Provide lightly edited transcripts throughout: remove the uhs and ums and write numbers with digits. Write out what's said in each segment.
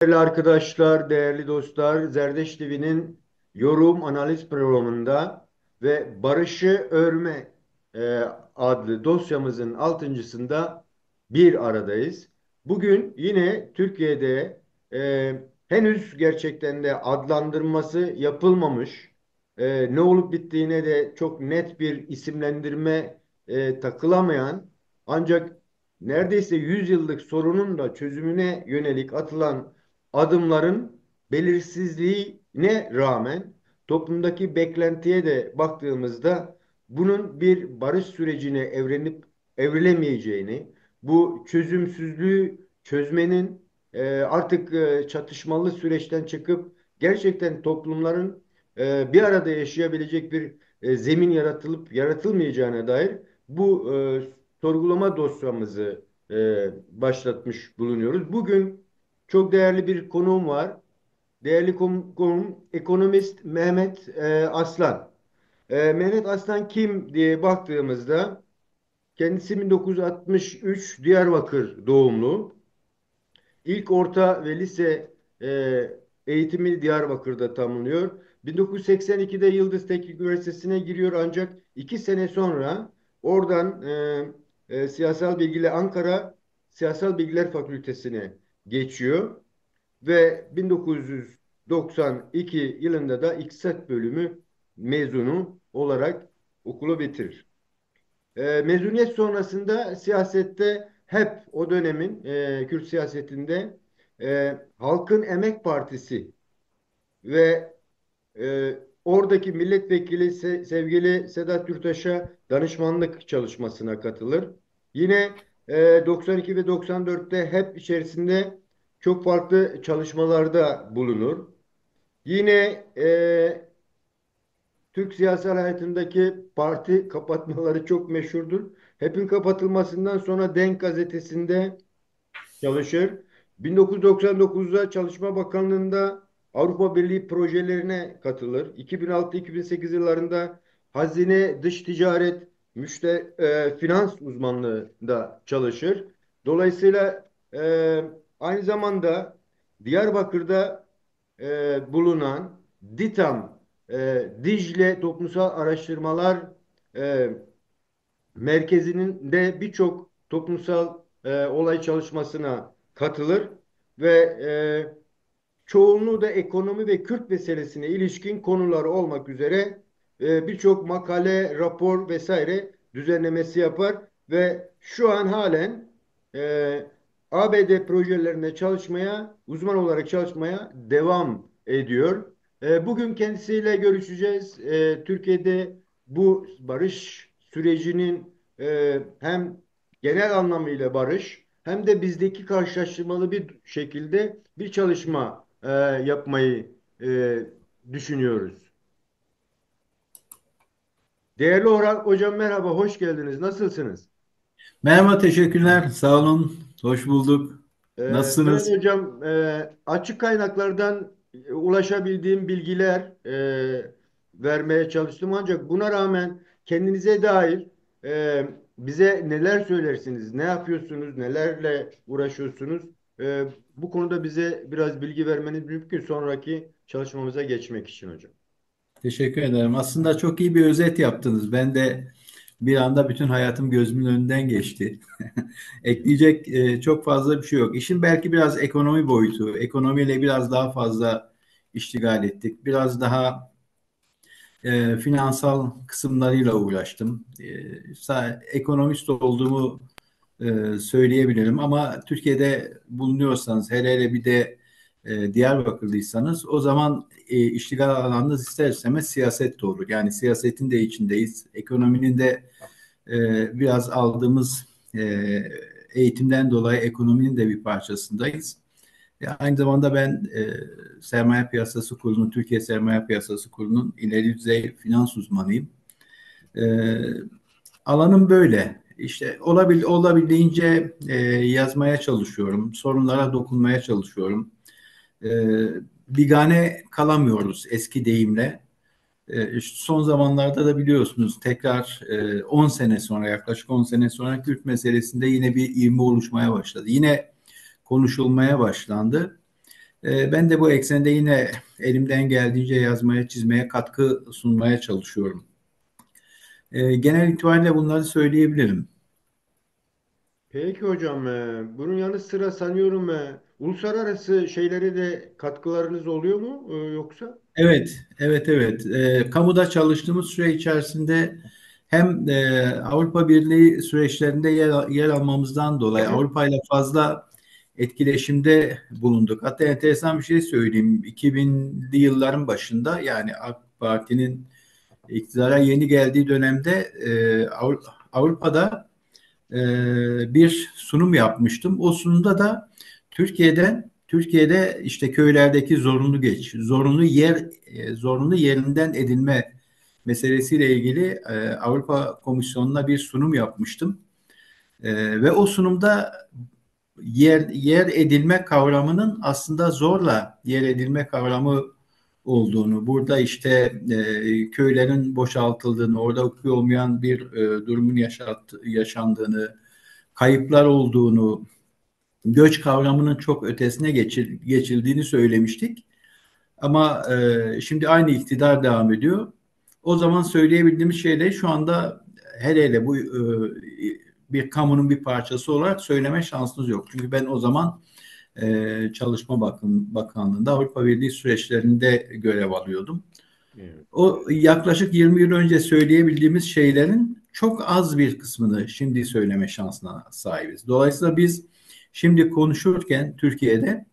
Değerli arkadaşlar, değerli dostlar, Zerdeş TV'nin yorum analiz programında ve Barışı Örme e, adlı dosyamızın altıncısında bir aradayız. Bugün yine Türkiye'de henüz gerçekten de adlandırması yapılmamış, ne olup bittiğine de çok net bir isimlendirme takılamayan ancak neredeyse 100 yıllık sorunun da çözümüne yönelik atılan adımların belirsizliğine rağmen toplumdaki beklentiye de baktığımızda bunun bir barış sürecine evrilemeyeceğini, bu çözümsüzlüğü çözmenin artık çatışmalı süreçten çıkıp gerçekten toplumların bir arada yaşayabilecek bir zemin yaratılıp yaratılmayacağına dair bu sorgulama dosyamızı başlatmış bulunuyoruz. Bugün çok değerli bir konuğum var. Değerli konuğum ekonomist Mehmet Aslan. Mehmet Aslan kim diye baktığımızda kendisi 1963 Diyarbakır doğumlu. İlk orta ve lise eğitimi Diyarbakır'da tamamlıyor. 1982'de Yıldız Teknik Üniversitesi'ne giriyor ancak 2 sene sonra oradan Siyasal Bilgiler Ankara Siyasal Bilgiler Fakültesi'ne geçiyor ve 1992 yılında da İktisat Bölümü mezunu olarak okulu bitirir. Mezuniyet sonrasında siyasette hep o dönemin Kürt siyasetinde Halkın Emek Partisi ve oradaki milletvekili sevgili Sedat Yurtaş'a danışmanlık çalışmasına katılır. Yine 92 ve 94'te hep içerisinde çok farklı çalışmalarda bulunur. Yine Türk siyasal hayatındaki parti kapatmaları çok meşhurdur. HEP'in kapatılmasından sonra Denk gazetesinde çalışır. 1999'da Çalışma Bakanlığı'nda Avrupa Birliği projelerine katılır. 2006-2008 yıllarında Hazine Dış Ticaret Finans uzmanlığında çalışır. Dolayısıyla aynı zamanda Diyarbakır'da bulunan DİTAM Dicle Toplumsal Araştırmalar e, Merkezi'nin de birçok toplumsal olay çalışmasına katılır ve çoğunluğu da ekonomi ve Kürt meselesine ilişkin konular olmak üzere birçok makale, rapor vesaire düzenlemesi yapar ve şu an halen ABD projelerinde uzman olarak çalışmaya devam ediyor. Bugün kendisiyle görüşeceğiz. Türkiye'de bu barış sürecinin hem genel anlamıyla barış hem de bizdeki karşılaştırmalı bir şekilde bir çalışma yapmayı düşünüyoruz. Değerli hocam merhaba, hoş geldiniz. Nasılsınız? Merhaba, teşekkürler. Sağ olun. Hoş bulduk. Mehmet Nasılsınız? hocam, açık kaynaklardan ulaşabildiğim bilgiler vermeye çalıştım. Ancak buna rağmen kendinize dair bize neler söylersiniz, ne yapıyorsunuz, nelerle uğraşıyorsunuz? Bu konuda bize biraz bilgi vermeniz mümkün sonraki çalışmamıza geçmek için hocam. Teşekkür ederim. Aslında çok iyi bir özet yaptınız. Ben de bir anda bütün hayatım gözümün önünden geçti. Ekleyecek çok fazla bir şey yok. İşin belki biraz ekonomi boyutu. Ekonomiyle biraz daha fazla iştigal ettik. Biraz daha finansal kısımlarıyla uğraştım. Ekonomist olduğumu söyleyebilirim. Ama Türkiye'de bulunuyorsanız, hele hele bir de Diyarbakırlıysanız, o zaman iştigal alanınız ister istemez siyaset doğru. Yani siyasetin de içindeyiz. Ekonominin de biraz aldığımız eğitimden dolayı ekonominin de bir parçasındayız. Aynı zamanda ben Sermaye Piyasası Kurulu'nun, Türkiye Sermaye Piyasası Kurulu'nun ileri düzey finans uzmanıyım. E, Alanım böyle. İşte olabildiğince yazmaya çalışıyorum. Sorunlara dokunmaya çalışıyorum. E, Bigane kalamıyoruz eski deyimle. İşte son zamanlarda da biliyorsunuz tekrar 10 sene sonra, yaklaşık 10 sene sonra Kürt meselesinde yine bir ivme oluşmaya başladı. Yine konuşulmaya başlandı. Ben de bu eksende yine elimden geldiğince yazmaya, çizmeye, katkı sunmaya çalışıyorum. Genel itibariyle bunları söyleyebilirim. Peki hocam, bunun yanı sıra sanıyorum uluslararası şeylere de katkılarınız oluyor mu yoksa? Evet, evet, evet. Kamuda çalıştığımız süre içerisinde hem Avrupa Birliği süreçlerinde yer almamızdan dolayı Avrupa ile fazla etkileşimde bulunduk. Hatta enteresan bir şey söyleyeyim. 2000'li yılların başında, yani AK Parti'nin iktidara yeni geldiği dönemde Avrupa'da bir sunum yapmıştım. O sunumda da Türkiye'de işte köylerdeki zorunlu yerinden edinme meselesiyle ilgili Avrupa Komisyonu'na bir sunum yapmıştım. Ve o sunumda yer edilme kavramının aslında zorla yer edilme kavramı olduğunu, burada işte köylerin boşaltıldığını, orada hukuki olmayan bir durumun yaşandığını, kayıplar olduğunu, göç kavramının çok ötesine geçildiğini söylemiştik. Ama şimdi aynı iktidar devam ediyor. O zaman söyleyebildiğimiz şeyleri şu anda hele hele bu bir kamunun bir parçası olarak söyleme şansınız yok. Çünkü ben o zaman Çalışma Bakanlığı'nda Avrupa Birliği süreçlerinde görev alıyordum. Evet. O yaklaşık 20 yıl önce söyleyebildiğimiz şeylerin çok az bir kısmını şimdi söyleme şansına sahibiz. Dolayısıyla biz şimdi konuşurken Türkiye'de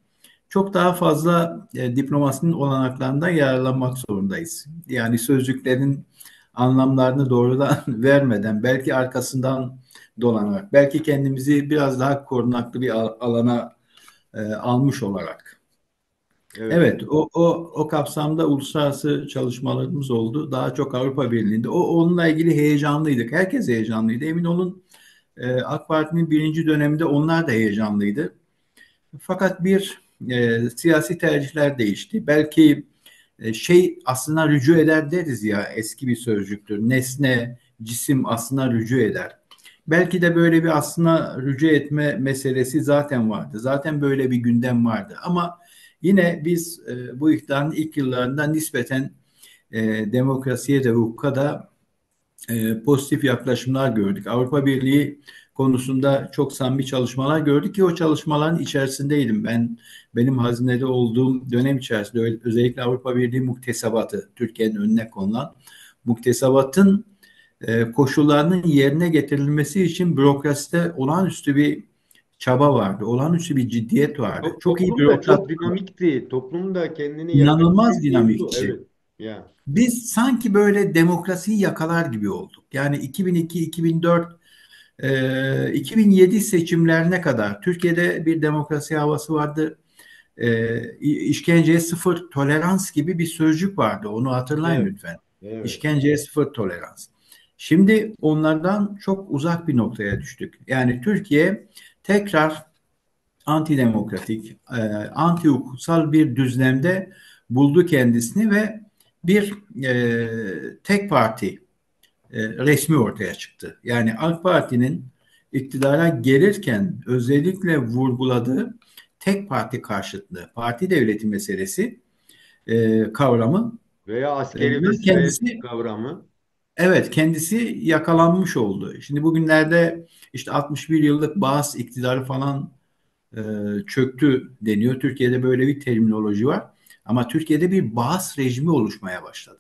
çok daha fazla diplomasinin olanaklarından yararlanmak zorundayız. Yani sözcüklerin anlamlarını doğrudan vermeden, belki arkasından dolanarak, belki kendimizi biraz daha korunaklı bir alana almış olarak. Evet. Evet, o kapsamda uluslararası çalışmalarımız oldu. Daha çok Avrupa Birliği'nde. Onunla ilgili heyecanlıydık. Herkes heyecanlıydı. Emin olun, AK Parti'nin birinci döneminde onlar da heyecanlıydı. Fakat siyasi tercihler değişti. Belki aslında rücu eder deriz ya, eski bir sözcüktür. Nesne, cisim aslında rücu eder. Belki de böyle bir aslında rücu etme meselesi zaten vardı. Zaten böyle bir gündem vardı. Ama yine biz bu iktidarın ilk yıllarında nispeten demokrasiye de hukuka da pozitif yaklaşımlar gördük. Avrupa Birliği konusunda çok samimi çalışmalar gördük ki o çalışmaların içerisindeydim. Benim hazinede olduğum dönem içerisinde özellikle Avrupa Birliği muktesebatı, Türkiye'nin önüne konulan muktesebatın koşullarının yerine getirilmesi için bürokraside olağanüstü bir çaba vardı. Olağanüstü bir ciddiyet vardı. Çok iyi Toplum da çok bürokratlar var. dinamikti. Toplum da kendini İnanılmaz yapabilen oldu. dinamikti. Evet. Ya. Biz sanki böyle demokrasiyi yakalar gibi olduk. Yani 2002, 2004, 2007 seçimlerine kadar Türkiye'de bir demokrasi havası vardı. İşkenceye sıfır tolerans gibi bir sözcük vardı. Onu hatırlayın Evet. lütfen. Evet. İşkenceye sıfır tolerans. Şimdi onlardan çok uzak bir noktaya düştük. Yani Türkiye tekrar antidemokratik, anti hukuksal bir düzlemde buldu kendisini ve bir tek parti resmi ortaya çıktı. Yani AK Parti'nin iktidara gelirken özellikle vurguladığı tek parti karşıtlığı, parti devleti meselesi kavramı Veya askeri vesayet kendisi, kavramı. evet, kendisi yakalanmış oldu. Şimdi bugünlerde işte 61 yıllık Bağız iktidarı falan e, çöktü deniyor. Türkiye'de böyle bir terminoloji var. Ama Türkiye'de bir Bağız rejimi oluşmaya başladı.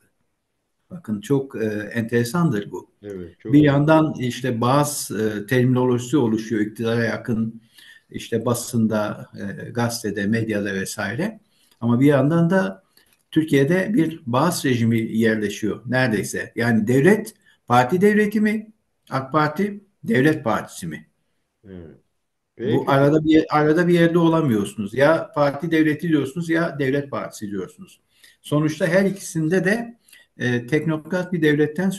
Bakın çok enteresandır bu. Evet. Bir Çok iyi. yandan işte bazı terminolojisi oluşuyor iktidara yakın, işte basında, gazetede, medyada vesaire. Ama bir yandan da Türkiye'de bir Bağız rejimi yerleşiyor neredeyse. Yani parti devleti mi? AK Parti devlet partisi mi? Evet. Bu Peki. arada bir yerde olamıyorsunuz. Ya parti devleti diyorsunuz ya devlet partisi diyorsunuz. Sonuçta her ikisinde de teknokrat bir devletten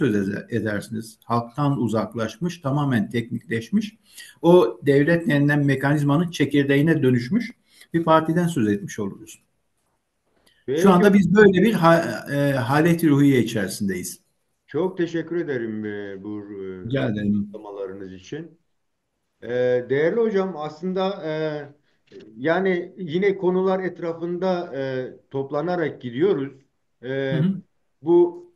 edersiniz. Halktan uzaklaşmış, tamamen teknikleşmiş. O devlet denilen mekanizmanın çekirdeğine dönüşmüş bir partiden söz etmiş oluruz. Şu Peki anda hocam. biz böyle bir haleti ruhiye içerisindeyiz. Çok teşekkür ederim bu Rica ederim. açıklamalarınız için. Değerli hocam, aslında Yani yine konular etrafında toplanarak gidiyoruz. Hı E, hı. Bu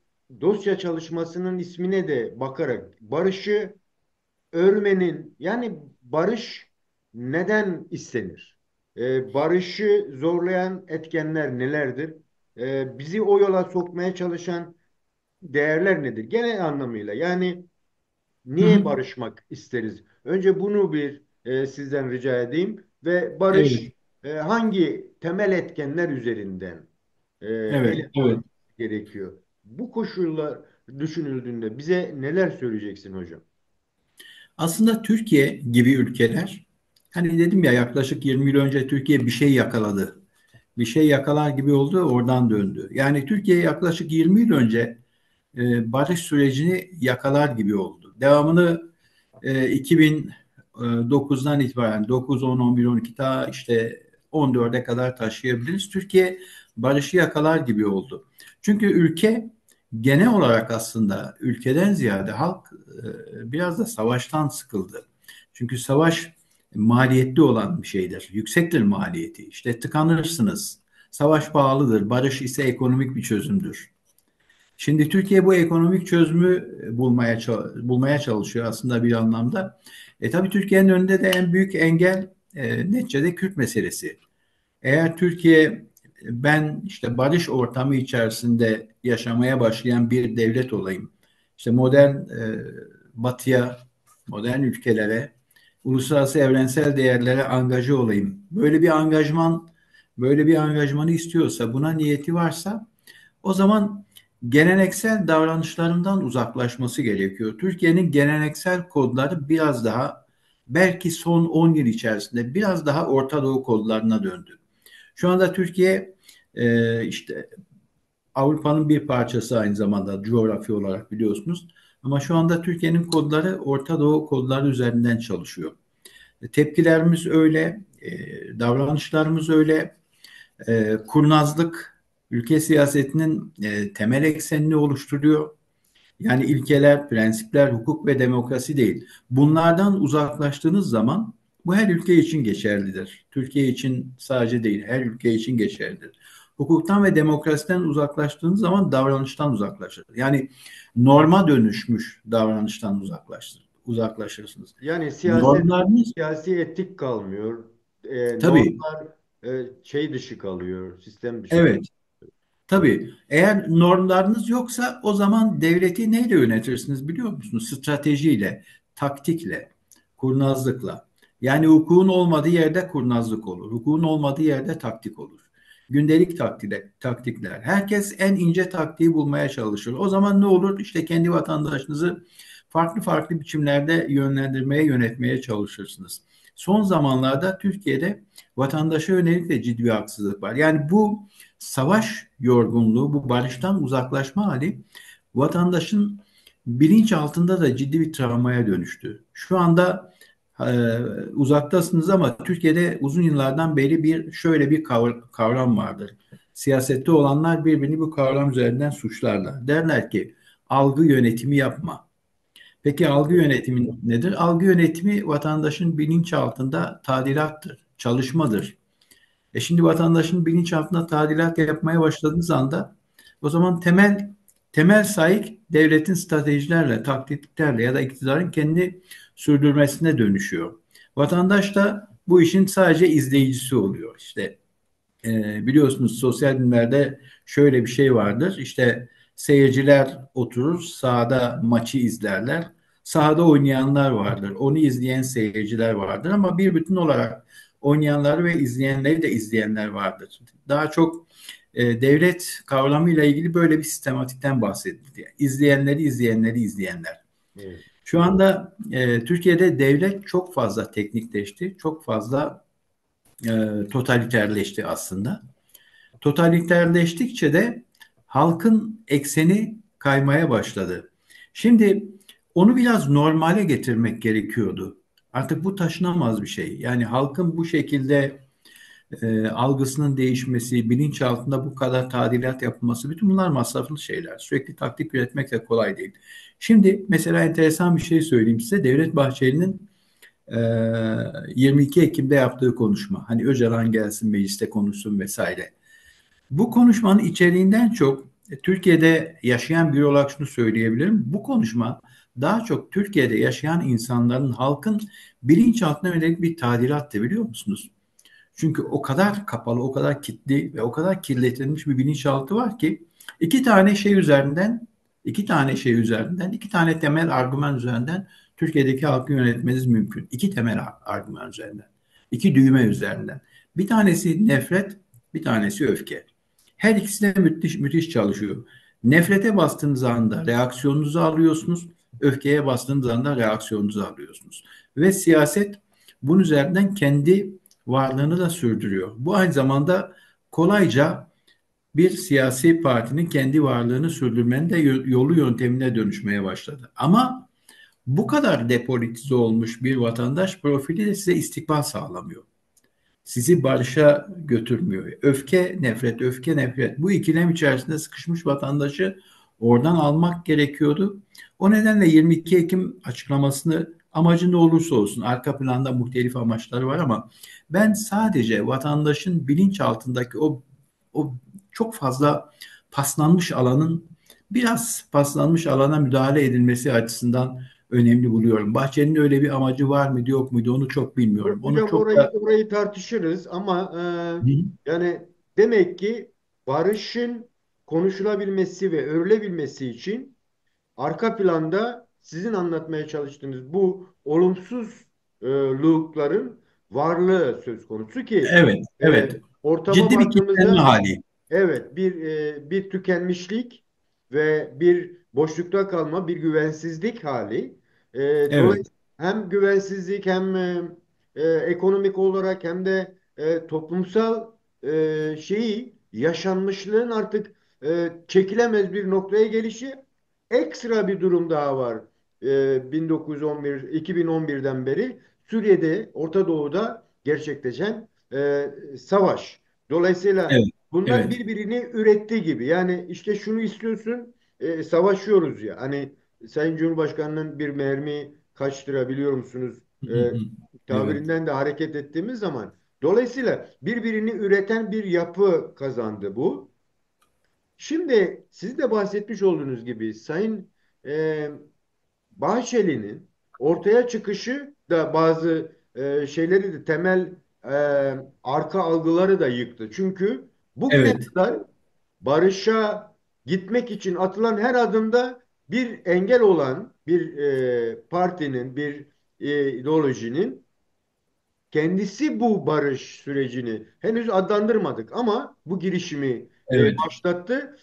dosya çalışmasının ismine de bakarak barışı örmenin, yani barış neden istenir? Barışı zorlayan etkenler nelerdir? Bizi o yola sokmaya çalışan değerler nedir? Genel anlamıyla yani Hı niye hı. barışmak isteriz? Önce bunu bir sizden rica edeyim ve barış Evet, hangi temel etkenler üzerinden evet, ele evet. alınması gerekiyor? Bu koşullar düşünüldüğünde bize neler söyleyeceksin hocam? Aslında Türkiye gibi ülkeler, hani dedim ya yaklaşık 20 yıl önce Türkiye bir şey yakaladı. Bir şey yakalar gibi oldu, oradan döndü. Yani Türkiye yaklaşık 20 yıl önce barış sürecini yakalar gibi oldu. Devamını 2009'dan itibaren 9, 10, 11, 12 ta işte 14'e kadar taşıyabiliriz. Türkiye barışı yakalar gibi oldu. Çünkü ülke genel olarak aslında ülkeden ziyade halk biraz da savaştan sıkıldı. Çünkü savaş maliyetli olan bir şeydir. Yüksektir maliyeti. İşte tıkanırsınız. Savaş pahalıdır. Barış ise ekonomik bir çözümdür. Şimdi Türkiye bu ekonomik çözümü bulmaya çalışıyor aslında bir anlamda. Tabii Türkiye'nin önünde de en büyük engel neticede Kürt meselesi. Eğer Türkiye ben işte barış ortamı içerisinde yaşamaya başlayan bir devlet olayım. İşte modern batıya, modern ülkelere, uluslararası evrensel değerlere angaje olayım. Böyle bir angajmanı istiyorsa, buna niyeti varsa o zaman geleneksel davranışlarından uzaklaşması gerekiyor. Türkiye'nin geleneksel kodları biraz daha belki son 10 yıl içerisinde biraz daha Orta Doğu kodlarına döndü. Şu anda Türkiye işte Avrupa'nın bir parçası aynı zamanda coğrafi olarak biliyorsunuz. Ama şu anda Türkiye'nin kodları Orta Doğu kodları üzerinden çalışıyor. Tepkilerimiz öyle, davranışlarımız öyle, kurnazlık ülke siyasetinin temel eksenini oluşturuyor. Yani ilkeler, prensipler, hukuk ve demokrasi değil. Bunlardan uzaklaştığınız zaman bu her ülke için geçerlidir. Türkiye için sadece değil, her ülke için geçerlidir. Hukuktan ve demokrasiden uzaklaştığınız zaman davranıştan uzaklaşır. Yani norma dönüşmüş davranıştan uzaklaşırsınız. Yani Normlarınız siyasi etik kalmıyor. tabii, Normlar şey dışı kalıyor, sistem dışı kalıyor. evet. Tabii eğer normlarınız yoksa o zaman devleti neyle yönetirsiniz biliyor musunuz? Stratejiyle, taktikle, kurnazlıkla. Yani hukukun olmadığı yerde kurnazlık olur. Hukukun olmadığı yerde taktik olur. Gündelik taktikler. Herkes en ince taktiği bulmaya çalışır. O zaman ne olur? İşte kendi vatandaşınızı farklı farklı biçimlerde yönlendirmeye, yönetmeye çalışırsınız. Son zamanlarda Türkiye'de vatandaşa yönelik de ciddi bir haksızlık var. Yani bu savaş yorgunluğu, bu barıştan uzaklaşma hali vatandaşın bilinç altında da ciddi bir travmaya dönüştü. Şu anda uzaktasınız ama Türkiye'de uzun yıllardan beri şöyle bir kavram vardır. Siyasette olanlar birbirini bu kavram üzerinden suçlarlar. Derler ki algı yönetimi yapma. Peki algı yönetimi nedir? Algı yönetimi vatandaşın bilinç altında tadilattır, çalışmadır. Şimdi vatandaşın bilinçaltında tadilat yapmaya başladığınız anda o zaman temel sahip devletin stratejilerle, taktiklerle ya da iktidarın kendi sürdürmesine dönüşüyor. Vatandaş da bu işin sadece izleyicisi oluyor. İşte biliyorsunuz sosyal bilimlerde şöyle bir şey vardır. İşte seyirciler oturur, sahada maçı izlerler. Sahada oynayanlar vardır. Onu izleyen seyirciler vardır ama bir bütün olarak oynayanları ve izleyenleri de izleyenler vardır. Daha çok devlet kavramıyla ilgili böyle bir sistematikten bahsedildi. İzleyenleri izleyenler. Evet. Şu anda Türkiye'de devlet çok fazla teknikleşti, çok fazla totaliterleşti aslında. Totaliterleştikçe de halkın ekseni kaymaya başladı. Şimdi onu biraz normale getirmek gerekiyordu. Artık bu taşınamaz bir şey. Yani halkın bu şekilde algısının değişmesi, bilinçaltında bu kadar tadilat yapılması, bütün bunlar masraflı şeyler. Sürekli taktik üretmek de kolay değil. Şimdi mesela enteresan bir şey söyleyeyim size. Devlet Bahçeli'nin 22 Ekim'de yaptığı konuşma. Hani Öcalan gelsin mecliste konuşsun vesaire. Bu konuşmanın içeriğinden çok Türkiye'de yaşayan biri olarak şunu söyleyebilirim. Bu konuşma daha çok Türkiye'de yaşayan insanların, halkın bilinçaltına yönelik bir tadilattı, biliyor musunuz? Çünkü o kadar kapalı, o kadar kilitli ve o kadar kirletilmiş bir bilinçaltı var ki iki tane şey üzerinden, iki tane temel argüman üzerinden Türkiye'deki halkı yönetmeniz mümkün. İki temel argüman üzerinden, iki düğme üzerinden. Bir tanesi nefret, bir tanesi öfke. Her ikisi de müthiş, müthiş çalışıyor. Nefrete bastığınız anda reaksiyonunuzu alıyorsunuz, öfkeye bastığınız anda reaksiyonunuzu alıyorsunuz. Ve siyaset bunun üzerinden kendi varlığını da sürdürüyor. Bu aynı zamanda kolayca bir siyasi partinin kendi varlığını sürdürmenin de yolu yöntemine dönüşmeye başladı. Ama bu kadar depolitize olmuş bir vatandaş profili de size istikbal sağlamıyor. Sizi barışa götürmüyor. Öfke, nefret, öfke, nefret. Bu ikilem içerisinde sıkışmış vatandaşı oradan almak gerekiyordu. O nedenle 22 Ekim açıklamasını, amacı ne olursa olsun, arka planda muhtelif amaçları var ama ben sadece vatandaşın bilinç altındaki o çok fazla paslanmış alanın, biraz paslanmış alana müdahale edilmesi açısından önemli buluyorum. Bahçeli'nin öyle bir amacı var mıydı yok muydu onu çok bilmiyorum. Onu Hocam çok da orayı tartışırız ama Hı. yani demek ki barışın konuşulabilmesi ve örülebilmesi için arka planda sizin anlatmaya çalıştığınız bu olumsuzlukların varlığı söz konusu ki Evet, evet. ortama Ciddi bir kitlenme baktığımızda hali. evet bir tükenmişlik ve bir boşlukta kalma, bir güvensizlik hali. Evet, Dolayısıyla hem güvensizlik hem ekonomik olarak hem de toplumsal yaşanmışlığın artık çekilemez bir noktaya gelişi. Ekstra bir durum daha var. 1911, 2011'den beri Suriye'de, Orta Doğu'da gerçekleşen savaş. Dolayısıyla evet, bunlar evet. birbirini üretti gibi. Yani işte şunu istiyorsun, savaşıyoruz ya. Hani Sayın Cumhurbaşkanı'nın bir mermi kaç lira biliyor musunuz? Hı hı. Evet, Tabirinden de hareket ettiğimiz zaman. Dolayısıyla birbirini üreten bir yapı kazandı bu. Şimdi siz de bahsetmiş olduğunuz gibi Sayın e, Bahçeli'nin ortaya çıkışı da bazı şeyleri de temel e, arka algıları da yıktı. Çünkü bugüne evet, kadar barışa gitmek için atılan her adımda bir engel olan bir partinin, bir ideolojinin kendisi bu barış sürecini henüz adlandırmadık ama bu girişimi evet. başlattı.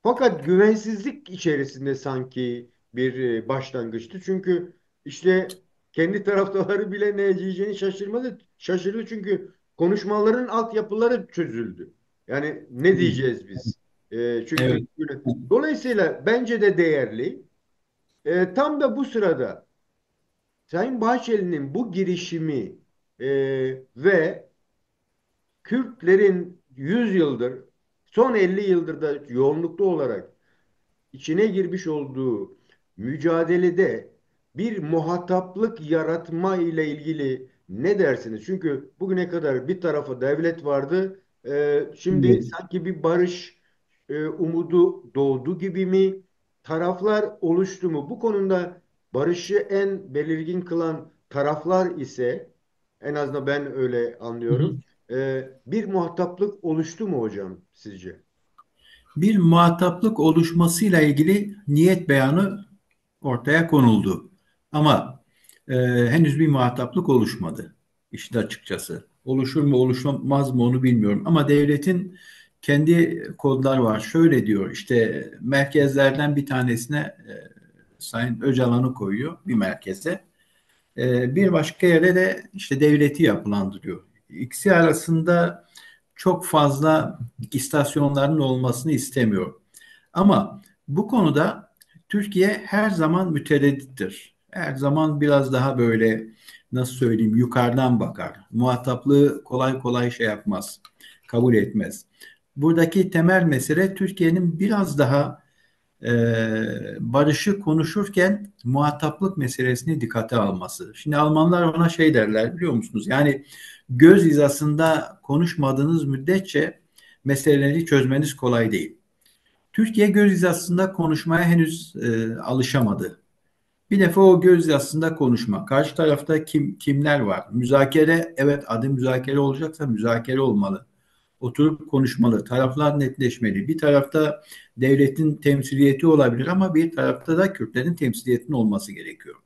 Fakat güvensizlik içerisinde sanki bir başlangıçtı. Çünkü işte kendi taraftarları bile ne diyeceğini şaşırmadı. Şaşırdı çünkü konuşmaların altyapıları çözüldü. Yani ne Hı. diyeceğiz biz? Çünkü Evet. dolayısıyla bence de değerli. Tam da bu sırada Sayın Bahçeli'nin bu girişimi e, ve Kürtlerin 100 yıldır, son 50 yıldır da yoğunluklu olarak içine girmiş olduğu mücadelede bir muhataplık yaratma ile ilgili ne dersiniz? Çünkü bugüne kadar bir tarafa devlet vardı. Şimdi Evet. sanki bir barış umudu doğdu gibi mi? Taraflar oluştu mu? Bu konuda barışı en belirgin kılan taraflar ise en azından ben öyle Hı hı. anlıyorum. Bir muhataplık oluştu mu hocam sizce? Bir muhataplık oluşmasıyla ilgili niyet beyanı ortaya konuldu. Ama henüz bir muhataplık oluşmadı. İşte açıkçası. Oluşur mu oluşmaz mı onu bilmiyorum. Ama devletin kendi kodlar var. Şöyle diyor işte merkezlerden bir tanesine Sayın Öcalan'ı koyuyor bir merkeze. Bir başka yere de işte devleti yapılandırıyor. İkisi arasında çok fazla istasyonların olmasını istemiyor. Ama bu konuda Türkiye her zaman mütereddittir. Her zaman biraz daha böyle nasıl söyleyeyim yukarıdan bakar. Muhataplığı kolay kolay şey yapmaz, kabul etmez. Buradaki temel mesele Türkiye'nin biraz daha barışı konuşurken muhataplık meselesini dikkate alması. Şimdi Almanlar ona şey derler biliyor musunuz? Yani göz hizasında konuşmadığınız müddetçe meseleleri çözmeniz kolay değil. Türkiye göz hizasında konuşmaya henüz alışamadı. Bir defa o göz hizasında konuşma. Karşı tarafta kimler var? Müzakere, evet adı müzakere olacaksa müzakere olmalı. Oturup konuşmalı. Taraflar netleşmeli. Bir tarafta devletin temsiliyeti olabilir ama bir tarafta da Kürtlerin temsiliyetinin olması gerekiyor.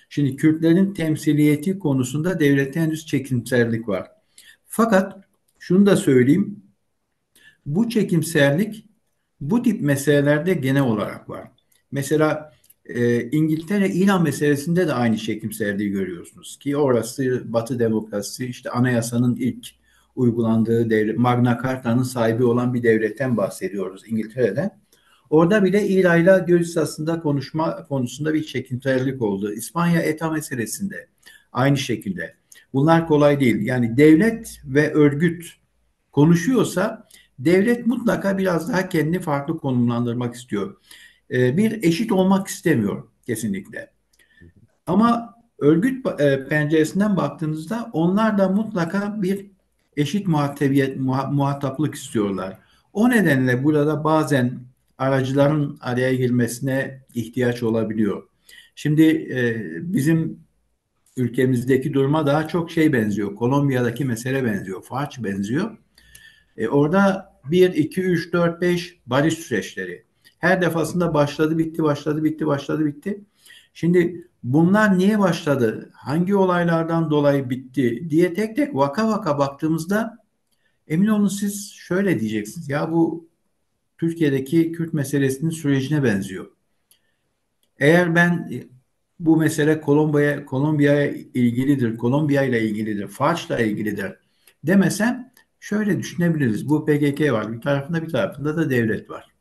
Şimdi Kürtlerin temsiliyeti konusunda devlette henüz çekimserlik var. Fakat şunu da söyleyeyim. Bu çekimserlik bu tip meselelerde genel olarak var. Mesela İngiltere-İran meselesinde de aynı çekimserliği görüyorsunuz ki orası Batı demokrasisi, işte anayasanın ilk uygulandığı devlet, Magna Carta'nın sahibi olan bir devletten bahsediyoruz İngiltere'de. Orada bile İran'la göz hizasında konuşma konusunda bir çekimserlik oldu. İspanya ETA meselesinde aynı şekilde. Bunlar kolay değil. Yani devlet ve örgüt konuşuyorsa devlet mutlaka biraz daha kendini farklı konumlandırmak istiyor. Bir eşit olmak istemiyor kesinlikle. Ama örgüt penceresinden baktığınızda onlar da mutlaka bir eşit muhataplık istiyorlar. O nedenle burada bazen aracıların araya girmesine ihtiyaç olabiliyor. Şimdi bizim ülkemizdeki duruma daha çok şey benziyor. Kolombiya'daki mesele benziyor. Farç benziyor. Orada bir 2 3 4 5 barış süreçleri. Her defasında başladı, bitti, başladı, bitti, başladı, bitti. Şimdi bunlar niye başladı? Hangi olaylardan dolayı bitti diye tek tek vaka vaka baktığımızda emin olun siz şöyle diyeceksiniz. Ya bu Türkiye'deki Kürt meselesinin sürecine benziyor. Eğer ben bu mesele Kolombiya ilgilidir, Kolombiya ile ilgilidir, Farç'la ilgilidir demesem şöyle düşünebiliriz. Bu PKK var. Bir tarafında da devlet var.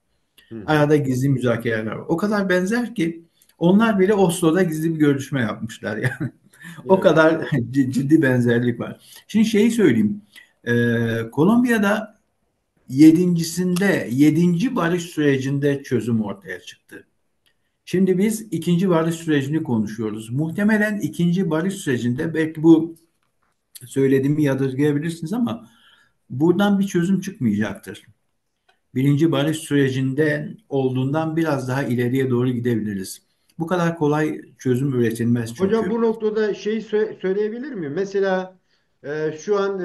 Hı hı. Arada gizli müzakereler var. O kadar benzer ki onlar bile Oslo'da gizli bir görüşme yapmışlar yani. O Evet. kadar ciddi benzerlik var. Şimdi şeyi söyleyeyim. Kolombiya'da yedinci barış sürecinde çözüm ortaya çıktı. Şimdi biz ikinci barış sürecini konuşuyoruz. Muhtemelen ikinci barış sürecinde belki bu söylediğimi yadırgayabilirsiniz ama buradan bir çözüm çıkmayacaktır. Birinci barış sürecinde olduğundan biraz daha ileriye doğru gidebiliriz. Bu kadar kolay çözüm üretilmez Hocam çünkü. bu noktada şey söyleyebilir miyim? Mesela şu an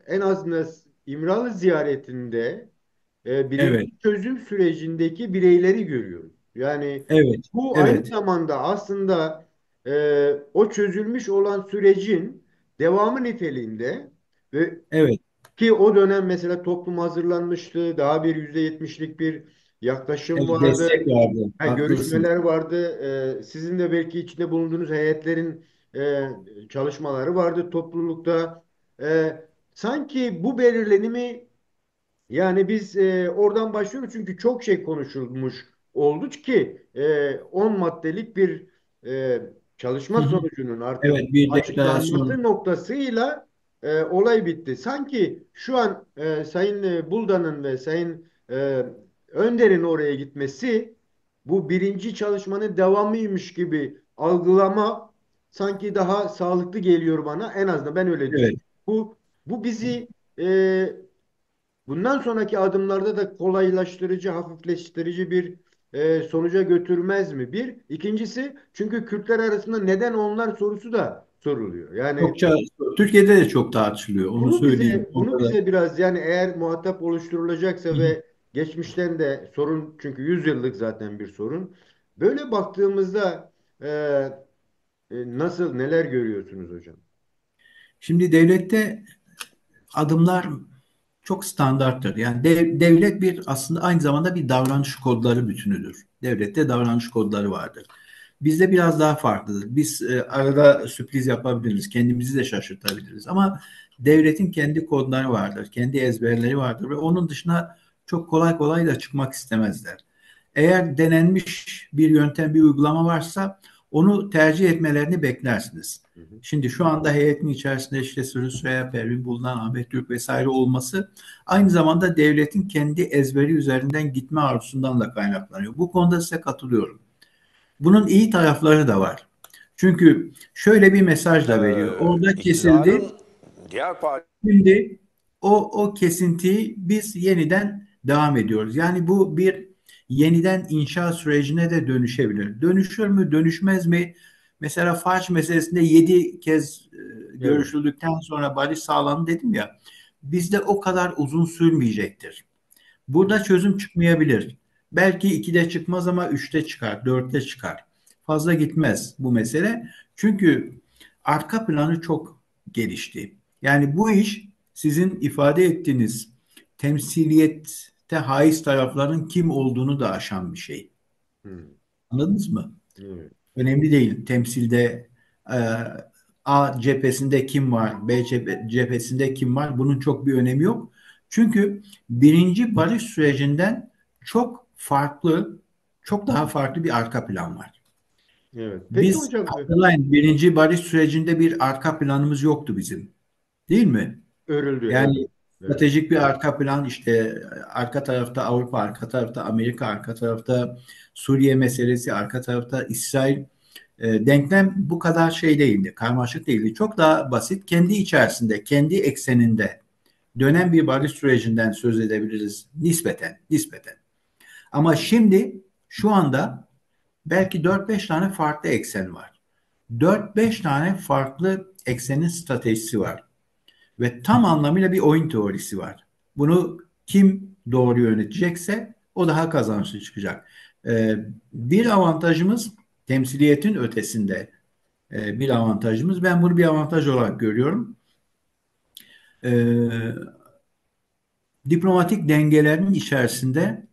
en azından İmralı ziyaretinde Evet, birinci çözüm sürecindeki bireyleri görüyoruz. Yani evet, bu aynı evet, zamanda aslında o çözülmüş olan sürecin devamı niteliğinde ve evet, ki o dönem mesela toplum hazırlanmıştı. Daha bir %70'lik bir yaklaşım evet, vardı. destek vardı. Haklısınız. Görüşmeler vardı. Sizin de belki içinde bulunduğunuz heyetlerin çalışmaları vardı toplulukta. Sanki bu belirlenimi yani biz oradan başlıyoruz çünkü çok şey konuşulmuş oldu ki 10 maddelik bir e, Hı çalışma hı. sonucunun artık Evet, bir açıklanması deklarasyon. noktasıyla olay bitti. Sanki şu an Sayın Buldan'ın ve Sayın Önder'in oraya gitmesi bu birinci çalışmanın devamıymış gibi algılama sanki daha sağlıklı geliyor bana. En azından ben öyle Evet. düşünüyorum. Bu bizi e, bundan sonraki adımlarda da kolaylaştırıcı, hafifleştirici bir sonuca götürmez mi? Bir. İkincisi çünkü Kürtler arasında neden onlar sorusu da soruluyor. Yani Çokça Türkiye'de de çok tartışılıyor. Onu bunu söyleyeyim. bunu Orada da. bize biraz yani eğer muhatap oluşturulacaksa Hı hı. ve geçmişten de sorun çünkü 100 yıllık zaten bir sorun. Böyle baktığımızda nasıl neler görüyorsunuz hocam? Şimdi devlette adımlar çok standarttır. Yani devlet bir aslında aynı zamanda bir davranış kodları bütünüdür. Devlette davranış kodları vardır. Bizde biraz daha farklıdır. Biz arada sürpriz yapabiliriz, kendimizi de şaşırtabiliriz. Ama devletin kendi kodları vardır, kendi ezberleri vardır ve onun dışına çok kolay kolay da çıkmak istemezler. Eğer denenmiş bir yöntem, bir uygulama varsa onu tercih etmelerini beklersiniz. Hı hı. Şimdi şu anda heyetin içerisinde işte Sürüsüya, Pervin Buldan, Ahmet Türk vesaire olması aynı zamanda devletin kendi ezberi üzerinden gitme arzusundan da kaynaklanıyor. Bu konuda size katılıyorum. Bunun iyi tarafları da var. Çünkü şöyle bir mesaj da veriyor. Orada kesildi. iktidarın diğer parti Şimdi o kesintiyi biz yeniden devam ediyoruz. Yani bu bir yeniden inşa sürecine de dönüşebilir. Dönüşür mü, dönüşmez mi? Mesela Faç meselesinde 7 kez Evet. görüşüldükten sonra barış sağlandı dedim ya. Bizde o kadar uzun sürmeyecektir. Hı. Burada çözüm çıkmayabilir. Belki 2'de çıkmaz ama 3'te çıkar, 4'te çıkar. Fazla gitmez bu mesele. Çünkü arka planı çok gelişti. Yani bu iş sizin ifade ettiğiniz temsiliyette haiz tarafların kim olduğunu da aşan bir şey. Hı. Anladınız mı? Evet. Önemli değil. Temsilde e, A cephesinde kim var, cephesinde kim var bunun çok bir önemi yok. Çünkü birinci barış sürecinden çok farklı, çok daha farklı bir arka plan var. Evet. Peki Biz hocam, hatırlayın birinci barış sürecinde bir arka planımız yoktu bizim. Değil mi? örüldü. Evet. Yani Evet. stratejik bir arka plan işte arka tarafta Avrupa, arka tarafta Amerika, arka tarafta Suriye meselesi, arka tarafta İsrail. Denklem bu kadar şey değildi, karmaşık değildi. Çok daha basit, kendi içerisinde, kendi ekseninde dönen bir barış sürecinden söz edebiliriz nispeten, nispeten. Ama şimdi şu anda belki 4-5 tane farklı eksen var. 4-5 tane farklı eksenin stratejisi var ve tam anlamıyla bir oyun teorisi var. Bunu kim doğru yönetecekse o daha kazançlı çıkacak. Bir avantajımız temsiliyetin ötesinde bir avantajımız. Ben bunu bir avantaj olarak görüyorum. E, Diplomatik dengelerin içerisinde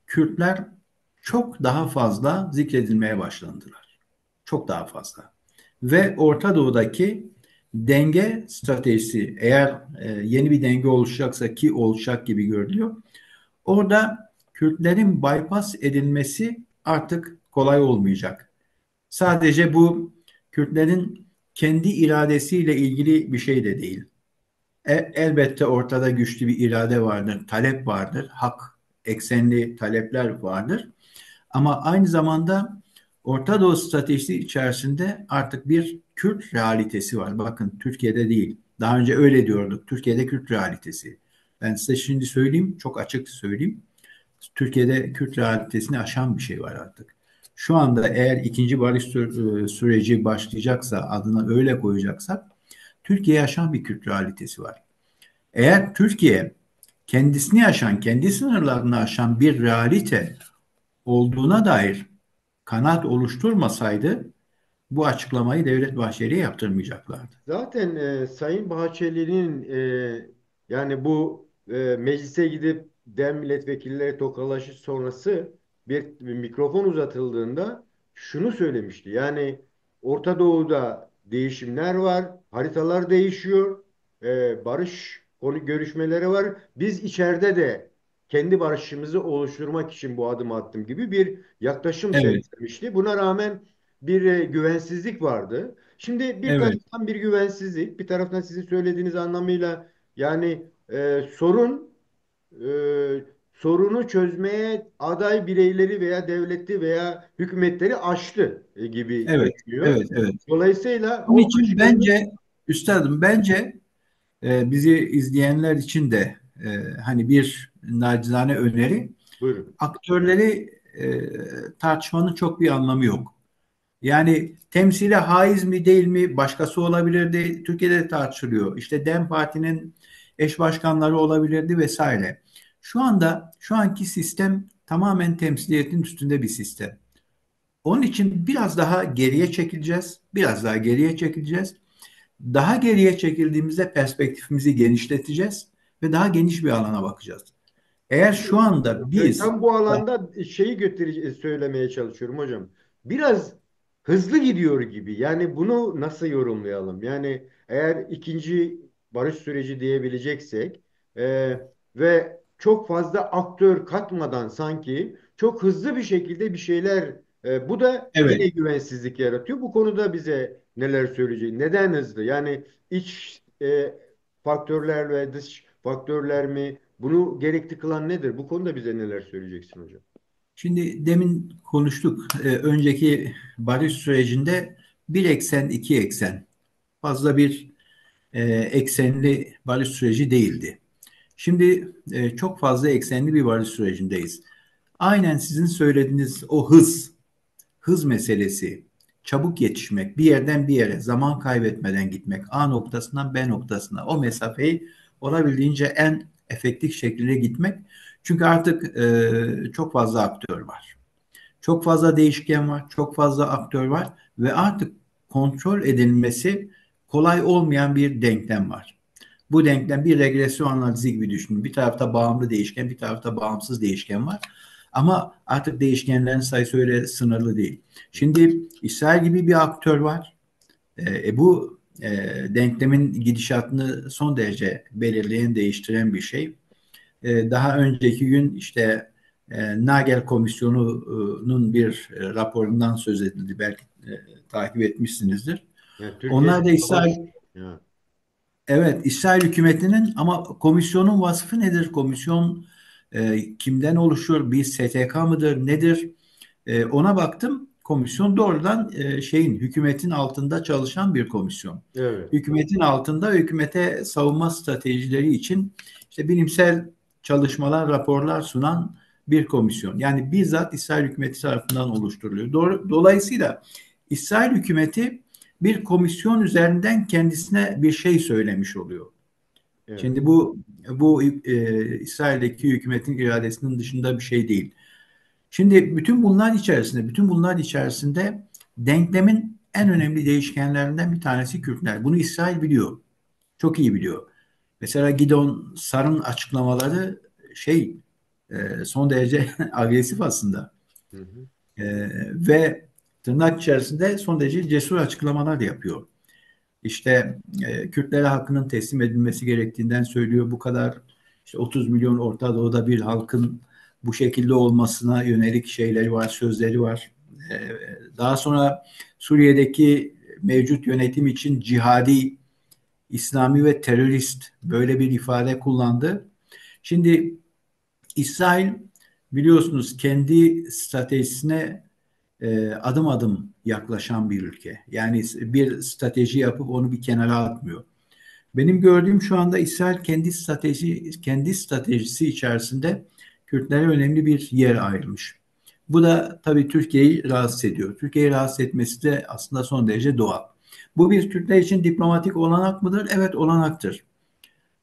Kürtler çok daha fazla zikredilmeye başlandılar. Çok daha fazla. Ve Orta Doğu'daki denge stratejisi eğer yeni bir denge oluşacaksa ki oluşacak gibi görülüyor. Orada Kürtlerin bypass edilmesi artık kolay olmayacak. Sadece bu Kürtlerin kendi iradesiyle ilgili bir şey de değil. Elbette ortada güçlü bir irade vardır, talep vardır, hak eksenli talepler vardır. Ama aynı zamanda Orta Doğu stratejisi içerisinde artık bir Kürt realitesi var. Bakın Türkiye'de değil. Daha önce öyle diyorduk. Türkiye'de Kürt realitesi. Ben size şimdi söyleyeyim, çok açık söyleyeyim. Türkiye'de Kürt realitesini aşan bir şey var artık. Şu anda eğer ikinci barış süreci başlayacaksa, adına öyle koyacaksak, Türkiye'ye aşan bir Kürt realitesi var. Eğer Türkiye kendisini aşan, kendi sınırlarını aşan bir realite olduğuna dair kanaat oluşturmasaydı bu açıklamayı Devlet Bahçeli'ye yaptırmayacaklardı. Zaten Sayın Bahçeli'nin yani bu meclise gidip dem milletvekilleri tokalaşış sonrası bir mikrofon uzatıldığında şunu söylemişti. Yani Orta Doğu'da değişimler var, haritalar değişiyor, barış konu görüşmeleri var. Biz içeride de kendi barışımızı oluşturmak için bu adımı attım gibi bir yaklaşım Evet, sergilemişti. Buna rağmen bir güvensizlik vardı. Şimdi bir evet, taraftan bir güvensizlik, bir taraftan sizin söylediğiniz anlamıyla yani sorunu çözmeye aday bireyleri veya devleti veya hükümetleri aştı gibi evet, görünüyor. evet, evet. Dolayısıyla Onun o için aşkınlık bence, üstadım bence bizi izleyenler için de hani bir nacizane öneri, buyurun. aktörleri tartışmanın çok bir anlamı yok. Yani temsile haiz mi değil mi başkası olabilirdi. Türkiye'de de tartışılıyor. İşte DEM Parti'nin eş başkanları olabilirdi vesaire. Şu anda şu anki sistem tamamen temsiliyetin üstünde bir sistem. Onun için biraz daha geriye çekileceğiz. Biraz daha geriye çekileceğiz. Daha geriye çekildiğimizde perspektifimizi genişleteceğiz ve daha geniş bir alana bakacağız. Eğer şu anda biz Tam bu alanda şeyi söylemeye çalışıyorum hocam. Biraz hızlı gidiyor gibi. Yani bunu nasıl yorumlayalım? Yani eğer ikinci barış süreci diyebileceksek ve çok fazla aktör katmadan sanki çok hızlı bir şekilde bir şeyler Bu da yine Evet. güvensizlik yaratıyor. Bu konuda bize neler söyleyecek? Neden hızlı? Yani iç faktörler ve dış faktörler mi? Bunu gerekli kılan nedir? Bu konuda bize neler söyleyeceksin hocam? Şimdi demin konuştuk. Önceki barış sürecinde bir eksen, iki eksen. Fazla bir eksenli barış süreci değildi. Şimdi çok fazla eksenli bir barış sürecindeyiz. Aynen sizin söylediğiniz o hız meselesi, çabuk yetişmek, bir yerden bir yere zaman kaybetmeden gitmek, A noktasından B noktasına o mesafeyi olabildiğince en efektif şekilde gitmek. Çünkü artık çok fazla aktör var. Çok fazla değişken var, çok fazla aktör var ve artık kontrol edilmesi kolay olmayan bir denklem var. Bu denklem bir regresyon analizi gibi düşünün. Bir tarafta bağımlı değişken, bir tarafta bağımsız değişken var. Ama artık değişkenlerin sayısı öyle sınırlı değil. Şimdi İsrail gibi bir aktör var. Bu denklemin gidişatını son derece belirleyen, değiştiren bir şey. Daha önceki gün işte Nagel Komisyonu'nun bir raporundan söz edildi. Belki takip etmişsinizdir. Yani Onlar da Türkiye'deki savaş. İsrail, Ya, evet, İsrail hükümetinin ama komisyonun vasfı nedir? Komisyon kimden oluşur? Bir STK mıdır? Nedir? Ona baktım. Komisyon doğrudan hükümetin altında çalışan bir komisyon. evet. Hükümetin altında hükümete savunma stratejileri için işte bilimsel çalışmalar, raporlar sunan bir komisyon. Yani bizzat İsrail hükümeti tarafından oluşturuluyor. Dolayısıyla İsrail hükümeti bir komisyon üzerinden kendisine bir şey söylemiş oluyor. Evet. Şimdi bu İsrail'deki hükümetin iradesinin dışında bir şey değil. Şimdi bütün bunlar içerisinde denklemin en önemli değişkenlerinden bir tanesi Kürtler. Bunu İsrail biliyor. Çok iyi biliyor. Mesela Gidon Sar'ın açıklamaları şey son derece agresif aslında. Hı hı. Ve tırnak içerisinde son derece cesur açıklamalar yapıyor. İşte Kürtlere hakkının teslim edilmesi gerektiğinden söylüyor. Bu kadar işte 30 milyon Orta Doğu'da bir halkın bu şekilde olmasına yönelik şeyleri var, sözleri var. E, Daha sonra Suriye'deki mevcut yönetim için cihadi, İslami ve terörist böyle bir ifade kullandı. Şimdi İsrail biliyorsunuz kendi stratejisine adım adım yaklaşan bir ülke. Yani bir strateji yapıp onu bir kenara atmıyor. Benim gördüğüm şu anda İsrail kendi stratejisi içerisinde Kürtlere önemli bir yer ayrılmış. Bu da tabii Türkiye'yi rahatsız ediyor. Türkiye'yi rahatsız etmesi de aslında son derece doğal. Bu bir Türkler için diplomatik olanak mıdır? Evet, olanaktır.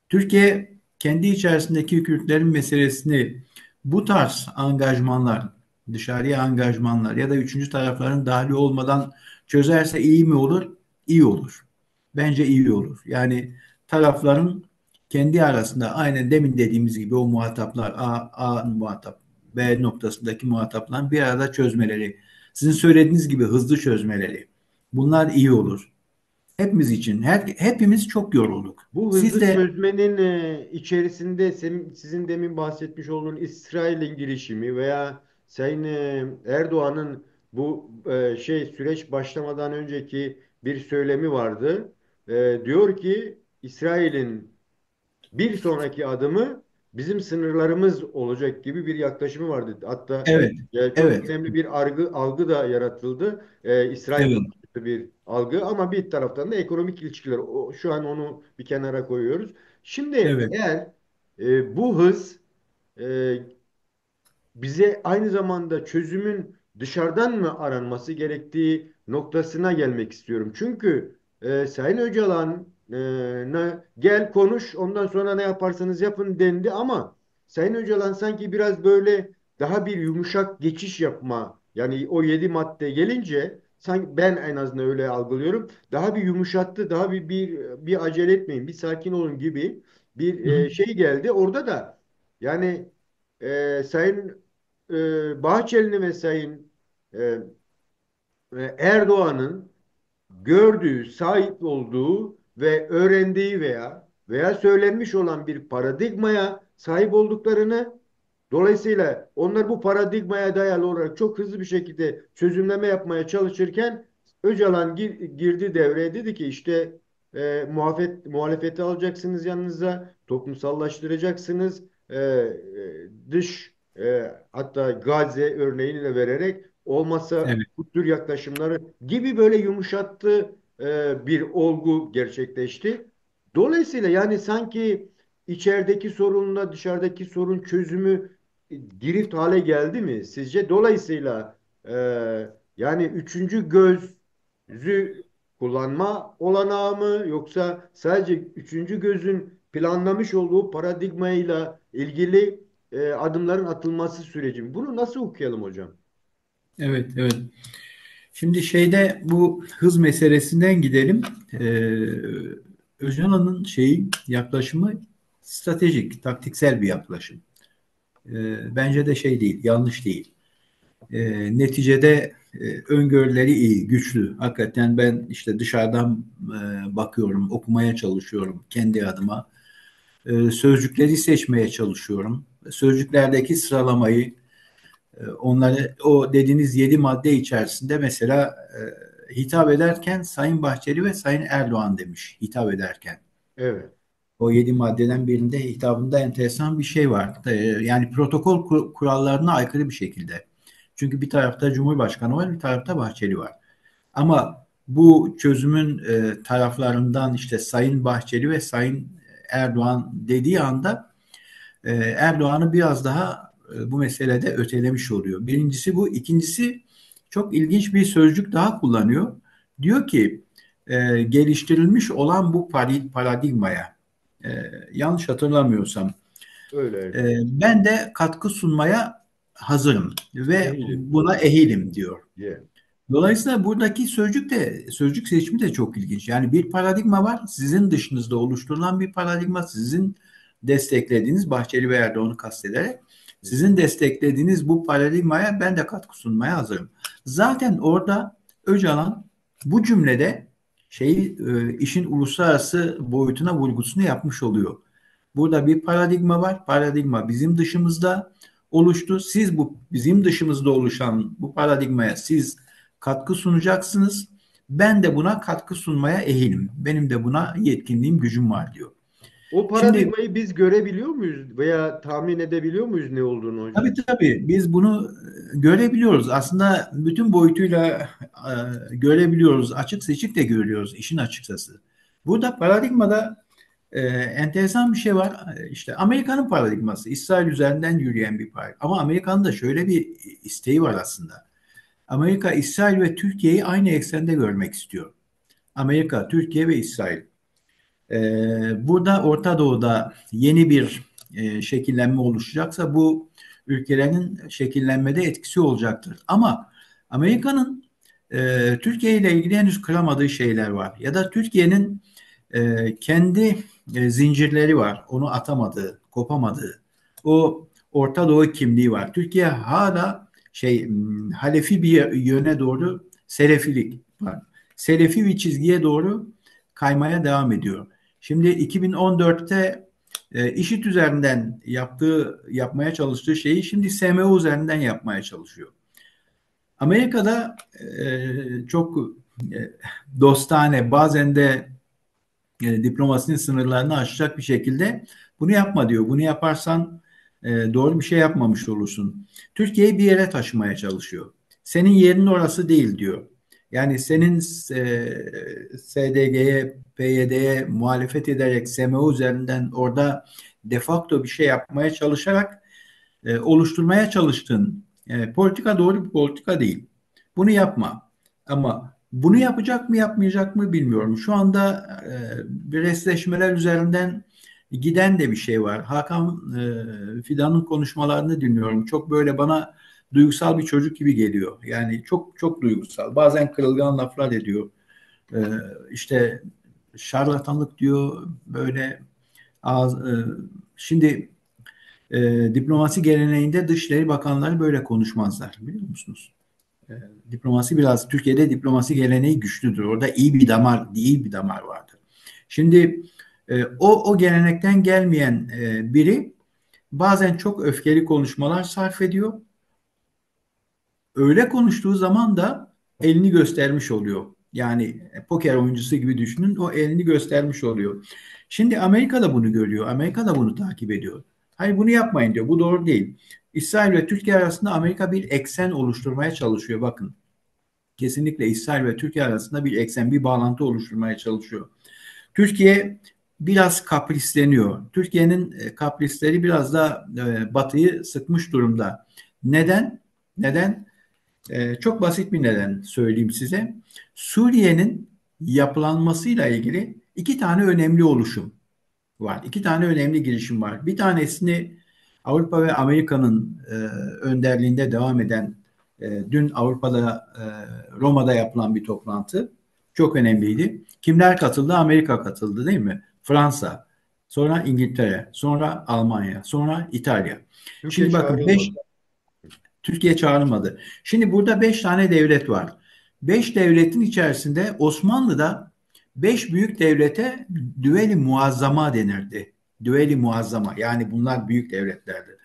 Türkiye kendi içerisindeki Kürtlerin meselesini bu tarz angajmanlar, dışarıya angajmanlar ya da üçüncü tarafların dahili olmadan çözerse iyi mi olur? İyi olur. Bence iyi olur. Yani tarafların kendi arasında aynen demin dediğimiz gibi o muhataplar A muhatap, B noktasındaki muhatapların bir arada çözmeleri, sizin söylediğiniz gibi hızlı çözmeleri. Bunlar iyi olur. Hepimiz için. Hepimiz çok yorulduk. Bu Siz hızlı de çözmenin içerisinde sizin demin bahsetmiş olduğunuz İsrail'in girişimi veya Sayın Erdoğan'ın bu süreç başlamadan önceki bir söylemi vardı. Diyor ki İsrail'in bir sonraki adımı bizim sınırlarımız olacak gibi bir yaklaşımı vardı. Hatta evet, çok evet, önemli bir algı da yaratıldı. İsrail evet, karşıtı bir algı ama bir taraftan da ekonomik ilişkiler. Şu an onu bir kenara koyuyoruz. Şimdi evet. eğer bu hız e, bize aynı zamanda çözümün dışarıdan mı aranması gerektiği noktasına gelmek istiyorum. Çünkü Sayın Öcalan gel konuş ondan sonra ne yaparsanız yapın dendi ama Sayın Öcalan sanki biraz böyle daha bir yumuşak geçiş yapma yani o 7 madde gelince sanki ben en azından öyle algılıyorum. Daha bir yumuşattı, daha bir acele etmeyin, bir sakin olun gibi bir Hı hı. şey geldi. Orada da yani Sayın Bahçeli'nin ve Sayın e, Erdoğan'ın gördüğü, sahip olduğu ve öğrendiği veya söylenmiş olan bir paradigmaya sahip olduklarını Dolayısıyla onlar bu paradigmaya dayalı olarak çok hızlı bir şekilde çözümleme yapmaya çalışırken Öcalan girdi devreye, dedi ki işte muhalefeti alacaksınız yanınıza, toplumsallaştıracaksınız, dış hatta Gazze örneğini de vererek olmazsa Evet, bu tür yaklaşımları gibi böyle yumuşattığı bir olgu gerçekleşti. Dolayısıyla yani sanki içerideki sorunla dışarıdaki sorun çözümü girift hale geldi mi sizce? Dolayısıyla e, yani üçüncü gözü kullanma olanağı mı, yoksa sadece üçüncü gözün planlamış olduğu paradigmayla ilgili adımların atılması süreci mi? Bunu nasıl okuyalım hocam? evet, evet. Şimdi şeyde bu hız meselesinden gidelim. Öcalan'ın yaklaşımı stratejik, taktiksel bir yaklaşım. Bence de şey değil, yanlış değil. Neticede öngörüleri iyi, güçlü. Hakikaten ben işte dışarıdan bakıyorum, okumaya çalışıyorum kendi adıma. Sözcükleri seçmeye çalışıyorum. Sözcüklerdeki sıralamayı, onları o dediğiniz 7 madde içerisinde mesela hitap ederken Sayın Bahçeli ve Sayın Erdoğan demiş hitap ederken. Evet, O 7 maddeden birinde hitabında enteresan bir şey var. Yani protokol kurallarına aykırı bir şekilde. Çünkü bir tarafta Cumhurbaşkanı var, bir tarafta Bahçeli var. Ama bu çözümün taraflarından işte Sayın Bahçeli ve Sayın Erdoğan dediği anda Erdoğan'ı biraz daha bu meselede ötelemiş oluyor. Birincisi bu. İkincisi çok ilginç bir sözcük daha kullanıyor. Diyor ki geliştirilmiş olan bu paradigmaya e, yanlış hatırlamıyorsam öyle. ben de katkı sunmaya hazırım ve Eğilim. buna ehilim diyor. Yeah. Dolayısıyla buradaki sözcük seçimi de çok ilginç. Yani bir paradigma var. Sizin dışınızda oluşturulan bir paradigma. Sizin desteklediğiniz Bahçeli ve Erdoğan'ı kastederek sizin desteklediğiniz bu paradigmaya ben de katkı sunmaya hazırım. Zaten orada Öcalan bu cümlede işin uluslararası boyutuna vurgusunu yapmış oluyor. Burada bir paradigma var. Paradigma bizim dışımızda oluştu. Siz bu bizim dışımızda oluşan bu paradigmaya siz katkı sunacaksınız. Ben de buna katkı sunmaya ehilim. Benim de buna yetkinliğim, gücüm var diyor. O Şimdi paradigmayı biz görebiliyor muyuz veya tahmin edebiliyor muyuz ne olduğunu hocam? tabii biz bunu görebiliyoruz. Aslında bütün boyutuyla görebiliyoruz. Açık seçik de görüyoruz işin açıkçası. Burada paradigmada enteresan bir şey var. İşte Amerika'nın paradigması, İsrail üzerinden yürüyen bir paradigma. Ama Amerika'nın da şöyle bir isteği var aslında. Amerika, İsrail ve Türkiye'yi aynı eksende görmek istiyor. Amerika, Türkiye ve İsrail. Burada Orta Doğu'da yeni bir şekillenme oluşacaksa bu ülkelerin şekillenmede etkisi olacaktır. Ama Amerika'nın Türkiye ile ilgili henüz kıramadığı şeyler var. Ya da Türkiye'nin kendi zincirleri var. Onu atamadığı, kopamadığı. O Orta Doğu kimliği var. Türkiye hala Halefi bir yöne doğru Selefilik var. Selefi bir çizgiye doğru kaymaya devam ediyor. Şimdi 2014'te IŞİD üzerinden yapmaya çalıştığı şeyi şimdi SMO üzerinden yapmaya çalışıyor. Amerika'da çok e, dostane bazen de diplomasinin sınırlarını aşacak bir şekilde bunu yapma diyor. Bunu yaparsan doğru bir şey yapmamış olursun. Türkiye'yi bir yere taşımaya çalışıyor. Senin yerin orası değil diyor. Yani senin SDG'ye, PYD'ye muhalefet ederek SMO üzerinden orada de facto bir şey yapmaya çalışarak oluşturmaya çalıştığın politika doğru bir politika değil. Bunu yapma. Ama bunu yapacak mı yapmayacak mı bilmiyorum. Şu anda birleşleşmeler üzerinden giden de bir şey var. Hakan Fidan'ın konuşmalarını dinliyorum. Çok böyle bana duygusal bir çocuk gibi geliyor. Yani çok çok duygusal. Bazen kırılgan laflar ediyor. E, işte şarlatanlık diyor böyle şimdi diplomasi geleneğinde Dışişleri Bakanları böyle konuşmazlar biliyor musunuz? E, Türkiye'de diplomasi geleneği güçlüdür. Orada iyi bir damar vardır. Şimdi o gelenekten gelmeyen biri Bazen çok öfkeli konuşmalar sarf ediyor. Öyle konuştuğu zaman da elini göstermiş oluyor. Yani poker oyuncusu gibi düşünün, o elini göstermiş oluyor. Şimdi Amerika da bunu görüyor. Amerika da bunu takip ediyor. Hayır, bunu yapmayın diyor. Bu doğru değil. İsrail ve Türkiye arasında Amerika bir eksen oluşturmaya çalışıyor. Bakın, kesinlikle İsrail ve Türkiye arasında bir eksen, bir bağlantı oluşturmaya çalışıyor. Türkiye biraz kaprisleniyor. Türkiye'nin kaprisleri biraz da Batı'yı sıkmış durumda. Neden? Neden? Çok basit bir neden söyleyeyim size. Suriye'nin yapılanmasıyla ilgili iki tane önemli oluşum var. İki tane önemli girişim var. Bir tanesini Avrupa ve Amerika'nın önderliğinde devam eden, dün Avrupa'da, Roma'da yapılan bir toplantı çok önemliydi. Kimler katıldı? Amerika katıldı, değil mi? Fransa, sonra İngiltere, sonra Almanya, sonra İtalya. Türkiye Şimdi bakın, beş, çağrılmadı. Türkiye çağrılmadı. Şimdi burada beş tane devlet var. Beş devletin içerisinde Osmanlı'da beş büyük devlete düveli muazzama denirdi. Düveli muazzama, yani bunlar büyük devletlerdi.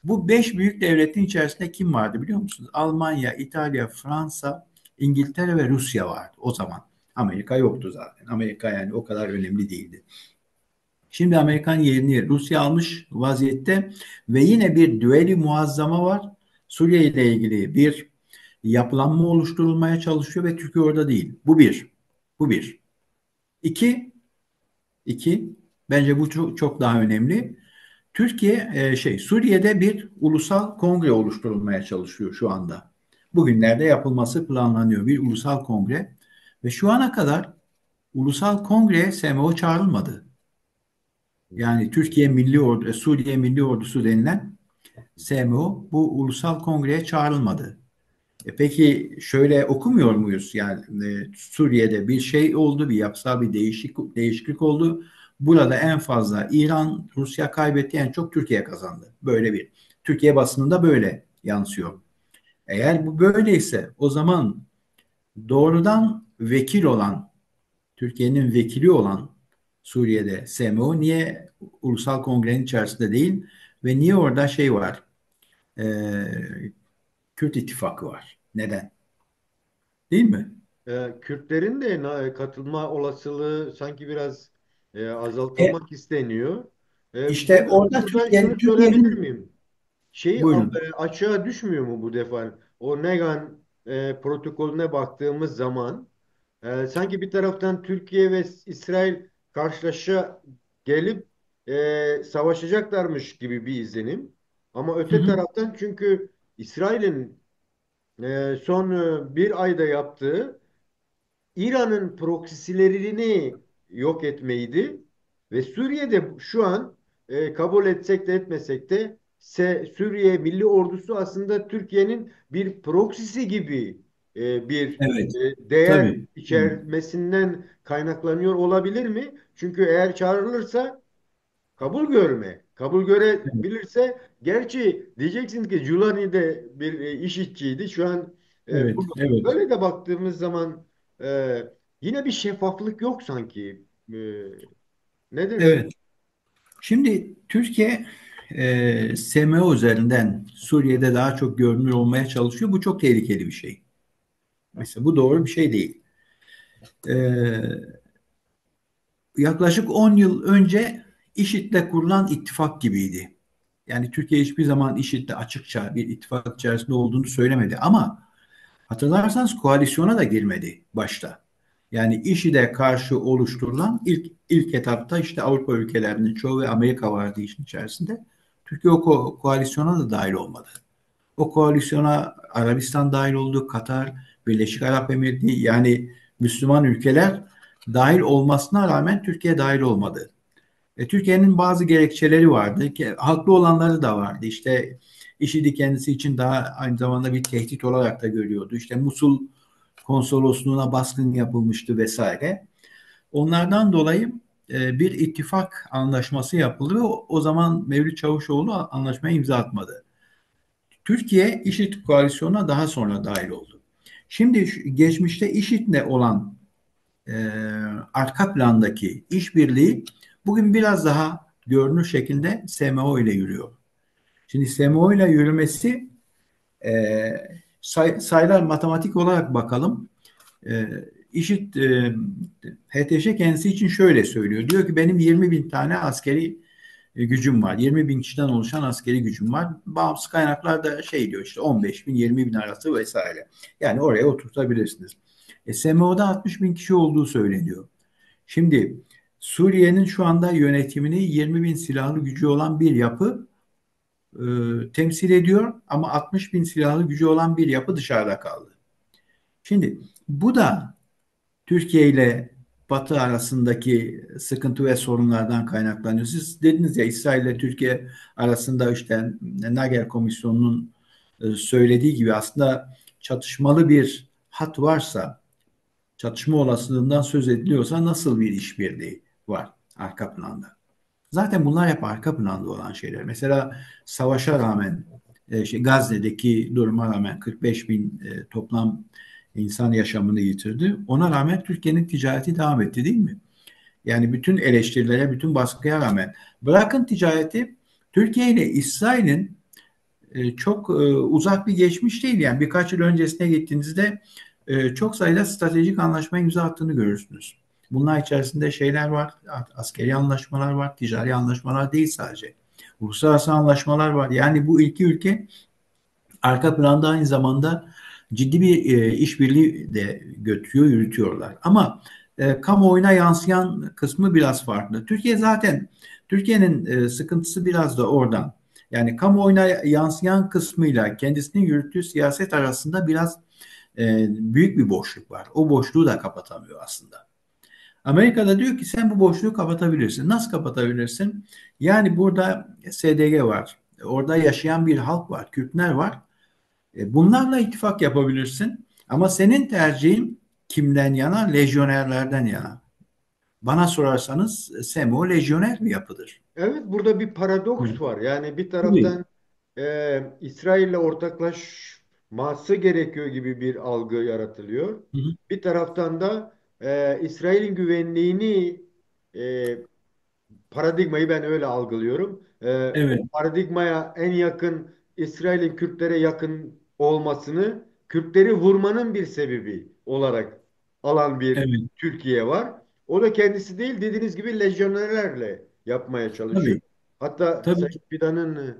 Bu beş büyük devletin içerisinde kim vardı biliyor musunuz? Almanya, İtalya, Fransa, İngiltere ve Rusya vardı o zaman. Amerika yoktu zaten. Amerika yani o kadar önemli değildi. Şimdi Amerikan yerini Rusya almış vaziyette ve yine bir düeli muazzama var. Suriye ile ilgili bir yapılanma oluşturulmaya çalışıyor ve Türkiye orada değil. Bu bir. Bu bir. İki, iki. Bence bu çok daha önemli. Türkiye Suriye'de bir ulusal kongre oluşturulmaya çalışıyor şu anda. Bugünlerde yapılması planlanıyor bir ulusal kongre ve şu ana kadar ulusal kongreye SMO çağrılmadı. Yani Türkiye Milli Ordu, Suriye Milli Ordusu denilen SMO bu ulusal kongreye çağrılmadı. Peki şöyle okumuyor muyuz? Yani Suriye'de bir şey oldu, bir yapısal bir değişiklik oldu. Burada en fazla İran, Rusya kaybetti, en çok Türkiye kazandı. Böyle bir. Türkiye basınında böyle yansıyor. Eğer bu böyleyse o zaman doğrudan vekil olan, Türkiye'nin vekili olan Suriye'de SMO niye Ulusal Kongre'nin içerisinde değil ve niye orada şey var? Kürt İttifakı var. Neden? Değil mi? Kürtlerin de katılma olasılığı sanki biraz E, azaltılmak isteniyor. işte orada Burada şunu sorabilir Türkiye'nin miyim? Şey buyurun. açığa düşmüyor mu bu defa? O Negan protokolüne baktığımız zaman sanki bir taraftan Türkiye ve İsrail karşılaşa gelip savaşacaklarmış gibi bir izlenim. Ama Hı öte hı. taraftan çünkü İsrail'in son bir ayda yaptığı İran'ın proksilerini yok etmeydi ve Suriye'de şu an kabul etsek de etmesek de Suriye Milli Ordusu aslında Türkiye'nin bir proksisi gibi bir Evet. değer Tabii. Tabii. içermesinden kaynaklanıyor olabilir mi? Çünkü eğer çağrılırsa kabul Evet. görebilirse, gerçi diyeceksiniz ki Giuliani de bir işitçiydi. Şu an Evet. burada Evet. böyle de baktığımız zaman e, yine bir şeffaflık yok sanki. Ne dersin? Evet. Şimdi Türkiye SMO üzerinden Suriye'de daha çok görünür olmaya çalışıyor. Bu çok tehlikeli bir şey. Mesela bu doğru bir şey değil. E, Yaklaşık 10 yıl önce IŞİD'le kurulan ittifak gibiydi. Yani Türkiye hiçbir zaman IŞİD'le açıkça bir ittifak içerisinde olduğunu söylemedi. Ama hatırlarsanız koalisyona da girmedi başta. Yani IŞİD'e karşı oluşturulan ilk etapta işte Avrupa ülkelerinin çoğu ve Amerika vardı işin içerisinde. Türkiye o koalisyona da dahil olmadı. O koalisyona Arabistan dahil oldu, Katar, Birleşik Arap Emirlikleri, yani Müslüman ülkeler dahil olmasına rağmen Türkiye dahil olmadı. Türkiye'nin bazı gerekçeleri vardı ki haklı olanları da vardı. İşte IŞİD'i kendisi için daha aynı zamanda bir tehdit olarak da görüyordu. İşte Musul konsolosluğuna baskın yapılmıştı vesaire. Onlardan dolayı bir ittifak anlaşması yapıldı ve o zaman Mevlüt Çavuşoğlu anlaşmaya imza atmadı. Türkiye IŞİD koalisyonuna daha sonra dahil oldu. Şimdi geçmişte IŞİD'le olan e, arka plandaki işbirliği bugün biraz daha görünür şekilde SMO ile yürüyor. Şimdi SMO ile yürümesi sayılar matematik olarak bakalım. E, İşit HTŞ kendisi için şöyle söylüyor. Diyor ki benim 20 bin tane askeri gücüm var. 20 bin kişiden oluşan askeri gücüm var. Bağımsız kaynaklar da şey diyor işte 15 bin 20 bin arası vesaire. Yani oraya oturtabilirsiniz. SMO'da 60 bin kişi olduğu söyleniyor. Şimdi Suriye'nin şu anda yönetimini 20 bin silahlı gücü olan bir yapı temsil ediyor ama 60 bin silahlı gücü olan bir yapı dışarıda kaldı. Şimdi bu da Türkiye ile Batı arasındaki sıkıntı ve sorunlardan kaynaklanıyor. Siz dediniz ya İsrail ile Türkiye arasında işte Nager Komisyonu'nun söylediği gibi aslında çatışmalı bir hat varsa, çatışma olasılığından söz ediliyorsa nasıl bir işbirliği var arka planda? Zaten bunlar hep arka planda olan şeyler. Mesela savaşa rağmen Gazze'deki duruma rağmen 45 bin toplam insan yaşamını yitirdi. Ona rağmen Türkiye'nin ticareti devam etti değil mi? Yani bütün eleştirilere, bütün baskıya rağmen. Bırakın ticareti, Türkiye ile İsrail'in çok uzak bir geçmiş değil. Yani birkaç yıl öncesine gittiğinizde çok sayıda stratejik anlaşma imza attığını görürsünüz. Bunlar içerisinde şeyler var, askeri anlaşmalar var, ticari anlaşmalar değil sadece. Uluslararası anlaşmalar var. Yani bu iki ülke arka planda aynı zamanda ciddi bir işbirliği de götürüyor, yürütüyorlar. Ama kamuoyuna yansıyan kısmı biraz farklı. Türkiye'nin sıkıntısı biraz da oradan. Yani kamuoyuna yansıyan kısmıyla kendisinin yürüttüğü siyaset arasında biraz büyük bir boşluk var. O boşluğu da kapatamıyor aslında. Amerika'da diyor ki sen bu boşluğu kapatabilirsin. Nasıl kapatabilirsin? Yani burada SDG var. Orada yaşayan bir halk var, Kürtler var. Bunlarla ittifak yapabilirsin. Ama senin tercihin kimden yana? Lejyonerlerden yana. Bana sorarsanız SEMO lejyoner bir yapıdır. Evet, burada bir Hı. paradoks var. Yani bir Tabii. taraftan İsrail'le ortaklaşması gerekiyor gibi bir algı yaratılıyor. Hı hı. Bir taraftan da İsrail'in güvenliğini paradigmayı ben öyle algılıyorum. Evet, O paradigmaya en yakın İsrail'in Kürtlere yakın olmasını Kürtleri vurmanın bir sebebi olarak alan bir evet. Türkiye var. O da kendisi değil dediğiniz gibi lejyonerlerle yapmaya çalışıyor. Tabii, Hatta tabii, Sayın Fidan'ın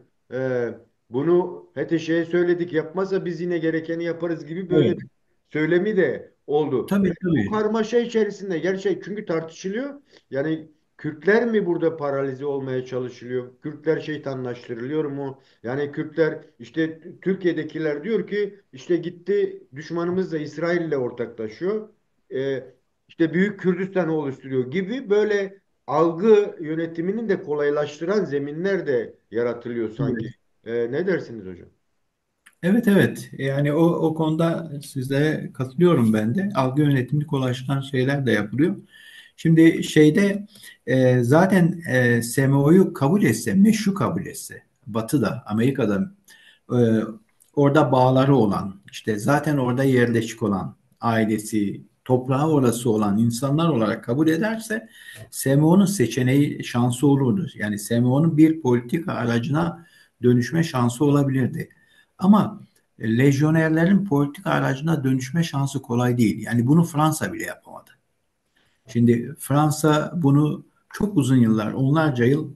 bunu HTŞ'ye söyledik yapmazsa biz yine gerekeni yaparız gibi böyle evet. bir söylemi de oldu. Tabii, Ve bu tabii. karmaşa içerisinde gerçek çünkü tartışılıyor. Yani Kürtler mi burada paralize olmaya çalışılıyor? Kürtler şeytanlaştırılıyor mu? Yani Kürtler işte Türkiye'dekiler diyor ki işte gitti düşmanımız da İsrail ile ortaklaşıyor. Ee, işte Büyük Kürdistan'ı oluşturuyor gibi böyle algı yönetiminin de kolaylaştıran zeminler de yaratılıyor sanki. Evet. Ne dersiniz hocam? Evet, evet. Yani o konuda sizlere katılıyorum ben de. Algı yönetimini kolaylaştıran şeyler de yapılıyor. Şimdi zaten SMO'yu kabul etse, meşru kabul etse, Batı'da, Amerika'da e, orada bağları olan, işte zaten orada yerleşik olan, ailesi, toprağı orası olan insanlar olarak kabul ederse SMO'nun seçeneği, şansı olurdu. Yani SMO'nun bir politika aracına dönüşme şansı olabilirdi. Ama lejyonerlerin politika aracına dönüşme şansı kolay değil. Yani bunu Fransa bile yapamadı. Şimdi Fransa bunu çok uzun yıllar, onlarca yıl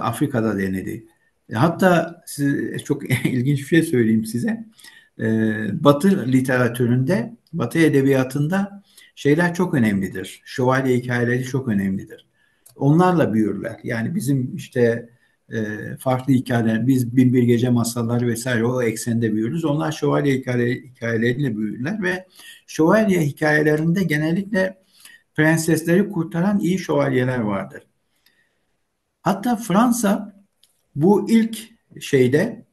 Afrika'da denedi. Hatta çok ilginç bir şey söyleyeyim size. Batı literatüründe, Batı edebiyatında şeyler çok önemlidir. Şövalye hikayeleri çok önemlidir. Onlarla büyürler. Yani bizim işte farklı hikayeler, biz Bin Bir Gece masalları vesaire o eksende büyürüz. Onlar şövalye hikayeleriyle büyürler ve şövalye hikayelerinde genellikle prensesleri kurtaran iyi şövalyeler vardır. Hatta Fransa bu ilk şeyde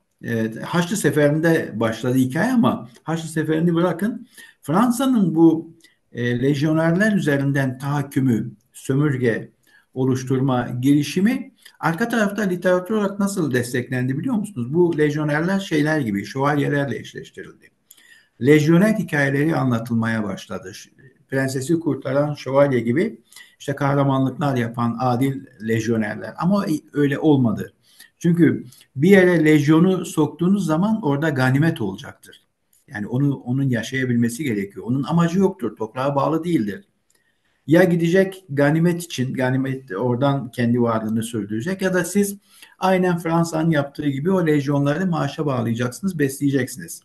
Haçlı Seferi'nde başladı hikaye ama Haçlı Seferi'ni bırakın. Fransa'nın bu lejyonerler üzerinden tahakkümü, sömürge oluşturma girişimi arka tarafta literatür olarak nasıl desteklendi biliyor musunuz? Bu lejyonerler şeyler gibi şövalyelerle eşleştirildi. Lejyoner hikayeleri anlatılmaya başladı. Prensesi kurtaran şövalye gibi işte kahramanlıklar yapan adil lejyonerler. Ama öyle olmadı. Çünkü bir yere lejyonu soktuğunuz zaman orada ganimet olacaktır. Yani onun yaşayabilmesi gerekiyor. Onun amacı yoktur. Toprağa bağlı değildir. Ya gidecek ganimet için, ganimet oradan kendi varlığını sürdürecek ya da siz aynen Fransa'nın yaptığı gibi o lejyonları maaşa bağlayacaksınız, besleyeceksiniz.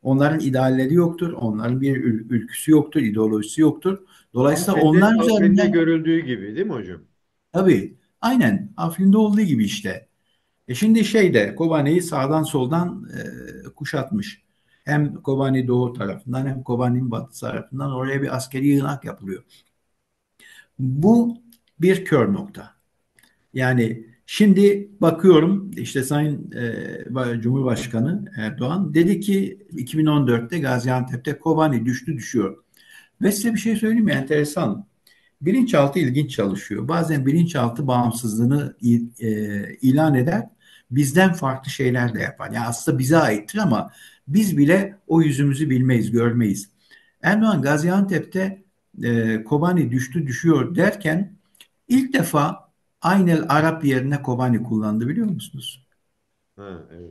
Onların idealleri yoktur, onların bir ülküsü yoktur, ideolojisi yoktur. Dolayısıyla onlar Afrin'de üzerinden görüldüğü gibi değil mi hocam? tabii aynen Afrin'de olduğu gibi işte. Şimdi şeyde Kobani'yi sağdan soldan kuşatmış. Hem Kobani doğu tarafından hem Kobani'nin batı tarafından oraya bir askeri yığınak yapılıyor. Bu bir kör nokta. Yani şimdi bakıyorum işte Sayın Cumhurbaşkanı Erdoğan dedi ki 2014'te Gaziantep'te Kobani düştü düşüyor. Ve size bir şey söyleyeyim mi? Enteresan. Bilinçaltı ilginç çalışıyor. Bazen bilinçaltı bağımsızlığını ilan eder. Bizden farklı şeyler de yapar. Yani aslında bize aittir ama biz bile o yüzümüzü bilmeyiz, görmeyiz. Erdoğan Gaziantep'te Kobani düştü düşüyor derken ilk defa Aynel Arap yerine Kobani kullandı biliyor musunuz? Ha, evet.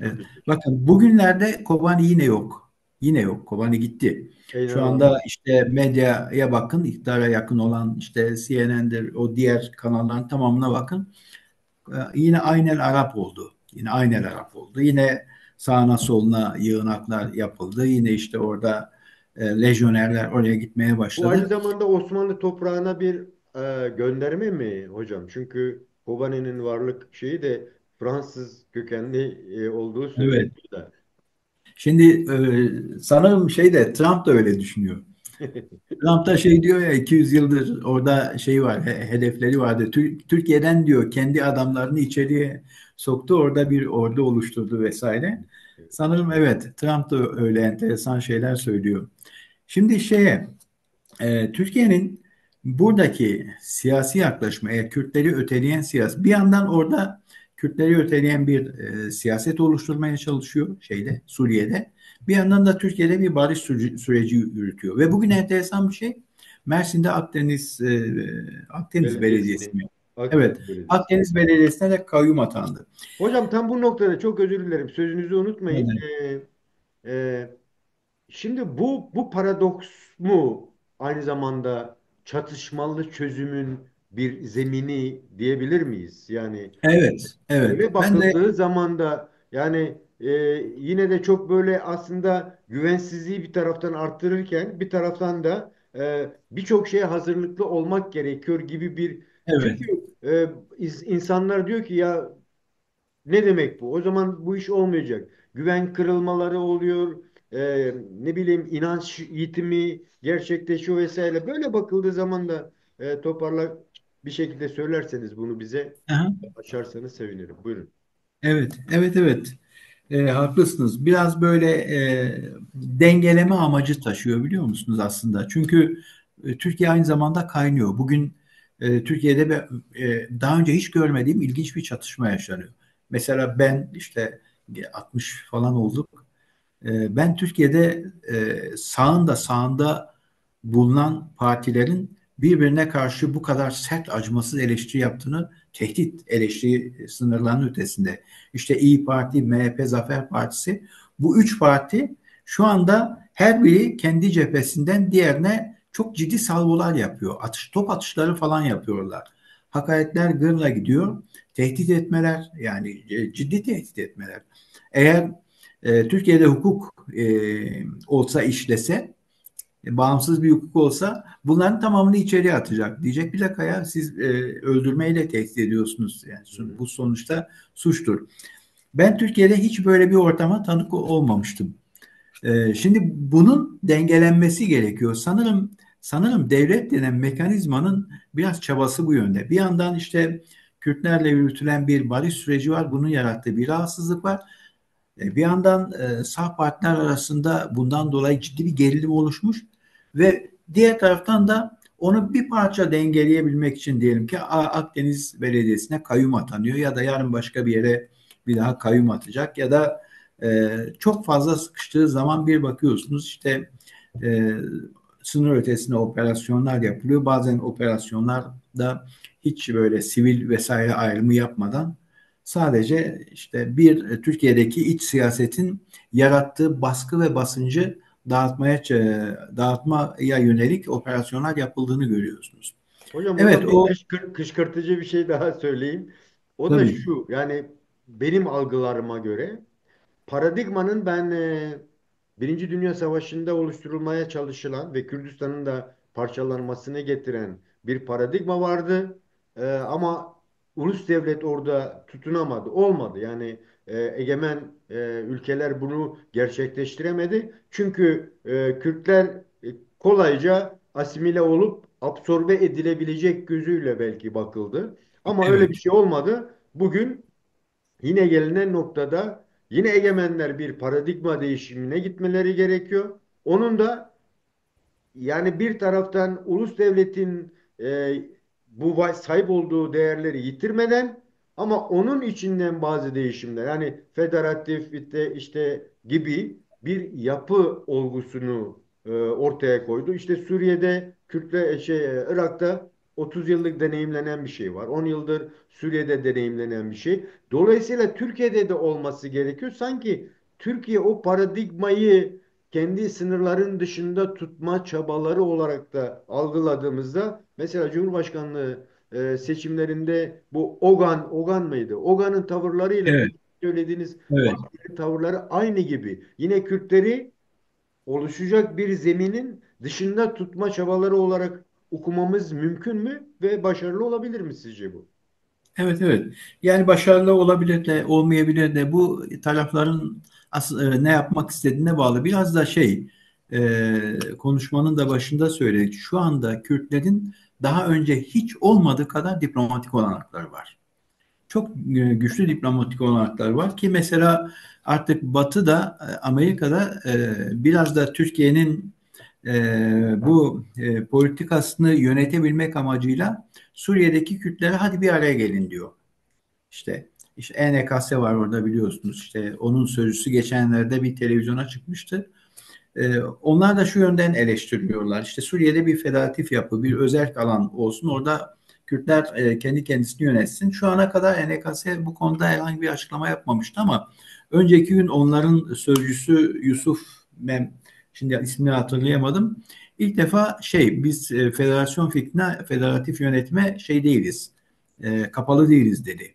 Çok Evet. ilginç. Bakın bugünlerde Kobani yine yok. Yine yok. Kobani gitti. Şu anda Eyvallah. işte medyaya bakın, iktidara yakın olan işte CNN'dir, o diğer kanalların tamamına bakın. Yine Aynel Arap oldu. Yine Aynel Arap oldu. Yine sağına soluna yığınaklar yapıldı. Yine işte orada lejyonerler oraya gitmeye Bu aynı başladı. zamanda Osmanlı toprağına bir gönderme mi hocam? Çünkü Kobani'nin varlık şeyi de Fransız kökenli olduğu Evet. söyleniyor da. Şimdi sanırım şeyde Trump da öyle düşünüyor. Trump da şey diyor ya 200 yıldır orada şey var, hedefleri vardı. Türkiye'den diyor kendi adamlarını içeriye soktu, orada bir ordu oluşturdu vesaire. Sanırım evet, Trump da öyle enteresan şeyler söylüyor. Şimdi Türkiye'nin buradaki siyasi yaklaşımı, Kürtleri öteleyen siyaset, bir yandan orada Kürtleri öteleyen bir siyaset oluşturmaya çalışıyor Suriye'de. Bir yandan da Türkiye'de bir barış süreci yürütüyor. Ve bugün enteresan bir şey, Mersin'de Akdeniz Belediyesi Belediyesini, mi? Evet, Akdeniz Belediyesi. Akdeniz Belediyesi'ne de kayyum atandı. Hocam tam bu noktada çok özür dilerim. Sözünüzü unutmayın. Evet. E, Şimdi bu paradoks mu aynı zamanda çatışmalı çözümün bir zemini diyebilir miyiz? Yani Evet, evet. öyle Ben de bakıldığı zaman da yani yine de çok böyle aslında güvensizliği bir taraftan arttırırken bir taraftan da birçok şeye hazırlıklı olmak gerekiyor gibi bir evet. çünkü insanlar diyor ki ya ne demek bu? O zaman bu iş olmayacak. Güven kırılmaları oluyor. Ne bileyim inanç yitimi gerçekleşiyor vesaire. Böyle bakıldığı zaman da toparla bir şekilde söylerseniz bunu bize Aha. açarsanız sevinirim. Buyurun. Evet, evet, evet. Haklısınız. Biraz böyle dengeleme amacı taşıyor biliyor musunuz aslında? Çünkü Türkiye aynı zamanda kaynıyor. Bugün Türkiye'de daha önce hiç görmediğim ilginç bir çatışma yaşanıyor. Mesela ben işte 60 falan olduk. Ben Türkiye'de sağında bulunan partilerin birbirine karşı bu kadar sert, acımasız eleştiri yaptığını, tehdit eleştiri sınırlarının ötesinde. İşte İyi Parti, MHP, Zafer Partisi. Bu üç parti şu anda her biri kendi cephesinden diğerine çok ciddi salvolar yapıyor. Top atışları falan yapıyorlar. Hakaretler gırla gidiyor. Tehdit etmeler yani ciddi tehdit etmeler. Eğer Türkiye'de hukuk olsa işlese, bağımsız bir hukuk olsa bunların tamamını içeriye atacak. Diyecek bir dakika ya siz öldürmeyle tehdit ediyorsunuz. Yani Hı hı. bu sonuçta suçtur. Ben Türkiye'de hiç böyle bir ortama tanık olmamıştım. Şimdi bunun dengelenmesi gerekiyor. Sanırım devlet denen mekanizmanın biraz çabası bu yönde. Bir yandan işte Kürtlerle yürütülen bir barış süreci var. Bunun yarattığı bir rahatsızlık var. Bir yandan sağ partiler arasında bundan dolayı ciddi bir gerilim oluşmuş ve diğer taraftan da onu bir parça dengeleyebilmek için diyelim ki Akdeniz Belediyesi'ne kayyum atanıyor ya da yarın başka bir yere bir daha kayyum atacak ya da çok fazla sıkıştığı zaman bir bakıyorsunuz işte e, sınır ötesine operasyonlar yapılıyor. Bazen operasyonlar da hiç böyle sivil vesaire ayrımı yapmadan sadece işte bir Türkiye'deki iç siyasetin yarattığı baskı ve basıncı dağıtmaya yönelik operasyonlar yapıldığını görüyorsunuz. Hocam Evet burada bir o kışkırtıcı bir şey daha söyleyeyim. O da tabii. şu, yani benim algılarıma göre paradigmanın ben Birinci Dünya Savaşı'nda oluşturulmaya çalışılan ve Kürdistan'ın da parçalanmasını getiren bir paradigma vardı. Ama ulus devlet orada tutunamadı, olmadı. Yani egemen ülkeler bunu gerçekleştiremedi. Çünkü Kürtler kolayca asimile olup absorbe edilebilecek gözüyle belki bakıldı. Ama öyle bir Evet. şey olmadı. Bugün yine gelinen noktada yine egemenler bir paradigma değişimine gitmeleri gerekiyor. Onun da yani bir taraftan ulus devletin sahip olduğu değerleri yitirmeden ama onun içinden bazı değişimler yani federatif işte gibi bir yapı olgusunu ortaya koydu. İşte Suriye'de Irak'ta 30 yıllık deneyimlenen bir şey var. 10 yıldır Suriye'de deneyimlenen bir şey. Dolayısıyla Türkiye'de de olması gerekiyor. Sanki Türkiye o paradigmayı kendi sınırların dışında tutma çabaları olarak da algıladığımızda mesela Cumhurbaşkanlığı seçimlerinde bu Ogan mıydı? Ogan'ın tavırlarıyla Evet. bu söylediğiniz Evet. partilerin tavırları aynı gibi. Yine Kürtleri oluşacak bir zeminin dışında tutma çabaları olarak okumamız mümkün mü ve başarılı olabilir mi sizce bu? Evet, evet. Yani başarılı olabilir de olmayabilir de bu tarafların ne yapmak istediğine bağlı. Biraz da konuşmanın da başında söyledik. Şu anda Kürtlerin daha önce hiç olmadığı kadar diplomatik olanakları var. Çok güçlü diplomatik olanaklar var ki mesela artık Batı'da, Amerika'da biraz da Türkiye'nin bu politikasını yönetebilmek amacıyla Suriye'deki Kürtlere hadi bir araya gelin diyor. İşte ENKS var orada biliyorsunuz. İşte onun sözcüsü geçenlerde bir televizyona çıkmıştı. Onlar da şu yönden eleştiriyorlar. İşte Suriye'de bir federatif yapı, bir özerk alan olsun. Orada Kürtler kendi kendisini yönetsin. Şu ana kadar ENKS bu konuda herhangi bir açıklama yapmamıştı ama önceki gün onların sözcüsü Yusuf Mem, şimdi ismini hatırlayamadım. İlk defa biz federasyon fikrine, federatif yönetime değiliz. Kapalı değiliz dedi.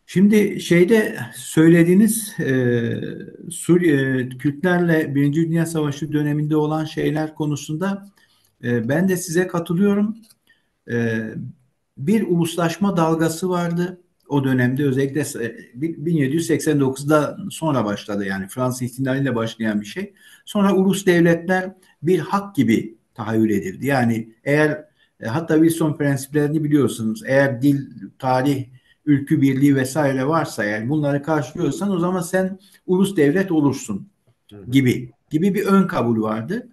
Şimdi söylediğiniz Suriye Kürtlerle Birinci Dünya Savaşı döneminde olan şeyler konusunda ben de size katılıyorum. E, Bir uluslaşma dalgası vardı o dönemde özellikle 1789'da sonra başladı yani Fransız ihtilaliyle başlayan bir şey. Sonra ulus devletler bir hak gibi tahayyül edildi. Yani eğer hatta Wilson prensiplerini biliyorsunuz. Eğer dil, tarih, ülkü birliği vesaire varsa yani bunları karşılıyorsan o zaman sen ulus devlet olursun Hı hı. gibi bir ön kabul vardı.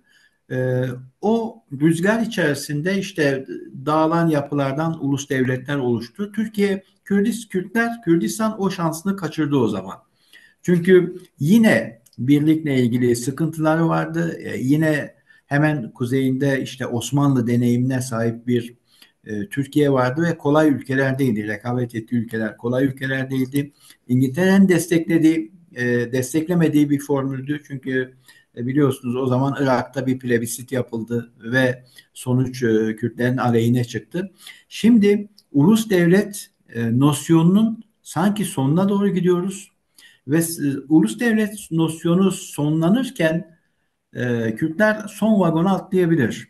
Ee, O rüzgar içerisinde işte dağılan yapılardan ulus devletler oluştu. Kürtler, Kürdistan o şansını kaçırdı o zaman. Çünkü yine birlikle ilgili sıkıntıları vardı. Yine hemen kuzeyinde işte Osmanlı deneyimine sahip bir Türkiye vardı ve kolay ülkeler değildi. Rekabet ettiği ülkeler kolay ülkeler değildi. İngiltere'nin desteklemediği bir formüldü. Çünkü biliyorsunuz o zaman Irak'ta bir plebisit yapıldı ve sonuç Kürtlerin aleyhine çıktı. Şimdi ulus devlet nosyonunun sanki sonuna doğru gidiyoruz. Ve ulus devlet nosyonu sonlanırken Kürtler son vagona atlayabilir.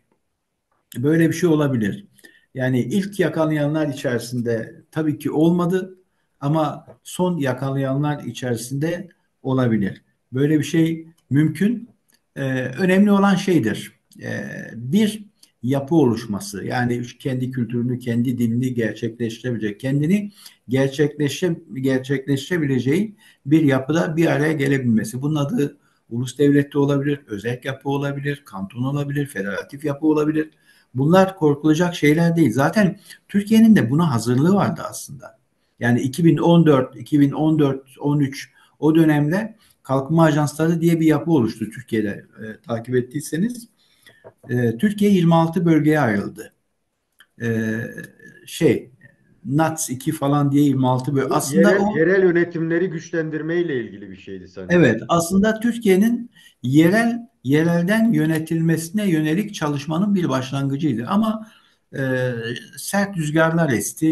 Böyle bir şey olabilir. Yani ilk yakalayanlar içerisinde tabii ki olmadı ama son yakalayanlar içerisinde olabilir. Böyle bir şey mümkün. Önemli olan bir yapı oluşması. Yani kendi kültürünü, kendi dilini gerçekleştirebilecek, kendini gerçekleştirebileceği bir yapıda bir araya gelebilmesi. Bunun adı ulus devlet de olabilir, özerk yapı olabilir, kanton olabilir, federatif yapı olabilir. Bunlar korkulacak şeyler değil. Zaten Türkiye'nin de buna hazırlığı vardı aslında. Yani 2014, 13 o dönemde kalkınma ajansları diye bir yapı oluştu Türkiye'de takip ettiyseniz. Türkiye 26 bölgeye ayrıldı. E, şey NUTS 2 falan diye 26 böyle. Bu Aslında yerel o, yerel yönetimleri güçlendirmeyle ilgili bir şeydi sanıyorum. evet, aslında Türkiye'nin yerelden yönetilmesine yönelik çalışmanın bir başlangıcıydı. Ama sert rüzgarlar esti,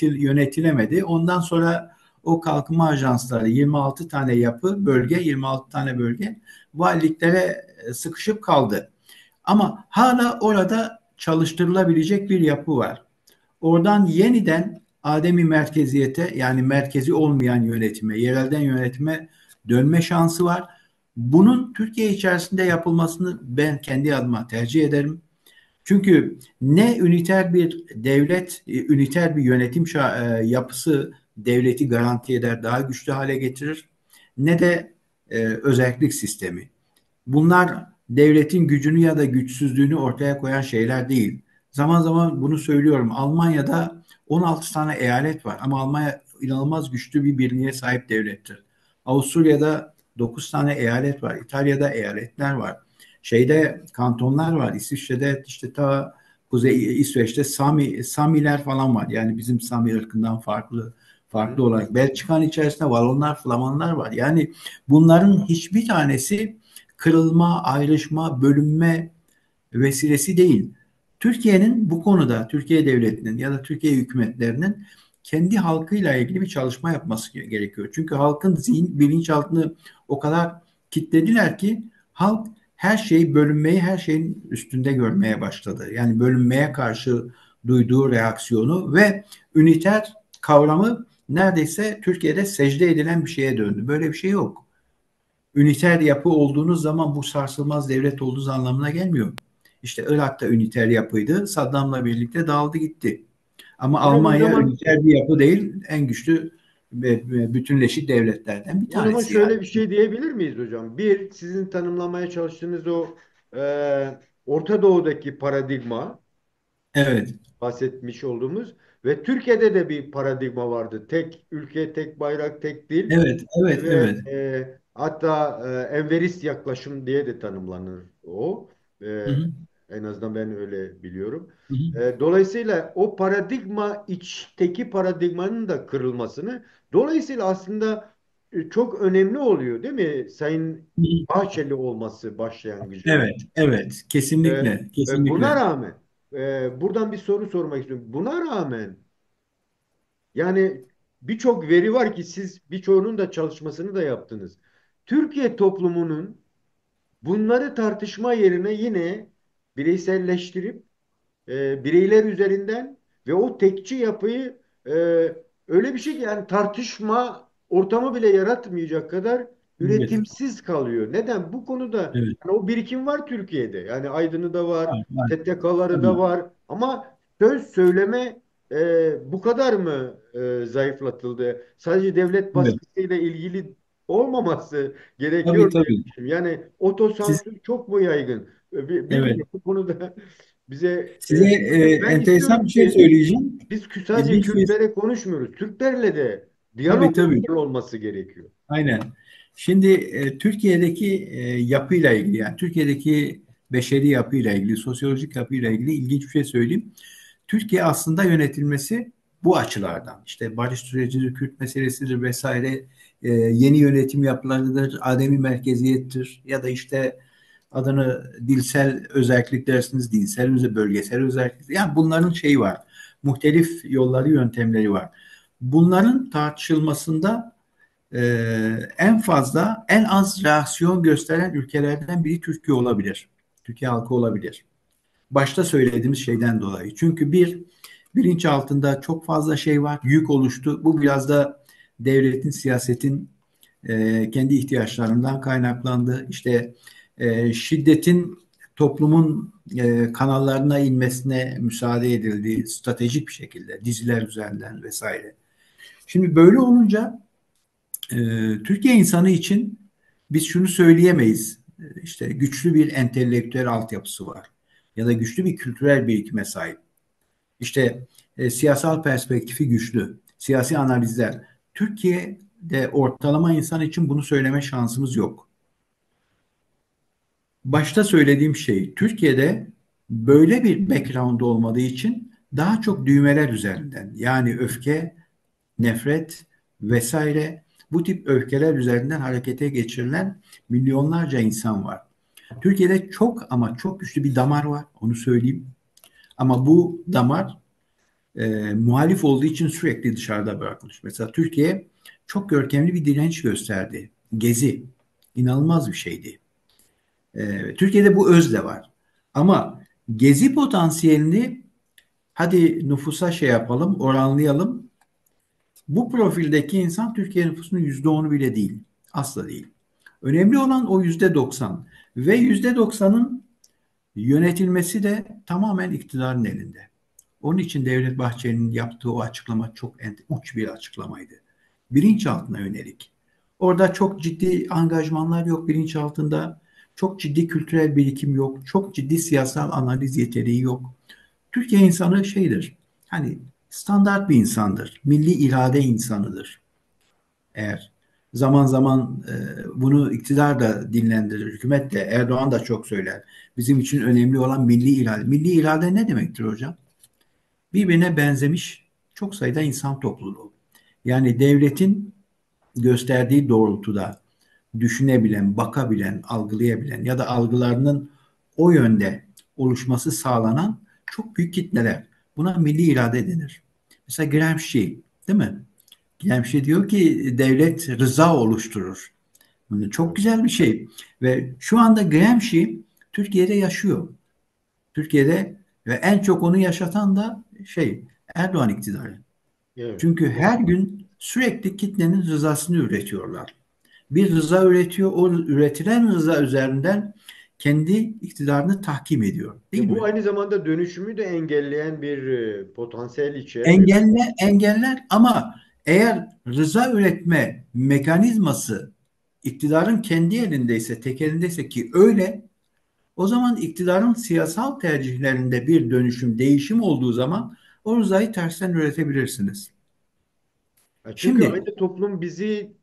yönetilemedi. Ondan sonra o kalkınma ajansları 26 tane bölge, 26 tane bölge valiliklere sıkışıp kaldı. Ama hala orada çalıştırılabilecek bir yapı var. Oradan yeniden ademi merkeziyete, yani merkezi olmayan yönetime, yerelden yönetime dönme şansı var. Bunun Türkiye içerisinde yapılmasını ben kendi adıma tercih ederim. Çünkü ne üniter bir devlet, üniter bir yönetim yapısı devleti garanti eder, daha güçlü hale getirir, ne de özellik sistemi. Bunlar devletin gücünü ya da güçsüzlüğünü ortaya koyan şeyler değil. Zaman zaman bunu söylüyorum. Almanya'da 16 tane eyalet var ama Almanya inanılmaz güçlü bir birliğe sahip devlettir. Avusturya'da 9 tane eyalet var. İtalya'da eyaletler var. Kantonlar var. İsviçre'de işte ta Kuzey İsveç'te Samiler falan var. Yani bizim Sami ırkından farklı olarak. Belçika'nın içerisinde Valonlar, Flamanlar var. Yani bunların hiçbir tanesi kırılma, ayrışma, bölünme vesilesi değil. Türkiye'nin bu konuda, Türkiye Devleti'nin ya da Türkiye hükümetlerinin kendi halkıyla ilgili bir çalışma yapması gerekiyor. Çünkü halkın bilinçaltını o kadar kitlediler ki halk her şeyi bölünmeyi her şeyin üstünde görmeye başladı. Yani bölünmeye karşı duyduğu reaksiyonu ve üniter kavramı neredeyse Türkiye'de secde edilen bir şeye döndü. Böyle bir şey yok. Üniter yapı olduğunuz zaman bu sarsılmaz devlet olduğunuz anlamına gelmiyor. İşte Irak'ta üniter yapıydı. Saddam'la birlikte dağıldı gitti. Ama Hocam o Almanya zaman üniter bir yapı değil, en güçlü bütünleşik devletlerden bir o zaman tanesi yani. şöyle bir şey diyebilir miyiz hocam? Bir, sizin tanımlamaya çalıştığınız o Orta Doğu'daki paradigma, Evet, bahsetmiş olduğumuz ve Türkiye'de de bir paradigma vardı. Tek ülke, tek bayrak, tek dil evet, evet, ve evet. hatta enverist yaklaşım diye de tanımlanır o. Hı E, hı, En azından ben öyle biliyorum. hı hı, Dolayısıyla o paradigma içteki paradigmanın da kırılmasını dolayısıyla aslında çok önemli oluyor değil mi? Sayın hı hı. Bahçeli olması başlangıcında. Evet, evet. Ee, Kesinlikle, Buna kesinlikle. rağmen buradan bir soru sormak istiyorum. Buna rağmen yani birçok veri var ki siz birçoğunun da çalışmasını da yaptınız. Türkiye toplumunun bunları tartışma yerine yine bireyselleştirip bireyler üzerinden ve o tekçi yapıyı öyle bir şey ki yani tartışma ortamı bile yaratmayacak kadar Evet, üretimsiz kalıyor. Neden? Bu konuda evet. yani o birikim var Türkiye'de. Yani Aydın'ı da var, Var, var. STK'ları da Tabii. var. Ama söz söyleme bu kadar mı zayıflatıldı? Sadece devlet Evet. baskısıyla ilgili olmaması Tabii, gerekiyor diye tabii. düşünüyorum. Yani Siz, otosansür çok mu yaygın? evet. Bilmiyorum bu konuda bize Size ben enteresan istiyorum bir şey ki söyleyeceğim. biz sadece İlginç bir, Kürtlere konuşmuyoruz. Türklerle de tabii, diyalogun tabii. olması gerekiyor. Aynen. Şimdi Türkiye'deki yapıyla ilgili, yani Türkiye'deki beşeri yapıyla ilgili, sosyolojik yapıyla ilgili ilginç bir şey söyleyeyim. Türkiye aslında yönetilmesi bu açılardan. İşte barış sürecidir, Kürt meselesidir vesaire, yeni yönetim yapılarıdır, ademi merkeziyettir ya da işte adını dilsel özellik dersiniz, bölgesel özellik. Yani bunların şeyi var. Muhtelif yolları, yöntemleri var. Bunların tartışılmasında en fazla, en az reaksiyon gösteren ülkelerden biri Türkiye olabilir. Türkiye halkı olabilir. Başta söylediğimiz şeyden dolayı. Çünkü bilinç altında çok fazla şey var, yük oluştu. Bu biraz da devletin, siyasetin kendi ihtiyaçlarından kaynaklandı. İşte şiddetin toplumun kanallarına inmesine müsaade edildi stratejik bir şekilde, diziler üzerinden vesaire. Şimdi böyle olunca Türkiye insanı için biz şunu söyleyemeyiz. İşte güçlü bir entelektüel altyapısı var ya da güçlü bir kültürel birikime sahip. İşte siyasal perspektifi güçlü, siyasi analizler. Türkiye'de ortalama insan için bunu söyleme şansımız yok. Başta söylediğim şey, Türkiye'de böyle bir background olmadığı için daha çok düğmeler üzerinden, yani öfke, nefret vesaire, bu tip öfkeler üzerinden harekete geçirilen milyonlarca insan var. Türkiye'de çok ama çok güçlü bir damar var, onu söyleyeyim. Ama bu damar muhalif olduğu için sürekli dışarıda bırakılmış. Mesela Türkiye çok görkemli bir direnç gösterdi. Gezi inanılmaz bir şeydi. Türkiye'de bu özle var. Ama gezi potansiyelini, hadi nüfusa şey yapalım, oranlayalım. Bu profildeki insan Türkiye nüfusunun %10'u bile değil. Asla değil. Önemli olan o %90. Ve %90'ın yönetilmesi de tamamen iktidarın elinde. Onun için Devlet Bahçeli'nin yaptığı o açıklama çok uç bir açıklamaydı. Bilinçaltına yönelik. Orada çok ciddi angajmanlar yok bilinçaltında. Çok ciddi kültürel birikim yok. Çok ciddi siyasal analiz yeteneği yok. Türkiye insanı şeydir. Hani standart bir insandır. Milli irade insanıdır. Eğer zaman zaman bunu iktidar da dillendirir, hükümet de, Erdoğan da çok söyler. Bizim için önemli olan milli irade. Milli irade ne demektir hocam? Birbirine benzemiş çok sayıda insan topluluğu. Yani devletin gösterdiği doğrultuda düşünebilen, bakabilen, algılayabilen ya da algılarının o yönde oluşması sağlanan çok büyük kitleler. Buna milli irade denir. Mesela Gramsci, değil mi? Gramsci diyor ki devlet rıza oluşturur. Bu çok Evet. güzel bir şey. Ve şu anda Gramsci Türkiye'de yaşıyor. Türkiye'de ve en çok onu yaşatan da Erdoğan iktidarı. Evet. Çünkü her gün sürekli kitlenin rızasını üretiyorlar. Bir rıza üretiyor, o üretilen rıza üzerinden kendi iktidarını tahkim ediyor, değil Bu mi? aynı zamanda dönüşümü de engelleyen bir potansiyel içeriyor. Engeller ama eğer rıza üretme mekanizması iktidarın kendi elindeyse, tek elindeyse ki öyle, o zaman iktidarın siyasal tercihlerinde bir dönüşüm, değişim olduğu zaman o rızayı tersten üretebilirsiniz. Çünkü Şimdi aynı toplum bizi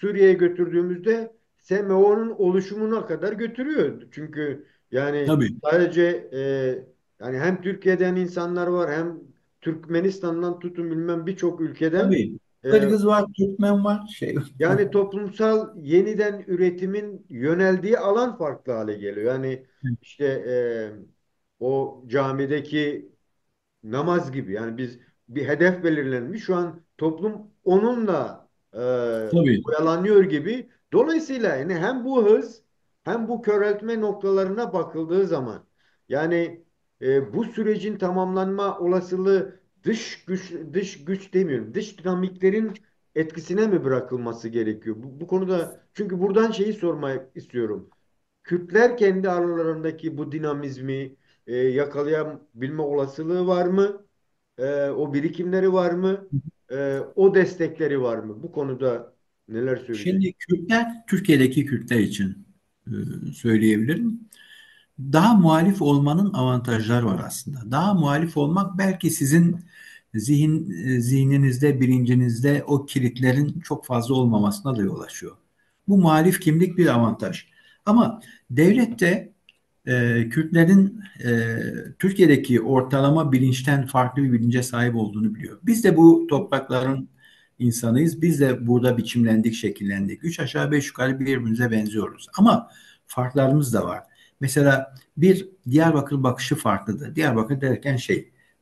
Suriye'ye götürdüğümüzde SMO'nun oluşumuna kadar götürüyor. Çünkü yani tabii, sadece yani hem Türkiye'den insanlar var hem Türkmenistan'dan tutun bilmem birçok ülkeden tabii. e, Kırgız var, Türkmen var, şey. yani toplumsal yeniden üretimin yöneldiği alan farklı hale geliyor. Yani işte o camideki namaz gibi. Yani biz bir hedef belirlenmiş. Şu an toplum onunla Tabii, oyalanıyor gibi. Dolayısıyla yani hem bu hız hem bu köreltme noktalarına bakıldığı zaman yani bu sürecin tamamlanma olasılığı dış güç demiyorum. Dış dinamiklerin etkisine mi bırakılması gerekiyor? Bu konuda çünkü buradan şeyi sormak istiyorum. Kürtler kendi aralarındaki bu dinamizmi yakalayabilme olasılığı var mı? O birikimleri var mı? O destekleri var mı? Bu konuda neler söyleyecek? şimdi Kürtler, Türkiye'deki Kürtler için e, söyleyebilirim. Daha muhalif olmanın avantajları var aslında. Daha muhalif olmak belki sizin zihninizde, bilincinizde o kilitlerin çok fazla olmamasına da yol açıyor. Bu muhalif kimlik bir avantaj. Ama devlette Kürtlerin Türkiye'deki ortalama bilinçten farklı bir bilince sahip olduğunu biliyor. Biz de bu toprakların insanıyız. Biz de burada biçimlendik, şekillendik. Üç aşağı beş yukarı birbirimize benziyoruz. Ama farklarımız da var. Mesela bir Diyarbakır bakışı farklıdır. Diyarbakır derken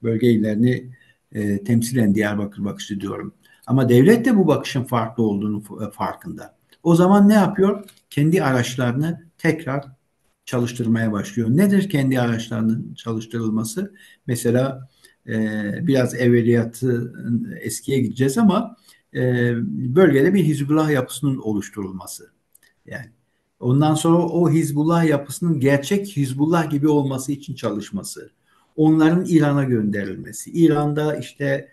bölge illerini temsilen Diyarbakır bakışı diyorum. Ama devlet de bu bakışın farklı olduğunu farkında. O zaman ne yapıyor? Kendi araçlarını tekrar çalıştırmaya başlıyor. Nedir kendi araçlarının çalıştırılması? Mesela biraz evveliyatı eskiye gideceğiz ama bölgede bir Hizbullah yapısının oluşturulması. Yani ondan sonra o Hizbullah yapısının gerçek Hizbullah gibi olması için çalışması. Onların İran'a gönderilmesi. İran'da işte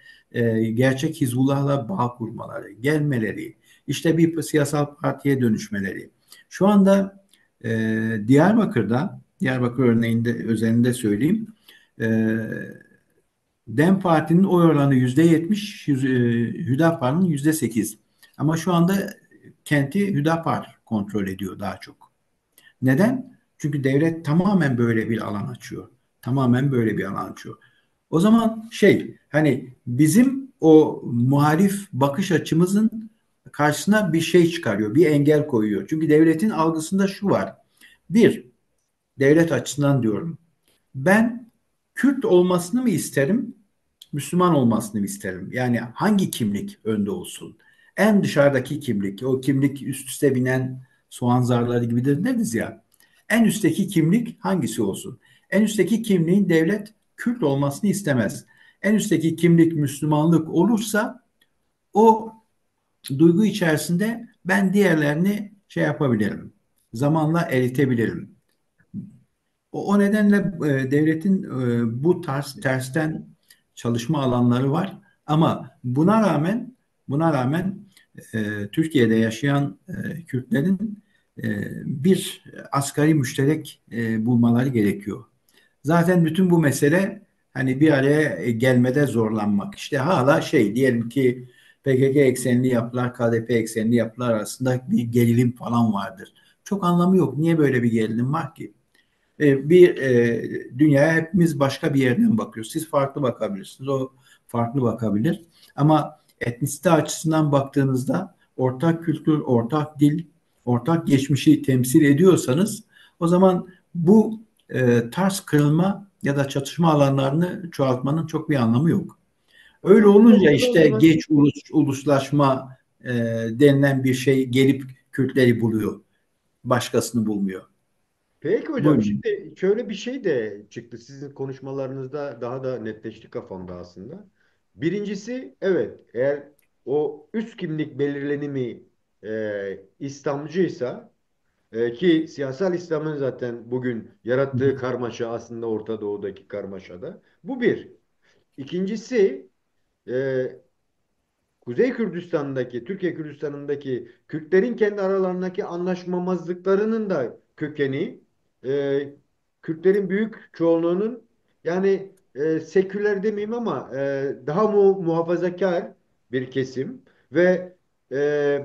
gerçek Hizbullah'la bağ kurmaları, gelmeleri, işte bir siyasal partiye dönüşmeleri. Şu anda Diyarbakır örneğinde özelinde söyleyeyim. E, DEM Parti'nin oy oranı %70, Hüdapar'ın %8. Ama şu anda kenti Hüdapar kontrol ediyor daha çok. Neden? Çünkü devlet tamamen böyle bir alan açıyor. Tamamen böyle bir alan açıyor. O zaman hani bizim o muhalif bakış açımızın karşısına bir şey çıkarıyor, bir engel koyuyor. Çünkü devletin algısında şu var. Bir, devlet açısından diyorum. Ben Kürt olmasını mı isterim, Müslüman olmasını mı isterim? Yani hangi kimlik önde olsun? En dışarıdaki kimlik, o kimlik üst üste binen soğan zarları gibidir deriz ya. En üstteki kimlik hangisi olsun? En üstteki kimliğin devlet Kürt olmasını istemez. En üstteki kimlik Müslümanlık olursa o duygu içerisinde ben diğerlerini yapabilirim. Zamanla eritebilirim. O nedenle devletin bu tarz tersten çalışma alanları var. Ama buna rağmen Türkiye'de yaşayan Kürtlerin bir asgari müşterek bulmaları gerekiyor. Zaten bütün bu mesele hani bir araya gelmede zorlanmak. İşte hala diyelim ki PKK eksenli yapılar, KDP eksenli yapılar arasında bir gerilim falan vardır. Çok anlamı yok. Niye böyle bir gerilim var ki? Dünyaya hepimiz başka bir yerden bakıyoruz. Siz farklı bakabilirsiniz. O farklı bakabilir. Ama etnisite açısından baktığınızda ortak kültür, ortak dil, ortak geçmişi temsil ediyorsanız o zaman bu tarz kırılma ya da çatışma alanlarını çoğaltmanın çok bir anlamı yok. Öyle Hocam bu olunca noktada o işte zaman geç uluslaşma denilen bir şey gelip Kürtleri buluyor. Başkasını bulmuyor. peki hocam, Buyurun. şimdi şöyle bir şey de çıktı sizin konuşmalarınızda, daha da netleşti kafamda aslında. Birincisi, evet, eğer o üst kimlik belirlenimi İslamcıysa, ki siyasal İslam'ın zaten bugün yarattığı karmaşa aslında Orta Doğu'daki karmaşada. Bu bir. İkincisi, e, Kuzey Kürdistan'daki, Türkiye Kürdistan'ındaki Kürtlerin kendi aralarındaki anlaşmamazlıklarının da kökeni, e, Kürtlerin büyük çoğunluğunun, yani seküler demeyeyim ama daha muhafazakar bir kesim ve e,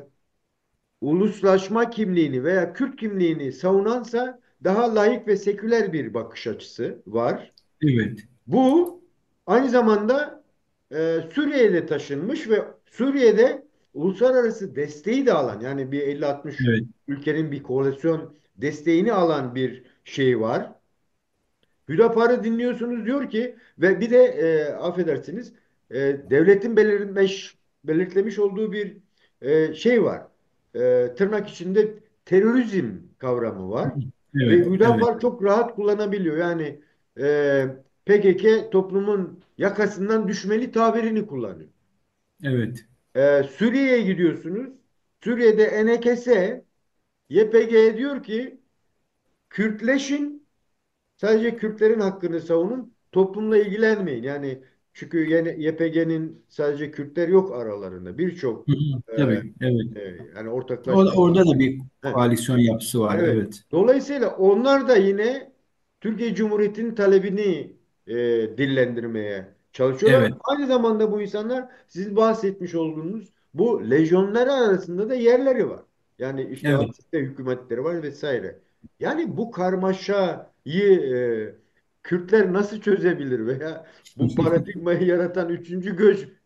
uluslaşma kimliğini veya Kürt kimliğini savunansa daha laik ve seküler bir bakış açısı var. Evet, Bu aynı zamanda Suriye'ye de taşınmış ve Suriye'de uluslararası desteği de alan, yani bir 50-60 evet. ülkenin bir koalisyon desteğini alan bir şey var. Hüdapar'ı dinliyorsunuz, diyor ki, ve bir de affedersiniz, devletin belirtlemiş olduğu bir şey var. Tırnak içinde terörizm kavramı var. Ve Evet, evet, Hüdapar çok rahat kullanabiliyor. Yani PKK toplumun yakasından düşmeli tabirini kullanıyor. evet. Suriye'ye gidiyorsunuz. Suriye'de Enekese YPG'ye diyor ki Kürtleşin. Sadece Kürtlerin hakkını savunun. Toplumla ilgilenmeyin. Yani çünkü yine YPG'nin sadece Kürtler yok aralarında. Birçok Hı hı, e, tabii, evet. yani ortaklaştığı. Orada da bir Heh. koalisyon yapısı var, Evet. evet. Dolayısıyla onlar da yine Türkiye Cumhuriyeti'nin talebini dillendirmeye çalışıyorlar. Evet, Aynı zamanda bu insanlar sizin bahsetmiş olduğunuz bu lejyonları arasında da yerleri var. Yani işte evet. hapiste hükümetleri var vesaire. Yani bu karmaşayı Kürtler nasıl çözebilir veya bu paradigmayı yaratan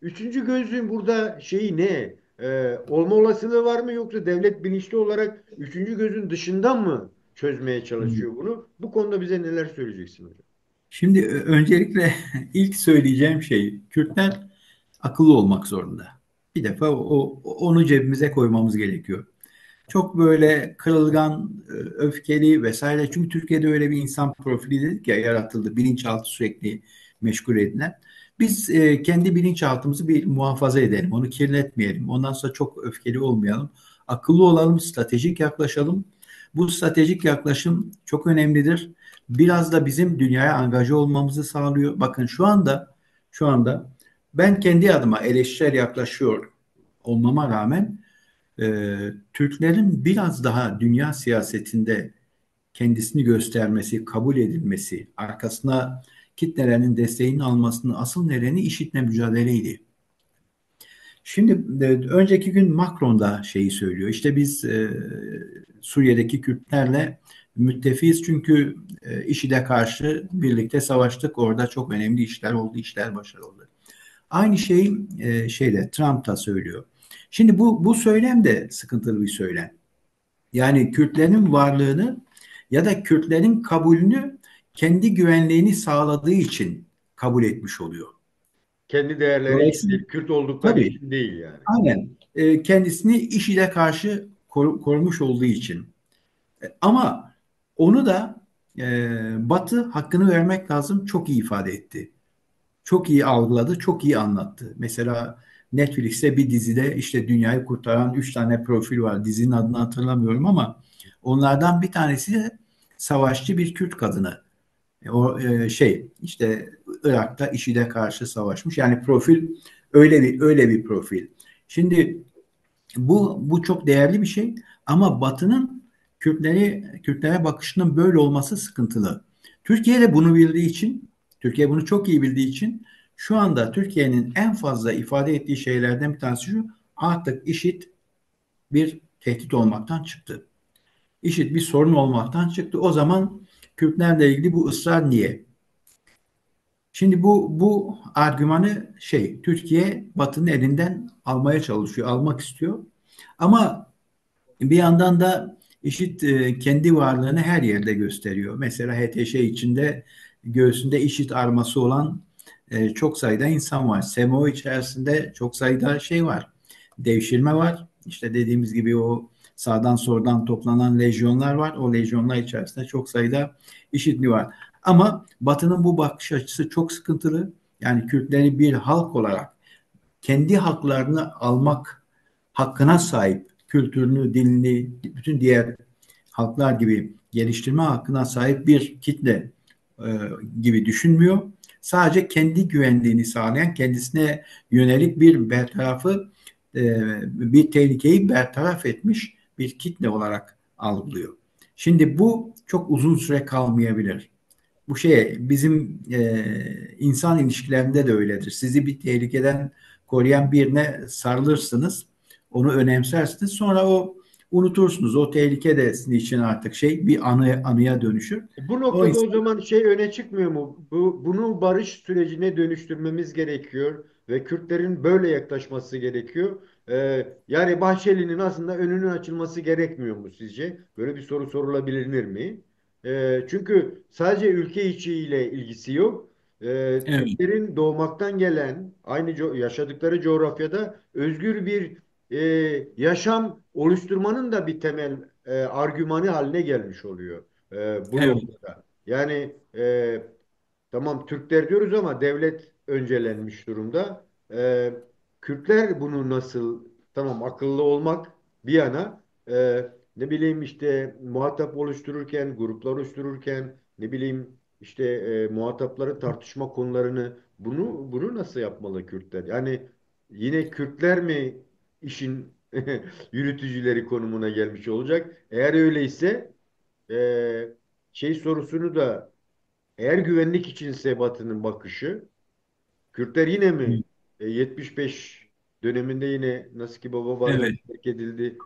üçüncü gözlüğün burada şeyi ne? Olma olasılığı var mı, yoksa devlet bilinçli olarak üçüncü gözün dışından mı çözmeye çalışıyor bunu? Bu konuda bize neler söyleyeceksin hocam? Şimdi öncelikle ilk söyleyeceğim şey, Kürtler akıllı olmak zorunda. Bir defa onu cebimize koymamız gerekiyor. Çok böyle kırılgan, öfkeli vesaire. Çünkü Türkiye'de öyle bir insan profili dedik ya yaratıldı. Bilinçaltı sürekli meşgul edilen. Biz kendi bilinçaltımızı bir muhafaza edelim. Onu kirletmeyelim. Ondan sonra çok öfkeli olmayalım. Akıllı olalım, stratejik yaklaşalım. Bu stratejik yaklaşım çok önemlidir. Biraz da bizim dünyaya angaje olmamızı sağlıyor. Bakın şu anda ben kendi adıma eleştirel yaklaşıyor olmama rağmen Türklerin biraz daha dünya siyasetinde kendisini göstermesi, kabul edilmesi, arkasına kitlelerin desteğini almasının asıl nedeni IŞİD'le mücadeleydi. Şimdi önceki gün Macron da şeyi söylüyor. İşte biz Suriye'deki Kürtlerle müttefiyiz çünkü IŞİD'e karşı birlikte savaştık. Orada çok önemli işler oldu, işler başarılı oldu. Aynı şeyi Trump da söylüyor. Şimdi bu söylem de sıkıntılı bir söylem. Yani Kürtlerin varlığını ya da Kürtlerin kabulünü kendi güvenliğini sağladığı için kabul etmiş oluyor. Kendi değerleri için Dolayısıyla değil, Kürt oldukları tabii için değil yani. aynen kendisini IŞİD'e karşı korumuş olduğu için. Ama onu da Batı hakkını vermek lazım çok iyi ifade etti. Çok iyi algıladı, çok iyi anlattı. Mesela Netflix'te bir dizide işte dünyayı kurtaran 3 tane profil var. Dizinin adını hatırlamıyorum ama onlardan bir tanesi de savaşçı bir Kürt kadını. İşte Irak'ta IŞİD'e karşı savaşmış. Yani profil öyle bir profil. Şimdi bu çok değerli bir şey ama Batı'nın Kürtlere bakışının böyle olması sıkıntılı. Türkiye de bunu bildiği için, Türkiye bunu çok iyi bildiği için şu anda Türkiye'nin en fazla ifade ettiği şeylerden bir tanesi şu: artık IŞİD bir tehdit olmaktan çıktı. IŞİD bir sorun olmaktan çıktı. O zaman Kürtlerle ilgili bu ısrar niye? Şimdi bu argümanı Türkiye Batı'nın elinden almaya çalışıyor, almak istiyor. Ama bir yandan da IŞİD kendi varlığını her yerde gösteriyor. Mesela HTŞ içinde göğsünde IŞİD arması olan çok sayıda insan var. SEMO içerisinde çok sayıda şey var. Devşirme var. İşte dediğimiz gibi o sağdan soldan toplanan lejyonlar var. O lejyonlar içerisinde çok sayıda IŞİD'li var. Ama Batı'nın bu bakış açısı çok sıkıntılı. Yani Kürtleri bir halk olarak kendi haklarını almak hakkına sahip, kültürünü, dilini, bütün diğer halklar gibi geliştirme hakkına sahip bir kitle e, gibi düşünmüyor. Sadece kendi güvenliğini sağlayan, kendisine yönelik bir bertarafı, bir tehlikeyi bertaraf etmiş bir kitle olarak algılıyor. Şimdi bu çok uzun süre kalmayabilir. Bu bizim insan ilişkilerinde de öyledir. Sizi bir tehlikeden koruyan birine sarılırsınız. Onu önemsersiniz. Sonra o unutursunuz. O tehlike de sizin için artık bir anıya dönüşür. Bu O noktada o insan zaman şey öne çıkmıyor mu? Bunu barış sürecine dönüştürmemiz gerekiyor ve Kürtlerin böyle yaklaşması gerekiyor. Yani Bahçeli'nin aslında önünün açılması gerekmiyor mu sizce? Böyle bir soru sorulabilir mi? Çünkü sadece ülke içiyle ilgisi yok. evet, Kürtlerin doğmaktan gelen aynı yaşadıkları coğrafyada özgür bir yaşam oluşturmanın da bir temel argümanı haline gelmiş oluyor bu evet, noktada. Yani tamam Türkler diyoruz ama devlet öncelenmiş durumda. Kürtler bunu nasıl tamam akıllı olmak bir yana ne bileyim işte muhatap oluştururken, gruplar oluştururken ne bileyim işte muhatapların tartışma konularını bunu nasıl yapmalı Kürtler? Yani yine Kürtler mi işin yürütücüleri konumuna gelmiş olacak? Eğer öyleyse şey sorusunu da eğer güvenlik içinse Batı'nın bakışı Kürtler yine mi 75 döneminde yine nasıl ki baba barınağı evet, terk edildi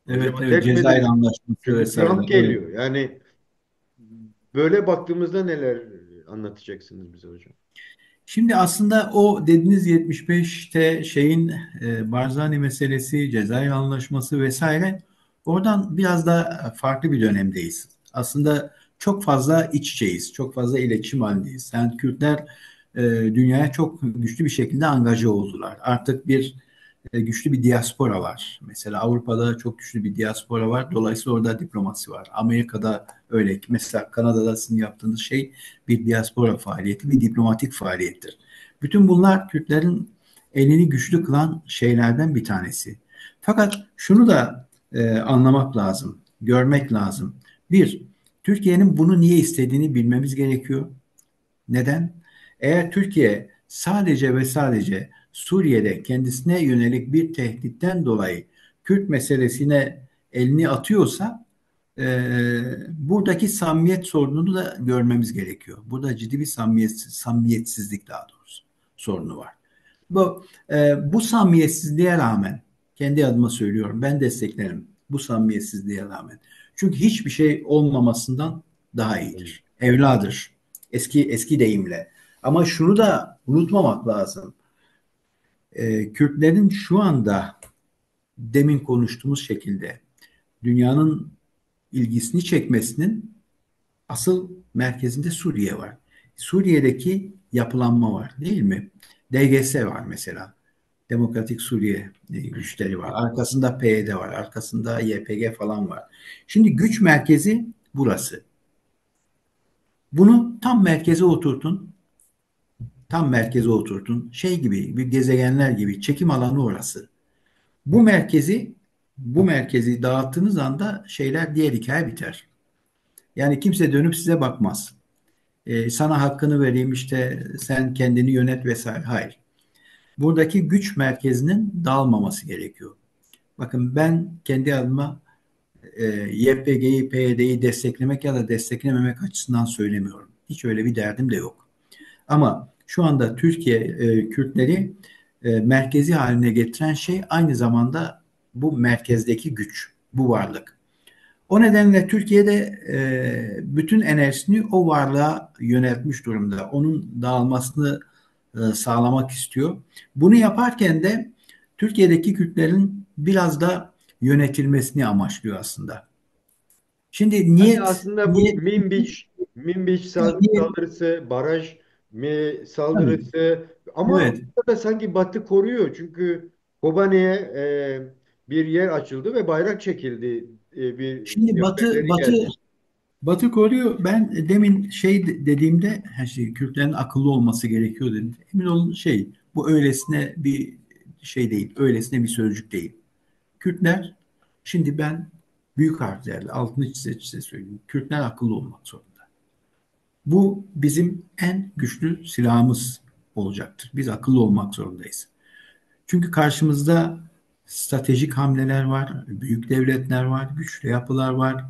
evet, acaba evet. terk mi Cezayir edildi? Anlaşması Çünkü vesaire. Trump Evet. geliyor. Yani böyle baktığımızda neler anlatacaksınız bize hocam? Şimdi aslında o dediğiniz 75'te Barzani meselesi, Cezayir Anlaşması vesaire, oradan biraz da farklı bir dönemdeyiz. Aslında çok fazla iç içeyiz, çok fazla iletişim halindeyiz. Yani Kürtler dünyaya çok güçlü bir şekilde angaje oldular. Artık güçlü bir diaspora var. Mesela Avrupa'da çok güçlü bir diaspora var. Dolayısıyla orada diplomasi var. Amerika'da öyle. Mesela Kanada'da sizin yaptığınız şey bir diaspora faaliyeti, bir diplomatik faaliyettir. Bütün bunlar Kürtlerin elini güçlü kılan şeylerden bir tanesi. Fakat şunu da anlamak lazım, görmek lazım. Bir, Türkiye'nin bunu niye istediğini bilmemiz gerekiyor. Neden? Eğer Türkiye sadece ve sadece Suriye'de kendisine yönelik bir tehditten dolayı Kürt meselesine elini atıyorsa buradaki samimiyet sorununu da görmemiz gerekiyor. Burada ciddi bir samimiyetsizlik daha doğrusu sorunu var. bu samimiyetsizliğe rağmen kendi adıma söylüyorum. Ben desteklerim bu samimiyetsizliğe rağmen. Çünkü hiçbir şey olmamasından daha iyidir. Evladır. Eski deyimle. Ama şunu da unutmamak lazım. Kürtlerin şu anda demin konuştuğumuz şekilde dünyanın ilgisini çekmesinin asıl merkezinde Suriye var. Suriye'deki yapılanma var, değil mi? DGS var mesela. Demokratik Suriye güçleri var. Arkasında PYD var. Arkasında YPG falan var. Şimdi güç merkezi burası. Bunu tam merkeze oturtun. Tam merkeze oturtun. Şey gibi, bir gezegenler gibi çekim alanı orası. Bu merkezi dağıttığınız anda diğer hikaye biter. Yani kimse dönüp size bakmaz. Sana hakkını vereyim işte sen kendini yönet vesaire. Hayır. Buradaki güç merkezinin dağılmaması gerekiyor. Bakın ben kendi adıma YPG'yi, PYD'yi desteklemek ya da desteklememek açısından söylemiyorum. Hiç öyle bir derdim de yok. Ama şu anda Türkiye Kürtleri merkezi haline getiren şey aynı zamanda bu merkezdeki güç, bu varlık. O nedenle Türkiye'de bütün enerjisini o varlığa yöneltmiş durumda. Onun dağılmasını sağlamak istiyor. Bunu yaparken de Türkiye'deki Kürtlerin biraz da yönetilmesini amaçlıyor aslında. Şimdi Yani niyet aslında bu niyet Minbiç niyet saldırısı, baraj tabii. saldırısı, ama Evet. burada da sanki Batı koruyor. Çünkü Kobane'ye bir yer açıldı ve bayrak çekildi. Bir Şimdi haberleri geldi. Batı koruyor. Ben demin dediğimde her şey Kürtlerin akıllı olması gerekiyor dedim. Emin olun bu öylesine bir şey değil. Öylesine bir sözcük değil. Kürtler şimdi ben büyük harflerle altını çize söyleyeyim. Kürtler akıllı olmak zorunda. Bu bizim en güçlü silahımız olacaktır. Biz akıllı olmak zorundayız. Çünkü karşımızda stratejik hamleler var, büyük devletler var, güçlü yapılar var,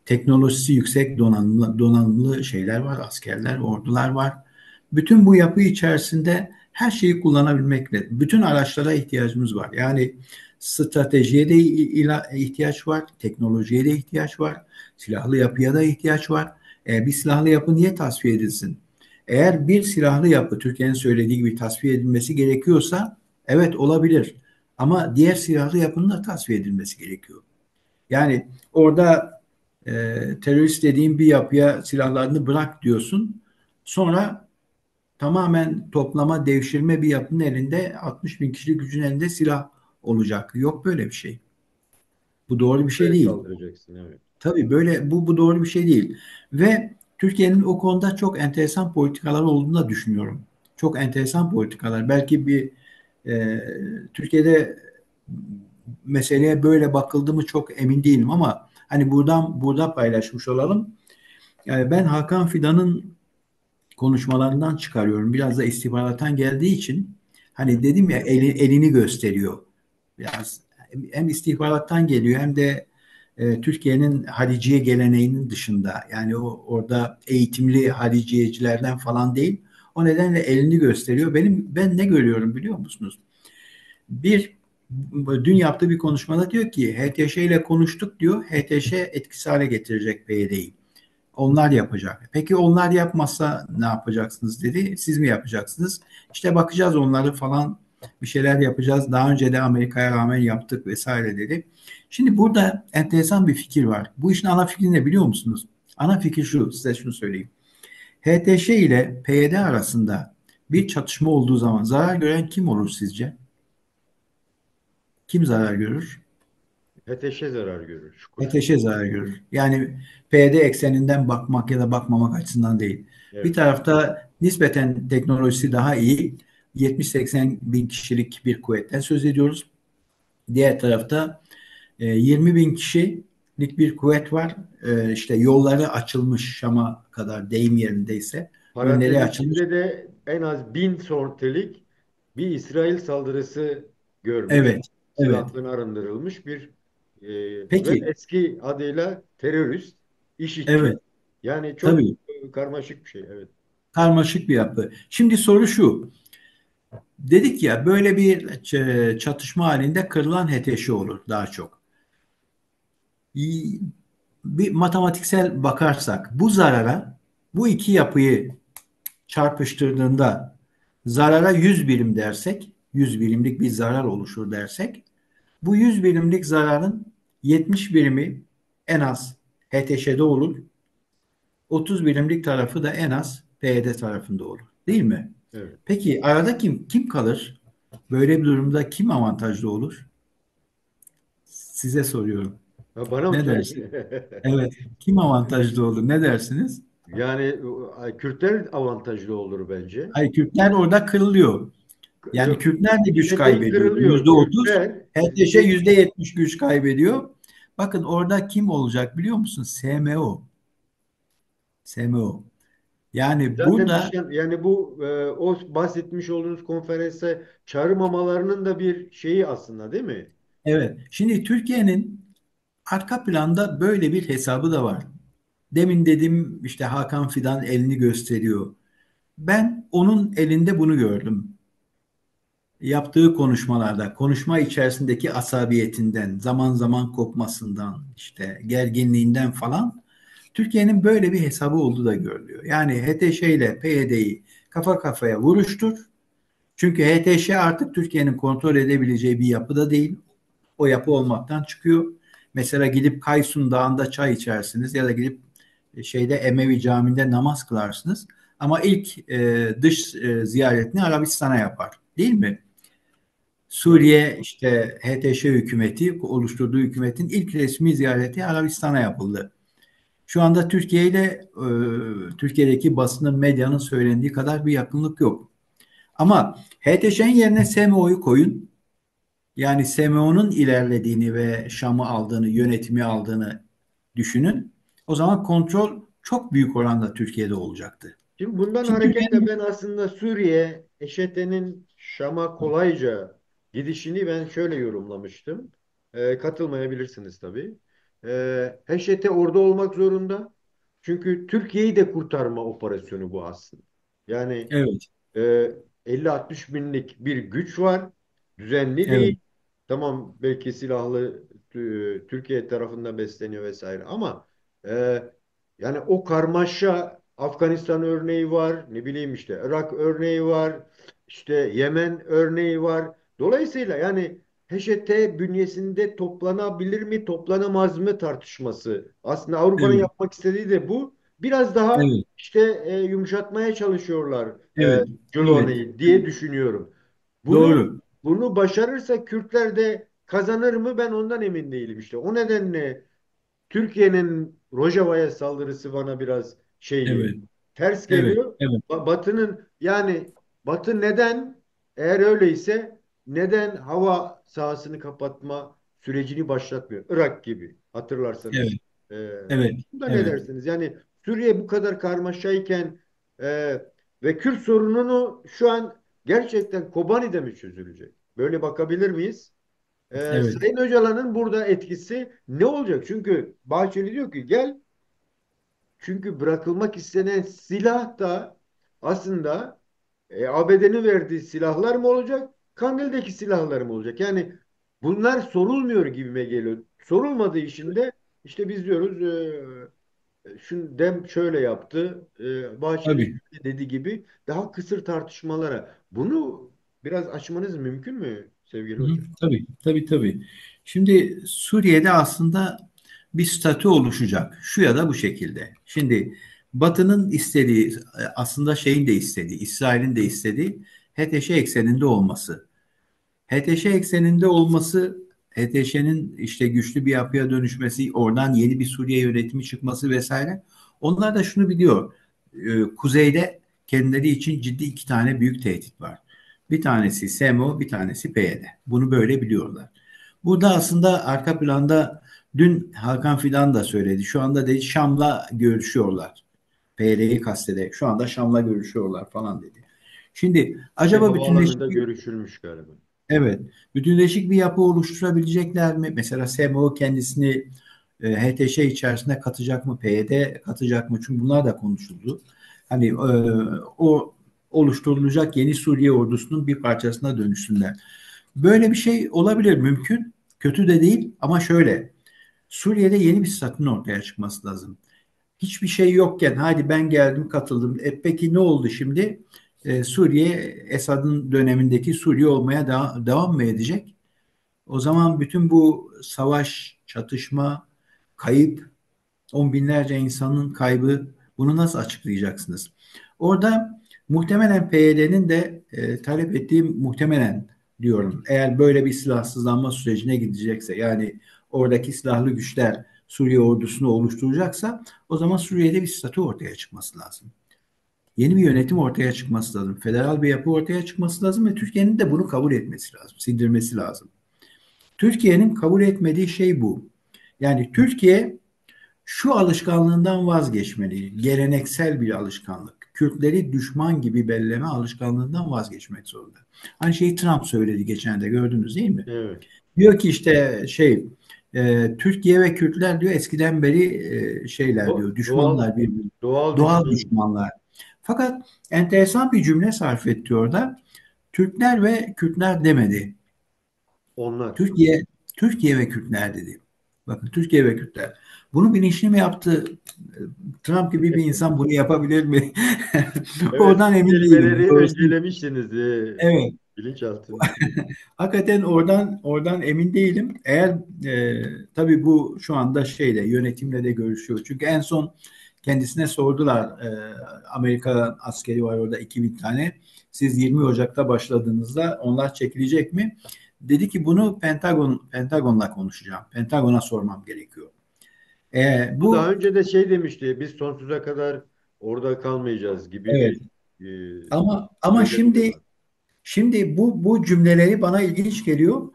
teknolojisi yüksek donanımlı şeyler var, askerler, ordular var. Bütün bu yapı içerisinde her şeyi kullanabilmekle, bütün araçlara ihtiyacımız var. Yani stratejiye de ihtiyaç var, teknolojiye de ihtiyaç var, silahlı yapıya da ihtiyaç var. Bir silahlı yapı niye tasfiye edilsin? Eğer bir silahlı yapı Türkiye'nin söylediği gibi tasfiye edilmesi gerekiyorsa evet olabilir. Ama diğer silahlı yapının da tasfiye edilmesi gerekiyor. Yani orada terörist dediğin bir yapıya silahlarını bırak diyorsun. Sonra tamamen toplama, devşirme bir yapının elinde 60 bin kişilik gücün elinde silah olacak. Yok böyle bir şey. Bu doğru bir şey Böyle değil. saldıracaksın, evet. Tabii böyle bu doğru bir şey değil. Ve Türkiye'nin o konuda çok enteresan politikalar olduğunu da düşünüyorum. Çok enteresan politikalar. Belki e, Türkiye'de meseleye böyle bakıldı mı çok emin değilim ama hani burada paylaşmış olalım. Yani ben Hakan Fidan'ın konuşmalarından çıkarıyorum. Biraz da istihbarattan geldiği için Hı. hani dedim ya elini gösteriyor. Biraz hem istihbarattan geliyor hem de Türkiye'nin hariciye geleneğinin dışında yani orada eğitimli hariciyecilerden falan değil. O nedenle elini gösteriyor. Ben ne görüyorum biliyor musunuz? Bir dün yaptığı bir konuşmada diyor ki HTŞ ile konuştuk diyor. HTŞ etkisiz hale getirecek PYD'yi. Onlar yapacak. Peki onlar yapmazsa ne yapacaksınız dedi. Siz mi yapacaksınız? İşte bakacağız onları falan bir şeyler yapacağız. Daha önce de Amerika'ya rağmen yaptık vesaire dedi. Şimdi burada enteresan bir fikir var. Bu işin ana fikri ne biliyor musunuz? Ana fikir şu, size şunu söyleyeyim. HTŞ ile PYD arasında bir çatışma olduğu zaman zarar gören kim olur sizce? Kim zarar görür? Ateşe zarar görür. Şukur. HTŞ zarar görür. Yani PD ekseninden bakmak ya da bakmamak açısından değil. Bir Evet. tarafta nispeten teknolojisi daha iyi 70-80 bin kişilik bir kuvvetten söz ediyoruz. Diğer tarafta 20 bin kişilik bir kuvvet var. İşte yolları açılmış Şam'a kadar deyim yerindeyse Parantez önleri açılmış. içinde de en az 1000 sortelik bir İsrail saldırısı görmüş. Evet, evet. Silahtan arındırılmış bir ve Peki, eski adıyla terörist, IŞİD'ci. evet, Yani çok tabii karmaşık bir şey. Evet. karmaşık bir yapı. Şimdi soru şu. Dedik ya böyle bir çatışma halinde kırılan HTŞ olur daha çok. Bir matematiksel bakarsak bu zarara bu iki yapıyı çarpıştırdığında zarara 100 birim dersek 100 birimlik bir zarar oluşur dersek bu 100 birimlik zararın 70 birimi en az HTŞ'de olur. 30 birimlik tarafı da en az PYD tarafında olur. Değil mi? Evet. Peki arada kim kalır? Böyle bir durumda kim avantajlı olur? Size soruyorum. Ha, bana mı Ne söylüyorsun? dersin? Evet. Kim avantajlı olur? Ne dersiniz? Yani Kürtler avantajlı olur bence. Hayır, Kürtler orada kırılıyor. Yani Yok, Kürtler de güç HDP kaybediyor. kırılıyor. %30, Kürtler HTŞ %70 güç kaybediyor. Bakın orada kim olacak biliyor musun? SMO. SMO. Yani zaten burada dıştan yani bu o bahsetmiş olduğunuz konferansa çağrılmamalarının da bir şeyi aslında değil mi? evet. Şimdi Türkiye'nin arka planda böyle bir hesabı da var. Demin dedim işte Hakan Fidan elini gösteriyor. Ben onun elinde bunu gördüm. Yaptığı konuşmalarda, konuşma içerisindeki asabiyetinden, zaman zaman kopmasından, işte gerginliğinden falan Türkiye'nin böyle bir hesabı olduğu da görülüyor. Yani HTŞ ile PYD'yi kafa kafaya vuruştur. Çünkü HTŞ artık Türkiye'nin kontrol edebileceği bir yapıda değil. O yapı olmaktan çıkıyor. Mesela gidip Kaysun Dağı'nda çay içersiniz ya da gidip şeyde Emevi Camii'nde namaz kılarsınız. Ama ilk dış ziyaretini Arabistan'a yapar. Değil mi? Evet. Suriye işte HTŞ hükümeti oluşturduğu hükümetin ilk resmi ziyareti Arabistan'a yapıldı. Şu anda Türkiye ile Türkiye'deki basının medyanın söylendiği kadar bir yakınlık yok. Ama HTŞ'nin yerine SMO'yu koyun. Yani SMO'nun ilerlediğini ve Şam'ı aldığını, yönetimi aldığını düşünün. O zaman kontrol çok büyük oranda Türkiye'de olacaktı. Şimdi bundan Şimdi hareketle Türkiye'nin ben aslında Suriye, EŞET'nin Şam'a kolayca gidişini ben şöyle yorumlamıştım. Katılmayabilirsiniz tabii. EŞET orada olmak zorunda. Çünkü Türkiye'yi de kurtarma operasyonu bu aslında. Yani evet, e, 50-60 binlik bir güç var. Düzenli evet, değil. Tamam belki silahlı Türkiye tarafından besleniyor vesaire ama e, yani o karmaşa Afganistan örneği var, ne bileyim işte Irak örneği var, işte Yemen örneği var. Dolayısıyla yani HŞT bünyesinde toplanabilir mi, toplanamaz mı tartışması. Aslında Avrupa'nın evet, yapmak istediği de bu. Biraz daha evet, işte yumuşatmaya çalışıyorlar evet, evet, Gülhane'yi diye düşünüyorum. Bunu doğru. bunu başarırsa Kürtler de kazanır mı ben ondan emin değilim işte. O nedenle Türkiye'nin Rojava'ya saldırısı bana biraz şey geliyor. Evet, Ters evet, geliyor. evet, Batı'nın yani Batı neden eğer öyleyse neden hava sahasını kapatma sürecini başlatmıyor? Irak gibi hatırlarsanız. evet, Ee, evet, bunda ne evet. dersiniz? Yani Suriye bu kadar karmaşayken e, ve Kürt sorununu şu an gerçekten Kobani'de mi çözülecek? Böyle bakabilir miyiz? Evet. Sayın Öcalan'ın burada etkisi ne olacak? Çünkü Bahçeli diyor ki gel çünkü bırakılmak istenen silah da aslında ABD'nin verdiği silahlar mı olacak? Kandil'deki silahlar mı olacak? Yani bunlar sorulmuyor gibime geliyor. Sorulmadığı için de işte biz diyoruz şu dem şöyle yaptı, Bahçeli Tabii. şöyle dedi gibi daha kısır tartışmalara. Bunu biraz açmanız mümkün mü sevgili Hı hı, hocam? tabii, tabii, tabii. Şimdi Suriye'de aslında bir statü oluşacak. Şu ya da bu şekilde. Şimdi Batı'nın istediği, aslında şeyin de istediği, İsrail'in de istediği HTŞ ekseninde olması. HTŞ ekseninde olması, HTŞ'nin işte güçlü bir yapıya dönüşmesi, oradan yeni bir Suriye yönetimi çıkması vesaire. Onlar da şunu biliyor. Kuzeyde kendileri için ciddi iki tane büyük tehdit var. Bir tanesi SEMO, bir tanesi PYD. Bunu böyle biliyorlar. Burada aslında arka planda dün Hakan Fidan da söyledi. Şu anda dedi Şam'la görüşüyorlar. PYD'yi kastederek. Şu anda Şam'la görüşüyorlar falan dedi. Şimdi Şey acaba havaalanında bütünleşik bir görüşülmüş galiba. evet. Bütünleşik bir yapı oluşturabilecekler mi? Mesela SMO kendisini HTŞ içerisine katacak mı? PYD katacak mı? Çünkü bunlar da konuşuldu. Hani o oluşturulacak yeni Suriye ordusunun bir parçasına dönüşsünler. Böyle bir şey olabilir, mümkün. Kötü de değil ama şöyle. Suriye'de yeni bir statünün ortaya çıkması lazım. Hiçbir şey yokken hadi ben geldim katıldım. Peki ne oldu şimdi? Suriye Esad'ın dönemindeki Suriye olmaya devam mı edecek? O zaman bütün bu savaş, çatışma, kayıp, on binlerce insanın kaybı, bunu nasıl açıklayacaksınız? Orada muhtemelen PYD'nin de talep ettiği, muhtemelen diyorum, eğer böyle bir silahsızlanma sürecine gidecekse, yani oradaki silahlı güçler Suriye ordusunu oluşturacaksa, o zaman Suriye'de bir statü ortaya çıkması lazım. Yeni bir yönetim ortaya çıkması lazım. Federal bir yapı ortaya çıkması lazım ve Türkiye'nin de bunu kabul etmesi lazım, sindirmesi lazım. Türkiye'nin kabul etmediği şey bu. Yani Türkiye şu alışkanlığından vazgeçmeli. Geleneksel bir alışkanlık. Kürtleri düşman gibi belleme alışkanlığından vazgeçmek zorunda. Aynı şeyi Trump söyledi geçen de, gördünüz değil mi? Evet. Diyor ki işte Türkiye ve Kürtler diyor eskiden beri şeyler diyor, Doğal düşmanlar birbirine. doğal Doğal düşman. düşmanlar. Fakat enteresan bir cümle sarf etti orada. Türkler ve Kürtler demedi. Onlar. Türkiye Türkiye ve Kürtler dedi. Bakın, Türkiye ve Kürtler. Bunu bilinçli mi yaptı? Trump gibi bir insan bunu yapabilir mi? Evet, Oradan emin değilim. kelimeleri Doğrusu. öncelemişsiniz Evet. bilinç altında. Hakikaten oradan emin değilim. Eğer tabii bu şu anda şeyle, yönetimle de görüşüyor. Çünkü en son kendisine sordular. Amerika askeri var orada 2000 tane. Siz 20 Ocak'ta başladığınızda onlar çekilecek mi? Dedi ki bunu Pentagon'la konuşacağım. Pentagon'a sormam gerekiyor. Bu daha Bu önce de şey demişti. Biz sonsuza kadar orada kalmayacağız gibi evet. bir Ama söylemi de şimdi var. bu cümleleri bana ilginç geliyor.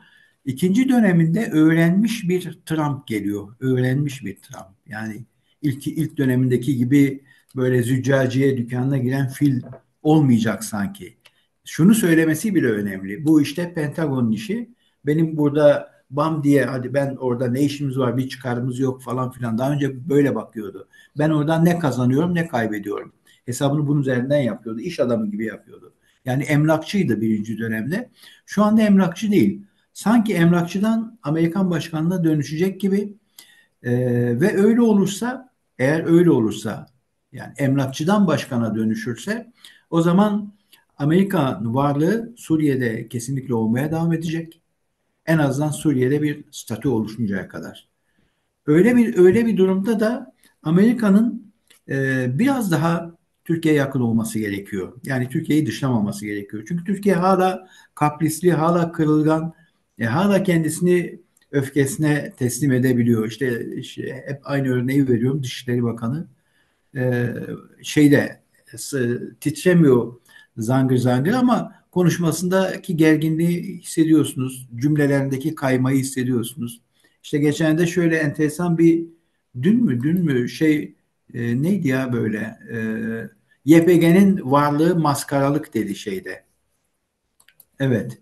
İkinci döneminde öğrenmiş bir Trump geliyor. Öğrenmiş bir Trump. Yani ilk dönemindeki gibi böyle züccaciye dükkanına giren fil olmayacak sanki. Şunu söylemesi bile önemli. Bu işte Pentagon'un işi. Benim burada bam diye hadi ben orada ne işimiz var, bir çıkarımız yok falan filan. Daha önce böyle bakıyordu. Ben oradan ne kazanıyorum ne kaybediyorum. Hesabını bunun üzerinden yapıyordu. İş adamı gibi yapıyordu. Yani emlakçıydı birinci dönemde. Şu anda emlakçı değil. Sanki emlakçıdan Amerikan başkanına dönüşecek gibi. Ve öyle olursa, eğer öyle olursa, yani emlakçıdan başkana dönüşürse, o zaman Amerikan varlığı Suriye'de kesinlikle olmaya devam edecek. En azından Suriye'de bir statü oluşuncaya kadar. Öyle bir durumda da Amerika'nın biraz daha Türkiye'ye yakın olması gerekiyor. Yani Türkiye'yi dışlamaması gerekiyor. Çünkü Türkiye hala kaprisli, hala kırılgan, hala kendisini öfkesine teslim edebiliyor. İşte hep aynı örneği veriyorum. Dışişleri Bakanı e, şeyde titremiyor zangır zangır ama konuşmasındaki gerginliği hissediyorsunuz. Cümlelerindeki kaymayı hissediyorsunuz. İşte geçen de şöyle enteresan bir dün mü neydi ya böyle YPG'nin varlığı maskaralık dedi şeyde. Evet.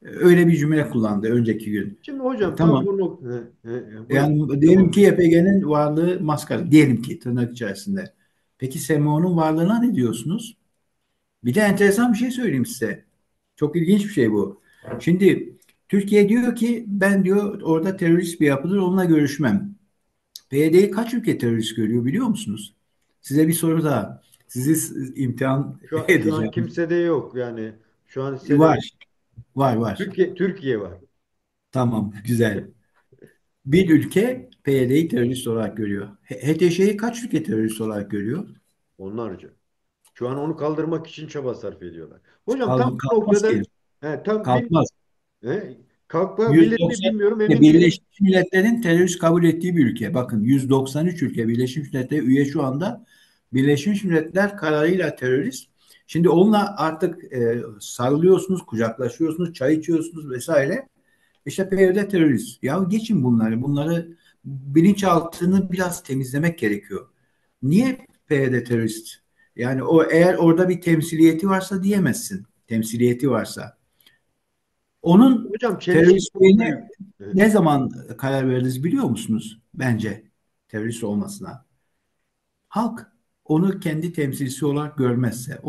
Öyle bir cümle kullandı önceki gün. Şimdi hocam tam Tamam. bu nokta. Buyurun. Yani diyelim Tamam. ki YPG'nin varlığı maskara. Diyelim ki tırnak içerisinde. Peki SMO'nun varlığına ne diyorsunuz? Bir de enteresan bir şey söyleyeyim size. Çok ilginç bir şey bu. Şimdi Türkiye diyor ki ben diyor orada terörist bir yapıdır onunla görüşmem. PYD'yi kaç ülke terörist görüyor biliyor musunuz? Size bir soru daha. Sizi imtihan Şu an edeceğim. kimsede yok yani. Şu an Var, hissedelim. var. Türkiye var. Tamam, güzel. Bir ülke PYD'yi terörist olarak görüyor. HTŞ'yi kaç ülke terörist olarak görüyor? Onlarca. Şu an onu kaldırmak için çaba sarf ediyorlar. Hocam tam bu Kalkmaz ki. noktada tam Kalkmaz. kalkabilir mi 190 bilmiyorum ülke emin değilim. Birleşmiş Milletler'in terörist kabul ettiği bir ülke. Bakın 193 ülke Birleşmiş Milletler üye şu anda. Birleşmiş Milletler kararıyla terörist. Şimdi onunla artık sarılıyorsunuz, kucaklaşıyorsunuz, çay içiyorsunuz vesaire. İşte PYD terörist. Ya geçin bunları. Bunları bilinçaltını biraz temizlemek gerekiyor. Niye PYD terörist? Yani o eğer orada bir temsiliyeti varsa diyemezsin. Temsiliyeti varsa. Onun Hocam çelişki çok teröristliğine büyük. Evet. ne zaman karar verdiniz biliyor musunuz? Bence terörist olmasına. Halk. onu kendi temsilcisi olarak görmezse,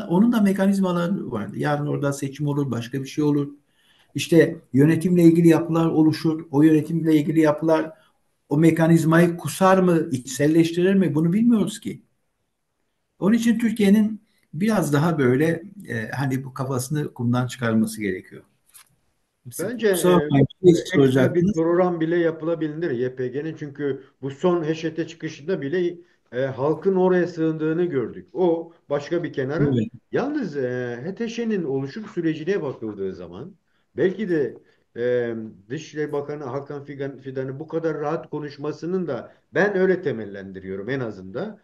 onun da mekanizmaları var. Yarın orada seçim olur, başka bir şey olur. İşte yönetimle ilgili yapılar oluşur. O yönetimle ilgili yapılar o mekanizmayı kusar mı, içselleştirir mi? Bunu bilmiyoruz ki. Onun için Türkiye'nin biraz daha böyle hani bu kafasını kumdan çıkarması gerekiyor. Bence Kusura bakmayın, bir şey ekstra bir soracaktınız. program bile yapılabilir YPG'nin, çünkü bu son HT çıkışında bile halkın oraya sığındığını gördük. O başka bir kenara. Evet, Yalnız HTŞ'nin oluşum sürecine bakıldığı zaman belki de e, Dışişleri Bakanı Hakan Fidan'ın bu kadar rahat konuşmasının da ben öyle temellendiriyorum en azından.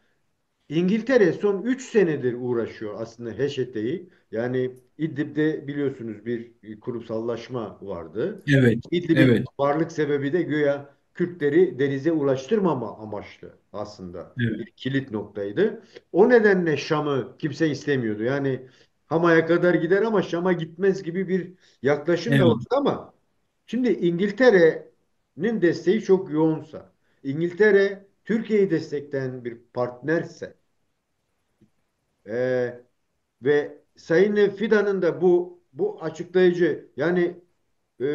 İngiltere son 3 senedir uğraşıyor aslında HDP'yi. Yani İdlib'de biliyorsunuz bir kurumsallaşma vardı. evet, İdlib'in evet, varlık sebebi de güya Kürtleri denize ulaştırmama amaçlı aslında. Bir evet, kilit noktaydı. O nedenle Şam'ı kimse istemiyordu. Yani Hama'ya kadar gider ama Şam'a gitmez gibi bir yaklaşım da evet. vardı ama şimdi İngiltere'nin desteği çok yoğunsa, İngiltere Türkiye'yi destekleyen bir partnerse, Ee, ve Sayın Fidan'ın da bu açıklayıcı, yani e,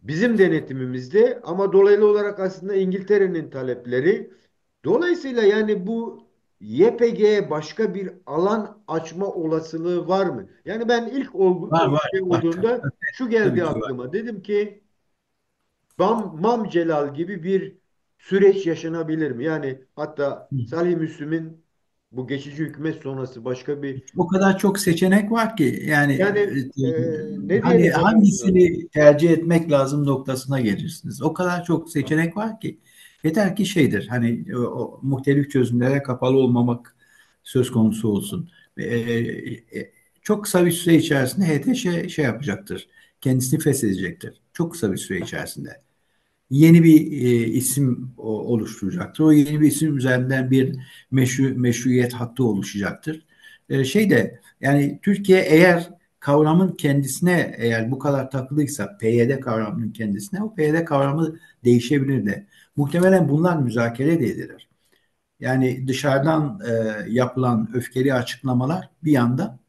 bizim denetimimizde ama dolaylı olarak aslında İngiltere'nin talepleri, dolayısıyla yani bu YPG'ye başka bir alan açma olasılığı var mı? Yani ben ilk Var, o var, şey var. olduğunda şu Tabii geldi ki var. aklıma. Dedim ki Mam Celal gibi bir süreç yaşanabilir mi? Yani hatta Salih Müslim'in bu geçici hükümet sonrası başka bir, O kadar çok seçenek var ki yani yani ne hani diyelim hocam buna? hangisini tercih etmek lazım noktasına gelirsiniz. O kadar çok seçenek var ki yeter ki şeydir hani o muhtelif çözümlere kapalı olmamak söz konusu olsun. Çok kısa bir süre içerisinde HTŞ şey yapacaktır. Kendisini feshedecektir. Çok kısa bir süre içerisinde yeni bir isim oluşturacaktır. O yeni bir isim üzerinden bir meşruiyet hattı oluşacaktır. Şey de yani Türkiye eğer kavramın kendisine eğer bu kadar takılıysa PYD kavramının kendisine o PYD kavramı değişebilir de. Muhtemelen bunlar müzakere de edilir. Yani dışarıdan yapılan öfkeli açıklamalar bir yanda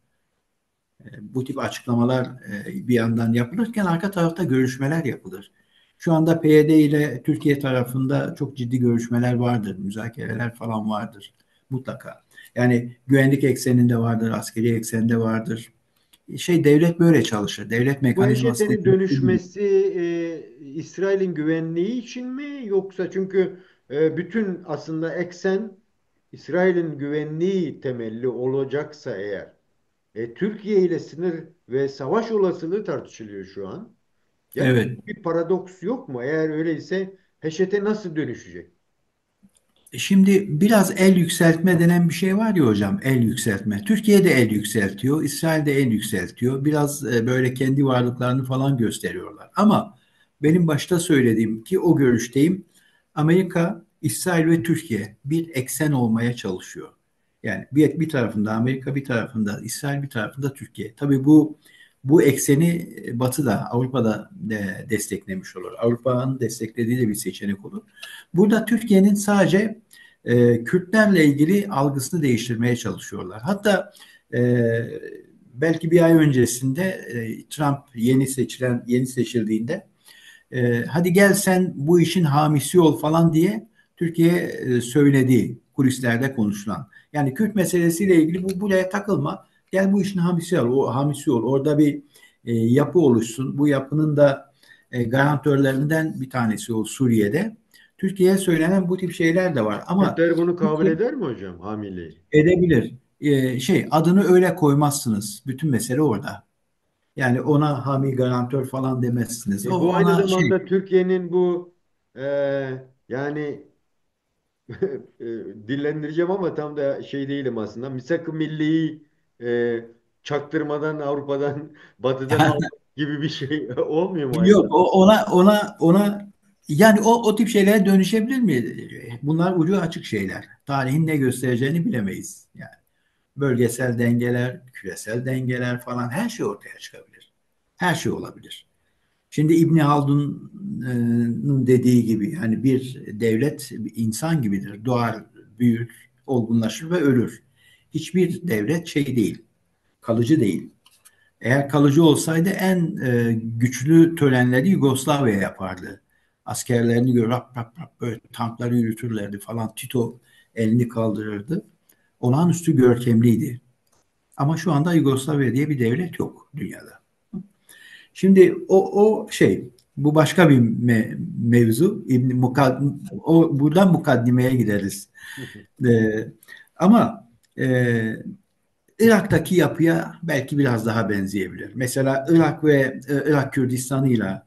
bu tip açıklamalar bir yandan yapılırken arka tarafta görüşmeler yapılır. Şu anda PYD ile Türkiye tarafında çok ciddi görüşmeler vardır, müzakereler falan vardır mutlaka. Yani güvenlik ekseninde vardır, askeri ekseninde vardır. Şey devlet böyle çalışır. Devlet Bu mekanizması HDP'nin dediğimiz gibi. dönüşmesi İsrail'in güvenliği için mi, yoksa çünkü bütün aslında eksen İsrail'in güvenliği temelli olacaksa eğer, Türkiye ile sınır ve savaş olasılığı tartışılıyor şu an. Yani Evet. bir paradoks yok mu? Eğer öyleyse HDP nasıl dönüşecek? Şimdi biraz el yükseltme denen bir şey var ya hocam, el yükseltme. Türkiye de el yükseltiyor, İsrail de el yükseltiyor. Biraz böyle kendi varlıklarını falan gösteriyorlar. Ama benim başta söylediğim ki o görüşteyim. Amerika, İsrail ve Türkiye bir eksen olmaya çalışıyor. Yani bir tarafında Amerika, bir tarafında İsrail, bir tarafında Türkiye. Tabii bu ekseni Batı da Avrupa da desteklemiş olur. Avrupa'nın desteklediği de bir seçenek olur. Burada Türkiye'nin sadece Kürtlerle ilgili algısını değiştirmeye çalışıyorlar. Hatta e, belki bir ay öncesinde Trump yeni seçildiğinde hadi gel sen bu işin hamisi ol falan diye Türkiye söylediği kulislerde konuşulan. Yani Kürt meselesiyle ilgili buraya takılma. Gel bu işin hamisi ol, o hamisi ol. Orada bir yapı oluşsun. Bu yapının da garantörlerinden bir tanesi o Suriye'de. Türkiye'ye söylenen bu tip şeyler de var ama Kürtler bunu kabul Türkiye eder mi hocam, hamiliği? edebilir. Şey adını öyle koymazsınız. Bütün mesele orada. Yani ona hami garantör falan demezsiniz. O Bu aynı ona şey zamanda Türkiye'nin bu e, yani dillendireceğim ama tam da şey değilim aslında. Misak-ı Milli'yi çaktırmadan Avrupa'dan, Batı'dan almak gibi bir şey olmuyor mu aynı yok zamanda? ona yani o tip şeylere dönüşebilir mi? Bunlar ucu açık şeyler. Tarihin ne göstereceğini bilemeyiz. Yani bölgesel dengeler, küresel dengeler falan her şey ortaya çıkabilir. Her şey olabilir. Şimdi İbni Haldun'un dediği gibi yani bir devlet bir insan gibidir. Doğar, büyür. olgunlaşır ve ölür. Hiçbir devlet şey değil, kalıcı değil. Eğer kalıcı olsaydı en güçlü törenleri Yugoslavya yapardı. Askerlerini gör, rap rap rap böyle tankları yürütürlerdi falan. Tito elini kaldırırdı. Olağanüstü görkemliydi. Ama şu anda Yugoslavya diye bir devlet yok dünyada. Şimdi o şey, bu başka bir mevzu. Buradan mukaddimeye gideriz. Ee, ama e, Irak'taki yapıya belki biraz daha benzeyebilir. Mesela Irak ve Irak Kürdistan'ıyla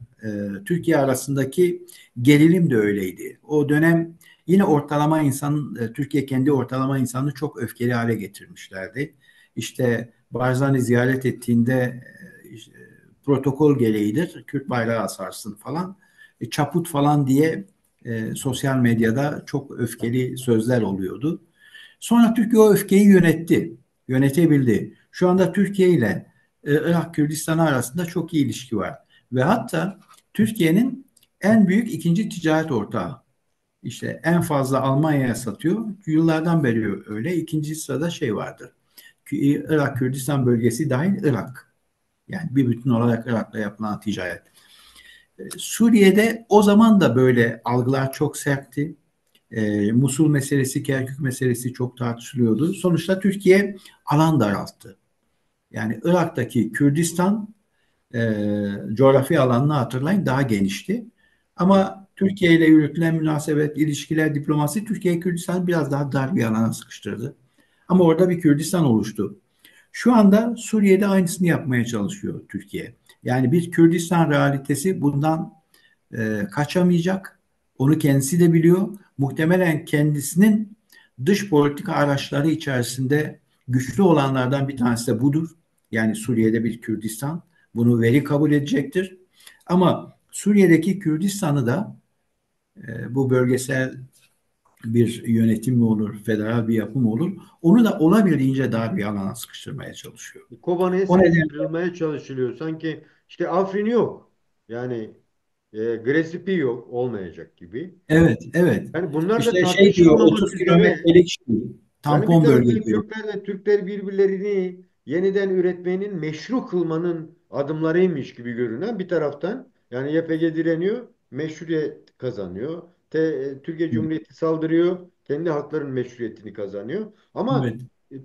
Türkiye arasındaki gerilim de öyleydi. O dönem yine ortalama insan, Türkiye kendi ortalama insanı çok öfkeli hale getirmişlerdi. İşte Barzani ziyaret ettiğinde işte, protokol gereğidir, Kürt bayrağı asarsın falan. Çaput falan diye sosyal medyada çok öfkeli sözler oluyordu. Sonra Türkiye o öfkeyi yönetebildi. Şu anda Türkiye ile Irak Kürdistan arasında çok iyi ilişki var. Ve hatta Türkiye'nin en büyük ikinci ticaret ortağı. İşte en fazla Almanya'ya satıyor. Yıllardan beri öyle. İkinci sırada şey vardır. Irak Kürdistan bölgesi dahil Irak. Yani bir bütün olarak Irak'la yapılan ticaret. Suriye'de o zaman da böyle algılar çok sertti. Musul meselesi, Kerkük meselesi çok tartışılıyordu. Sonuçta Türkiye alan daralttı. Yani Irak'taki Kürdistan e, coğrafi alanını hatırlayın daha genişti. Evet. Ama Türkiye ile yürütülen münasebet, ilişkiler, diplomasi Türkiye Kürdistan biraz daha dar bir alana sıkıştırdı. Ama orada bir Kürdistan oluştu. Şu anda Suriye'de aynısını yapmaya çalışıyor Türkiye. Yani bir Kürdistan realitesi bundan kaçamayacak. Onu kendisi de biliyor. Muhtemelen kendisinin dış politika araçları içerisinde güçlü olanlardan bir tanesi de budur. Yani Suriye'de bir Kürdistan. Bunu veri kabul edecektir. Ama Suriye'deki Kürdistan'ı da bu bölgesel bir yönetim mi olur, federal bir yapı mı olur? Onu da olabildiğince dar bir alana sıkıştırmaya çalışıyor. Kobaneye O nedenle sıkıştırılmaya çalışılıyor. Sanki işte Afrin yok. Yani Gresip'i yok olmayacak gibi. evet, evet. Yani bunlar da İşte şey diyor 30 tartışılmamak üzere. kilometrelik şey, Yani bir tampon bölge taraftan diyor. Kürtlerle Türkler birbirlerini yeniden üretmenin meşru kılmanın adımlarıymış gibi görünen bir taraftan yani YPG direniyor, meşruiyet kazanıyor. Türkiye Cumhuriyeti saldırıyor, kendi haklarının meşruiyetini kazanıyor. Ama Evet. e,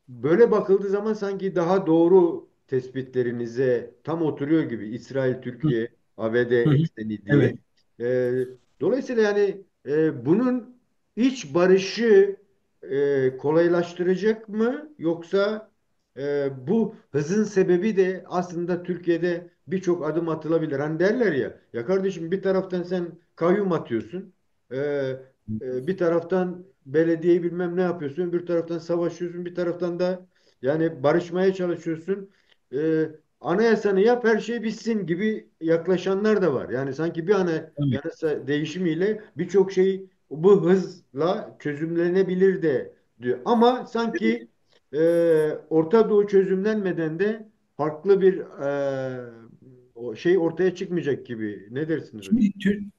böyle bakıldığı zaman sanki daha doğru tespitlerinize tam oturuyor gibi İsrail, Hı Türkiye, ABD hı. ekseni diye. Evet. E, Dolayısıyla yani bunun iç barışı kolaylaştıracak mı yoksa bu hızın sebebi de aslında Türkiye'de birçok adım atılabilir. Hani derler ya ya kardeşim bir taraftan sen kayyum atıyorsun. e, Bir taraftan belediyeyi bilmem ne yapıyorsun. Bir taraftan savaşıyorsun. Bir taraftan da yani barışmaya çalışıyorsun. E, Anayasanı yap her şey bitsin gibi yaklaşanlar da var. Yani sanki bir Tabii. anayasa değişimiyle birçok şey bu hızla çözümlenebilir de diyor. Ama sanki Orta Doğu çözümlenmeden de farklı bir o şey ortaya çıkmayacak gibi. Ne dersiniz hocam?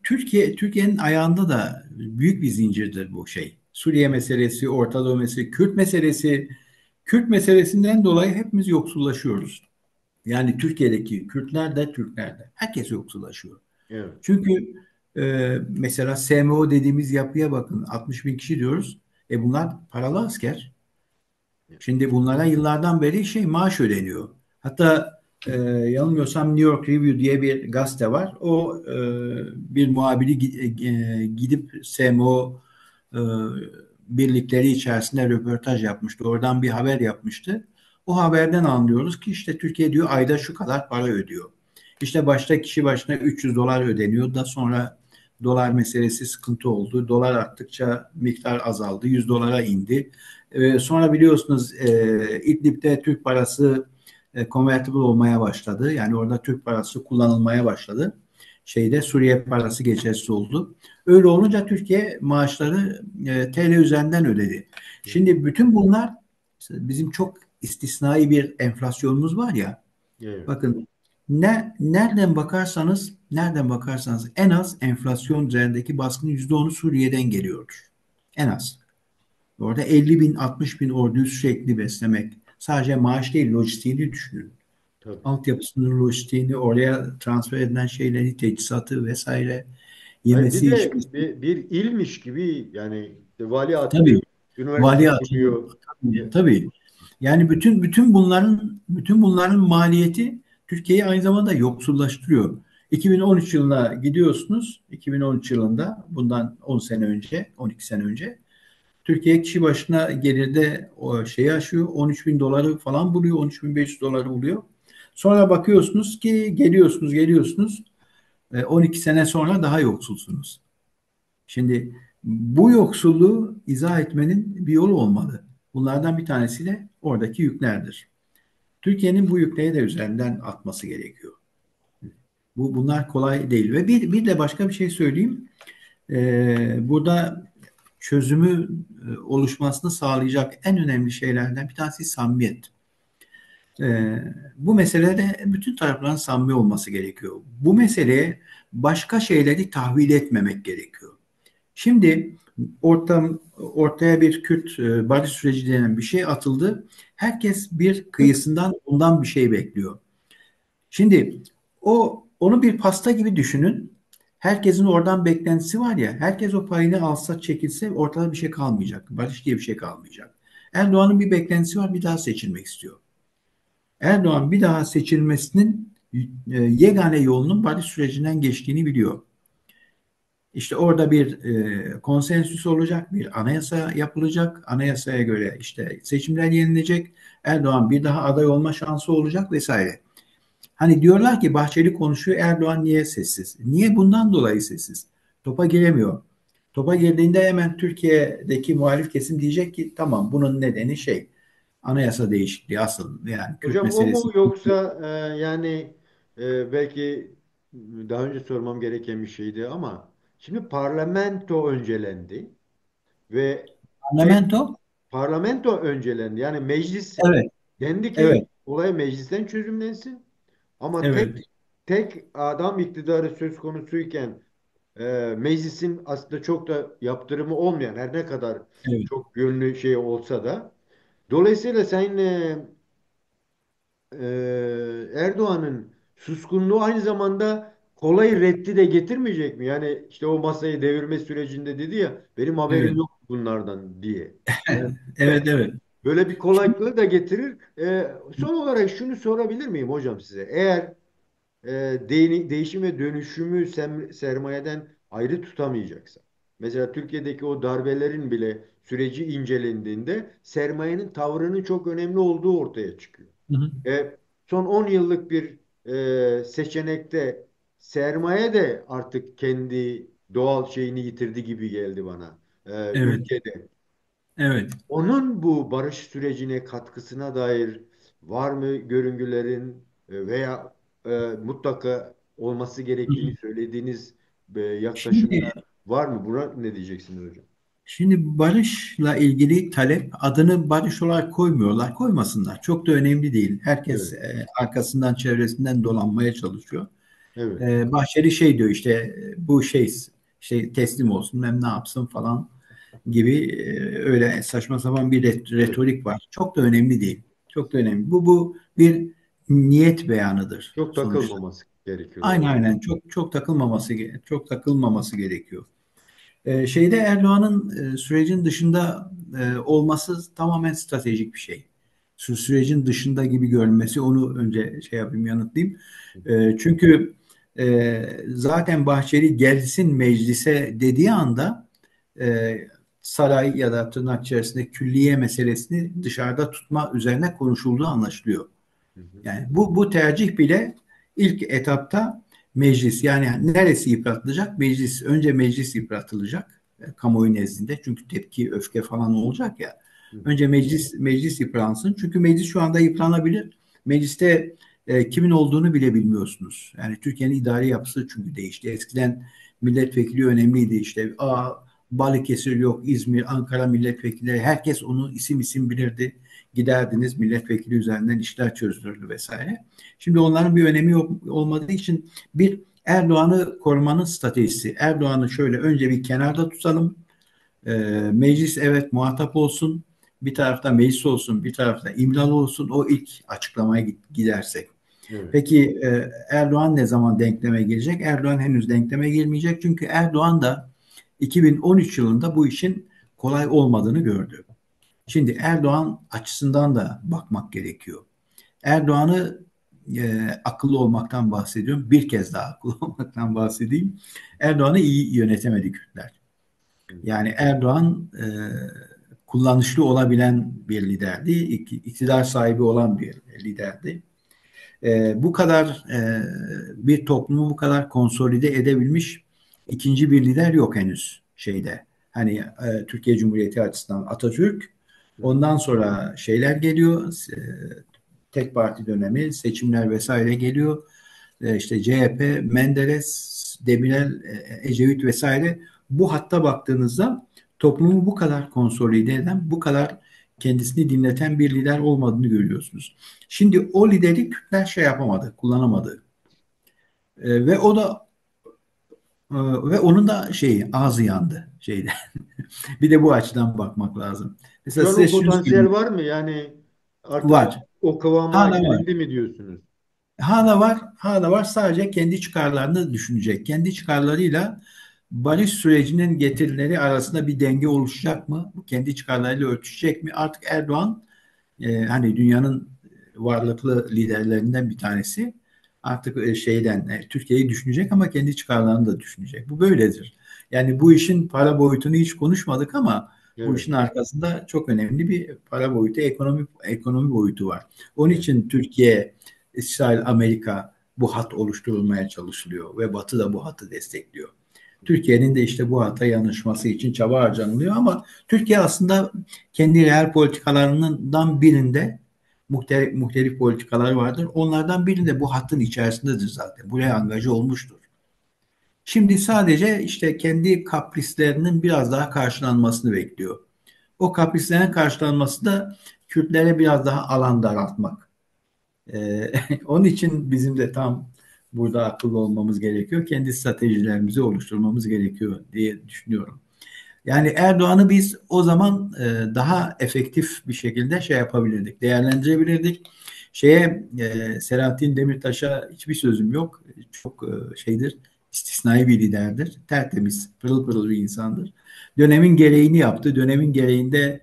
Şimdi Türkiye'nin ayağında da büyük bir zincirdir bu şey. Suriye meselesi, Orta Doğu meselesi, Kürt meselesi. Kürt meselesinden dolayı hepimiz yoksullaşıyoruz. Yani Türkiye'deki Kürtler de Türkler de. Herkes yoksullaşıyor. Evet. Çünkü mesela SMO dediğimiz yapıya bakın. 60 bin kişi diyoruz. Bunlar paralı asker. Şimdi bunlara yıllardan beri şey maaş ödeniyor. Hatta yanılmıyorsam New York Review diye bir gazete var. O bir muhabiri gidip SMO e, birlikleri içerisinde röportaj yapmıştı. Oradan bir haber yapmıştı. O haberden anlıyoruz ki işte Türkiye diyor ayda şu kadar para ödüyor. İşte başta kişi başına 300 dolar ödeniyor da sonra dolar meselesi sıkıntı oldu. Dolar arttıkça miktar azaldı. 100 dolara indi. Sonra biliyorsunuz İdlib'de Türk parası convertible olmaya başladı. Yani orada Türk parası kullanılmaya başladı. Şeyde Suriye parası geçersiz oldu. Öyle olunca Türkiye maaşları TL üzerinden ödedi. Şimdi bütün bunlar bizim çok istisnai bir enflasyonumuz var ya. Evet. Bakın nereden bakarsanız en az enflasyon üzerindeki baskının %10'u Suriye'den geliyordur. En az. Orada 50 bin, 60 bin orduyu sürekli beslemek. Sadece maaş değil, lojistiğini düşünün. Tabii. Altyapısının lojistiğini, oraya transfer edilen şeyleri, teçhizatı vesaire, Hayır, bir yemesi, de içmesi. bir ilmiş gibi yani işte valiahtı, Tabii. üniversite Valiatı, kuruyor. tabii, tabii. Yani bütün bunların maliyeti Türkiye'yi aynı zamanda yoksullaştırıyor. 2013 yılına gidiyorsunuz. 2013 yılında bundan 10 sene önce, 12 sene önce Türkiye kişi başına gelirde o şeyi aşıyor. 13 bin doları falan buluyor. 13 bin 500 doları buluyor. Sonra bakıyorsunuz ki geliyorsunuz 12 sene sonra daha yoksulsunuz. Şimdi bu yoksulluğu izah etmenin bir yolu olmalı. Bunlardan bir tanesi de oradaki yüklerdir. Türkiye'nin bu yükleri de üzerinden atması gerekiyor. Bunlar kolay değil. Ve bir de başka bir şey söyleyeyim. Burada çözümü oluşmasını sağlayacak en önemli şeylerden bir tanesi samimiyet. Bu meselede bütün tarafların samimi olması gerekiyor. Bu meseleye başka şeyleri tahvil etmemek gerekiyor. Şimdi ortaya bir Kürt barış süreci denen bir şey atıldı. Herkes bir kıyısından ondan bir şey bekliyor. Şimdi onu bir pasta gibi düşünün. Herkesin oradan beklentisi var ya. Herkes o payını alsa çekilse ortada bir şey kalmayacak. Barış diye bir şey kalmayacak. Erdoğan'ın bir beklentisi var. Bir daha seçilmek istiyor. Erdoğan bir daha seçilmesinin yegane yolunun barış sürecinden geçtiğini biliyor. İşte orada bir konsensüs olacak, bir anayasa yapılacak. Anayasaya göre işte seçimler yenilecek. Erdoğan bir daha aday olma şansı olacak vesaire. Hani diyorlar ki Bahçeli konuşuyor, Erdoğan niye sessiz? Niye? Bundan dolayı sessiz. Topa giremiyor. Topa girdiğinde hemen Türkiye'deki muhalif kesim diyecek ki tamam, bunun nedeni anayasa değişikliği asıl, yani Kürt Hocam o meselesi. mu yoksa yani belki daha önce sormam gereken bir şeydi ama şimdi parlamento öncelendi ve tek Parlamento? parlamento öncelendi. Yani meclis Evet, dendi ki evet, olay meclisten çözümlensin ama evet, tek adam iktidarı söz konusuyken meclisin aslında çok da yaptırımı olmayan her ne kadar evet. çok yönlü şey olsa da dolayısıyla sen Erdoğan'ın suskunluğu aynı zamanda kolay reddi de getirmeyecek mi? Yani işte o masayı devirme sürecinde dedi ya benim haberim Evet, yok bunlardan diye. Yani evet, evet. böyle bir Şimdi, kolaylığı da getirir. Son olarak şunu sorabilir miyim hocam size? Eğer değişim ve dönüşümü sermayeden ayrı tutamayacaksa. Mesela Türkiye'deki o darbelerin bile süreci incelendiğinde sermayenin tavrının çok önemli olduğu ortaya çıkıyor. hı hı, Son 10 yıllık bir seçenekte sermaye de artık kendi doğal şeyini yitirdi gibi geldi bana evet, ülkede. evet. Onun bu barış sürecine katkısına dair var mı görüngülerin veya mutlaka olması Hı gerektiğini hı. söylediğiniz Şimdi yaklaşımlar var mı? Buna ne diyeceksiniz hocam? Şimdi barışla ilgili talep, adını barış olarak koymuyorlar. Koymasınlar. Çok da önemli değil. Herkes Evet, arkasından, çevresinden dolanmaya çalışıyor. evet, Bahçeli şey diyor işte, bu şey teslim olsun, hem ne yapsın falan gibi, öyle saçma sapan bir evet. retorik var. Çok da önemli değil. Çok da önemli. Bu bir niyet beyanıdır Çok sonuçta. takılmaması gerekiyor. Aynen, Doğru. aynen, çok takılmaması gerekiyor. Şeyde Erdoğan'ın sürecin dışında olması tamamen stratejik bir şey. Sürecin dışında gibi görünmesi, onu önce şey yapayım, yanıtlayayım. Çünkü zaten Bahçeli gelsin meclise dediği anda e, saray ya da tırnak içerisinde külliye meselesini dışarıda tutma üzerine konuşulduğu anlaşılıyor. Hı hı. Yani bu tercih bile ilk etapta meclis, yani neresi yıpratılacak? Meclis. Önce meclis yıpratılacak kamuoyu nezdinde. Çünkü tepki, öfke falan olacak ya. Hı hı. Önce meclis yıpransın. Çünkü meclis şu anda yıpranabilir. Mecliste kimin olduğunu bile bilmiyorsunuz. Yani Türkiye'nin idari yapısı çünkü değişti. Eskiden milletvekili önemliydi işte. Balıkesir yok, İzmir, Ankara milletvekilleri. Herkes onu isim isim bilirdi, giderdiniz, milletvekili üzerinden işler çözülürdü vesaire. Şimdi onların bir önemi yok, olmadığı için bir Erdoğan'ı korumanın stratejisi. Erdoğan'ı şöyle önce bir kenarda tutalım. E, Meclis evet muhatap olsun, bir tarafta meclis olsun, bir tarafta İmralı olsun, o ilk açıklamaya gidersek. Evet. Peki Erdoğan ne zaman denkleme girecek? Erdoğan henüz denkleme girmeyecek. Çünkü Erdoğan da 2013 yılında bu işin kolay olmadığını gördü. Şimdi Erdoğan açısından da bakmak gerekiyor. Erdoğan'ı akıllı olmaktan bahsediyorum. Bir kez daha akıllı olmaktan bahsedeyim. Erdoğan'ı iyi yönetemedi Kürtler. Yani Erdoğan kullanışlı olabilen bir liderdi. İktidar sahibi olan bir liderdi. Bu kadar bir toplumu bu kadar konsolide edebilmiş ikinci bir lider yok henüz şeyde. Hani Türkiye Cumhuriyeti açısından Atatürk, ondan sonra şeyler geliyor, tek parti dönemi, seçimler vesaire geliyor. İşte CHP, Menderes, Demirel, Ecevit vesaire. Bu hatta baktığınızda toplumu bu kadar konsolide eden, bu kadar kendisini dinleten bir lider olmadığını görüyorsunuz. Şimdi o lideri Kürtler şey yapamadı, kullanamadı. Ve o da ve onun da şeyi ağzı yandı şeyde. Bir de bu açıdan bakmak lazım. Mesela Şu an size o şunu potansiyel söyleyeyim. var mı? Yani artık Var. o kıvama Hala var. gelindi mi diyorsunuz? Hala var. Hala var. Sadece kendi çıkarlarını düşünecek. Kendi çıkarlarıyla barış sürecinin getirileri arasında bir denge oluşacak mı? Kendi çıkarlarıyla örtüşecek mi? Artık Erdoğan hani dünyanın varlıklı liderlerinden bir tanesi. Artık şeyden Türkiye'yi düşünecek ama kendi çıkarlarını da düşünecek. Bu böyledir. Yani bu işin para boyutunu hiç konuşmadık ama bu Evet. işin arkasında çok önemli bir para boyutu, ekonomi boyutu var. Onun Evet. için Türkiye, İsrail, Amerika bu hat oluşturulmaya çalışılıyor ve Batı da bu hatı destekliyor. Türkiye'nin de işte bu hata yanlışması için çaba harcanılıyor ama Türkiye aslında kendi reel politikalarından birinde muhtelif politikalar vardır. Onlardan birinde bu hattın içerisindedir zaten. Buraya angajı olmuştur. Şimdi sadece işte kendi kaprislerinin biraz daha karşılanmasını bekliyor. O kaprislerin karşılanması da Kürtlere biraz daha alan daraltmak. Onun için bizim de tam burada akıllı olmamız gerekiyor. Kendi stratejilerimizi oluşturmamız gerekiyor diye düşünüyorum. Yani Erdoğan'ı biz o zaman daha efektif bir şekilde şey yapabilirdik, değerlendirebilirdik. Selahattin Demirtaş'a hiçbir sözüm yok. Çok şeydir, istisnai bir liderdir. Tertemiz, pırıl pırıl bir insandır. Dönemin gereğini yaptı. Dönemin gereğinde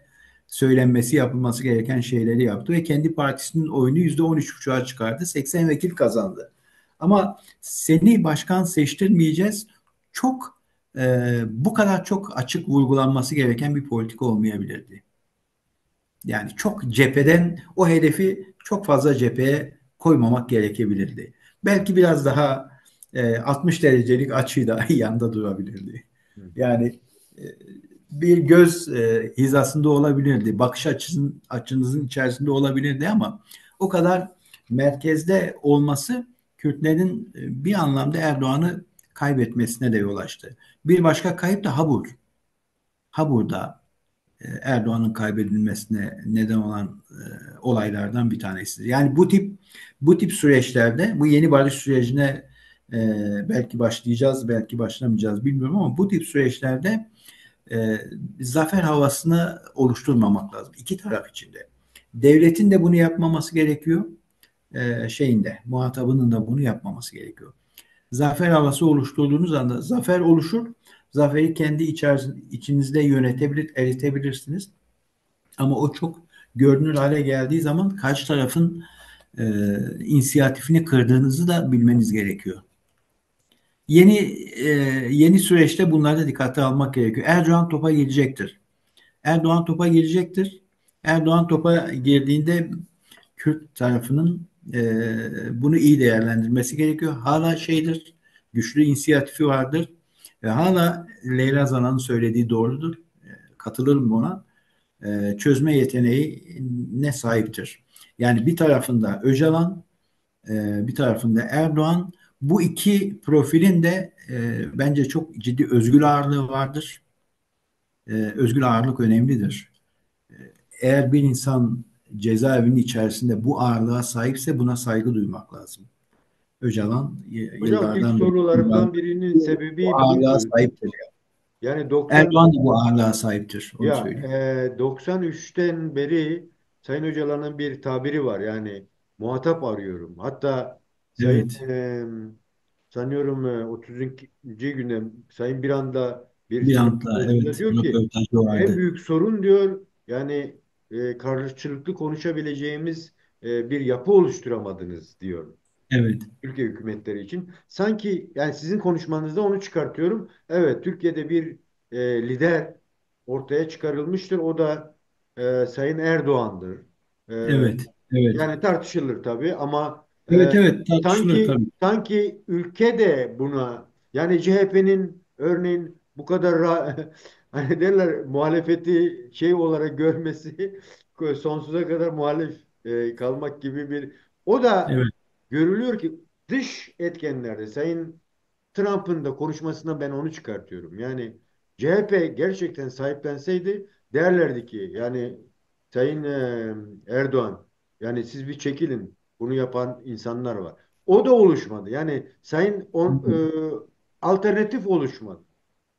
söylenmesi, yapılması gereken şeyleri yaptı ve kendi partisinin oyunu %13,5'a çıkardı. 80 vekil kazandı. Ama seni başkan seçtirmeyeceğiz. Çok bu kadar çok açık vurgulanması gereken bir politika olmayabilirdi. Yani çok cepheden o hedefi çok fazla cepheye koymamak gerekebilirdi. Belki biraz daha 60 derecelik açıyla yanda durabilirdi. Yani e, bir göz hizasında olabilirdi. Açınızın içerisinde olabilirdi ama o kadar merkezde olması Kürtlerin bir anlamda Erdoğan'ı kaybetmesine de yol açtı. Bir başka kayıp da Habur. Habur'da Erdoğan'ın kaybedilmesine neden olan olaylardan bir tanesidir. Yani bu tip süreçlerde bu yeni barış sürecine belki başlayacağız, belki başlamayacağız bilmiyorum ama bu tip süreçlerde zafer havasını oluşturmamak lazım. İki taraf içinde. Devletin de bunu yapmaması gerekiyor. Muhatabının da bunu yapmaması gerekiyor. Zafer havası oluşturduğunuz anda zafer oluşur. Zaferi kendi içinizde eritebilirsiniz. Ama o çok görünür hale geldiği zaman karşı tarafın inisiyatifini kırdığınızı da bilmeniz gerekiyor. Yeni e, yeni süreçte bunları da dikkate almak gerekiyor. Erdoğan topa girecektir. Erdoğan topa girecektir. Erdoğan topa girdiğinde Kürt tarafının bunu iyi değerlendirmesi gerekiyor. Hala güçlü inisiyatifi vardır. Ve hala Leyla Zana'nın söylediği doğrudur. Katılırım buna. Çözme yeteneğine sahiptir. Yani bir tarafında Öcalan, bir tarafında Erdoğan. Bu iki profilin de bence çok ciddi özgür ağırlığı vardır. Özgür ağırlık önemlidir. Eğer bir insan cezaevinin içerisinde bu ağırlığa sahipse buna saygı duymak lazım. Öcalan Hocam ilk yıllardan beri sorularımdan birinin bu sebebi ağırlığa buydu. sahiptir. Yani 90 Erdoğan da bu ağırlığa sahiptir. Onu ya söyleyeyim. 93'ten beri Sayın Öcalan'ın bir tabiri var. Yani muhatap arıyorum. Hatta Sayın Evet. sanıyorum 30. günde Sayın bir anda bir Bir anda röportajında evet diyor ki röportajı en vardı. büyük sorun diyor yani karşılıklı konuşabileceğimiz bir yapı oluşturamadınız diyor. Evet. Türkiye hükümetleri için. Sanki yani sizin konuşmanızda onu çıkartıyorum. Evet, Türkiye'de bir lider ortaya çıkarılmıştır. O da Sayın Erdoğan'dır. E, Evet. Evet. Yani tartışılır tabii ama Evet evet tartışılır sanki tabii. sanki ülke de buna yani CHP'nin örneğin bu kadar hani derler muhalefeti şey olarak görmesi sonsuza kadar muhalif kalmak gibi bir o da Evet. görülüyor ki dış etkenlerde Sayın Trump'ın da konuşmasından ben onu çıkartıyorum. Yani CHP gerçekten sahiplenseydi derlerdi ki yani Sayın Erdoğan yani siz bir çekilin. Bunu yapan insanlar var. O da oluşmadı. Yani alternatif oluşmadı.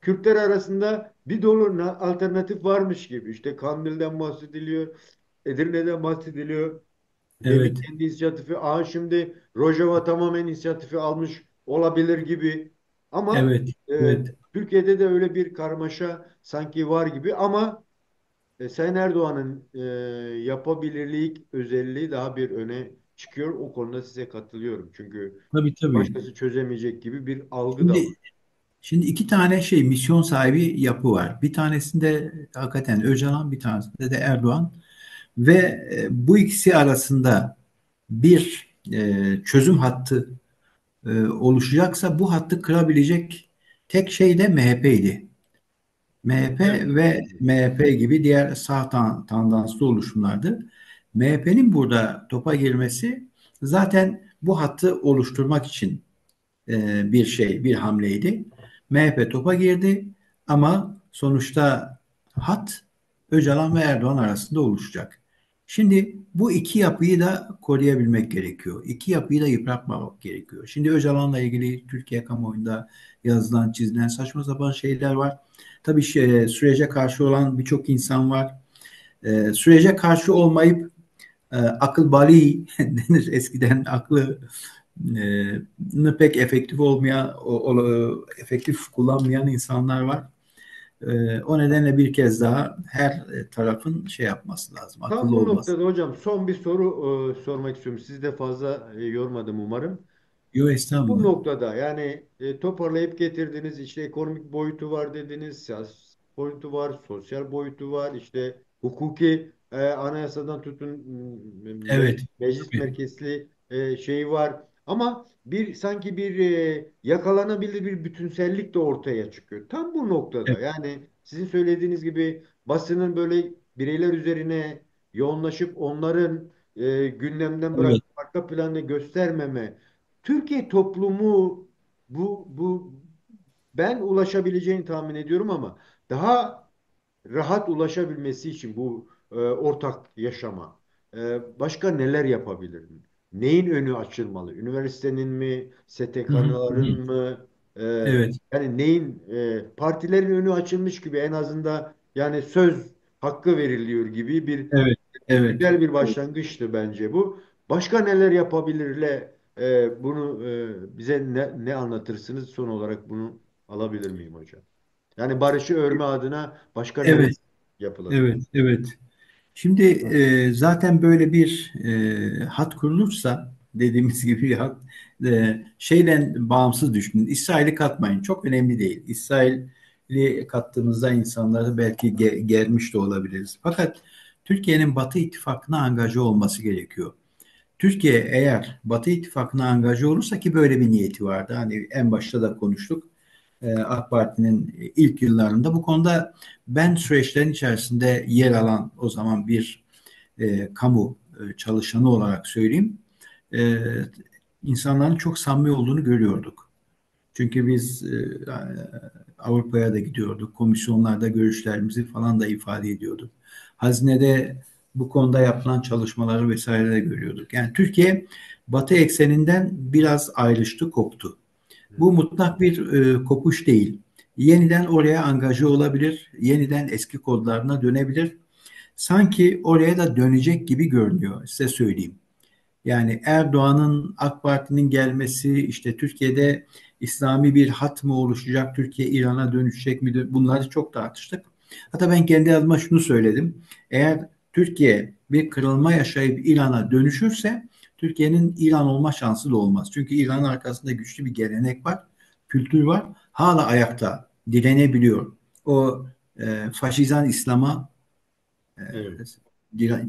Kürtler arasında bir dolu alternatif varmış gibi. İşte Kandil'den bahsediliyor, Edirne'den bahsediliyor. Demin Evet. kendi inisiyatifi, şimdi Rojava tamamen inisiyatifi almış olabilir gibi. Ama Evet. e, Evet. Türkiye'de de öyle bir karmaşa sanki var gibi. Ama Sayın Erdoğan'ın yapabilirlik özelliği daha bir öne çıkıyor. O konuda size katılıyorum. Çünkü Tabii tabii. başkası çözemeyecek gibi bir algı da var. Şimdi Şimdi iki tane misyon sahibi yapı var. Bir tanesinde hakikaten Öcalan, bir tanesinde de Erdoğan ve bu ikisi arasında bir çözüm hattı oluşacaksa bu hattı kırabilecek tek şey de MHP'ydi. Evet. MHP ve MHP gibi diğer sağ tandanslı oluşumlardı. MHP'nin burada topa girmesi zaten bu hattı oluşturmak için bir hamleydi. MHP topa girdi ama sonuçta hat Öcalan ve Erdoğan arasında oluşacak. Şimdi bu iki yapıyı da koruyabilmek gerekiyor. İki yapıyı da yıpratmamak gerekiyor. Şimdi Öcalan'la ilgili Türkiye kamuoyunda yazılan, çizilen saçma sapan şeyler var. Tabii sürece karşı olan birçok insan var. Sürece karşı olmayıp akıl bali denir eskiden pek efektif olmayan, efektif kullanmayan insanlar var. O nedenle bir kez daha her tarafın yapması lazım, Tam akıllı bu olması. noktada hocam son bir soru sormak istiyorum. Sizi de fazla yormadım umarım. Yok Bu estağfurullah. noktada yani toparlayıp getirdiniz işte ekonomik boyutu var dediniz, siyasi boyutu var, sosyal boyutu var, işte hukuki anayasadan tutun Evet. meclis Tabii. merkezli şeyi var. Ama sanki bir yakalanabilir bir bütünsellik de ortaya çıkıyor. Tam bu noktada Evet. yani sizin söylediğiniz gibi basının böyle bireyler üzerine yoğunlaşıp onların gündemden Evet. bırakıp arka planda göstermeme Türkiye toplumu bu ben ulaşabileceğini tahmin ediyorum ama daha rahat ulaşabilmesi için bu ortak yaşama başka neler yapabilir? Neyin önü açılmalı? Üniversitenin mi, Hı hı, hı STK'ların hı. mı? E, Evet. Yani neyin partilerin önü açılmış gibi en azından yani söz hakkı veriliyor gibi bir Evet. Evet. güzel bir Evet. başlangıçtı bence bu. Başka neler yapabilirle bunu bize ne anlatırsınız? Son olarak bunu alabilir miyim hocam? Yani barışı örme adına başka neler Evet. yapılabilir? Evet. Evet. Şimdi zaten böyle bir hat kurulursa dediğimiz gibi bir hat şeyden bağımsız düşünün. İsrail'i katmayın. Çok önemli değil. İsrail'i kattığımızda insanları belki germiş de olabiliriz. Fakat Türkiye'nin Batı İttifakı'na angaja olması gerekiyor. Türkiye eğer Batı İttifakı'na angaja olursa ki böyle bir niyeti vardı. Hani en başta da konuştuk. AK Parti'nin ilk yıllarında bu konuda ben süreçlerin içerisinde yer alan o zaman bir kamu çalışanı olarak söyleyeyim. E, insanların çok samimi olduğunu görüyorduk. Çünkü biz Avrupa'ya da gidiyorduk. Komisyonlarda görüşlerimizi falan da ifade ediyorduk. Hazinede bu konuda yapılan çalışmaları vesaire de görüyorduk. Yani Türkiye Batı ekseninden biraz ayrıştı, koptu. Bu mutlak bir kopuş değil. yeniden oraya angaje olabilir, yeniden eski kodlarına dönebilir. Sanki oraya da dönecek gibi görünüyor, size söyleyeyim. Yani Erdoğan'ın, AK Parti'nin gelmesi, işte Türkiye'de İslami bir hat mı oluşacak, Türkiye İran'a dönüşecek mi? Bunları çok tartıştık. Hatta ben kendi adıma şunu söyledim. Eğer Türkiye bir kırılma yaşayıp İran'a dönüşürse Türkiye'nin İran olma şansı da olmaz. Çünkü İran'ın arkasında güçlü bir gelenek var, kültür var. Hala ayakta, direnebiliyor. O faşizan İslam'a Evet.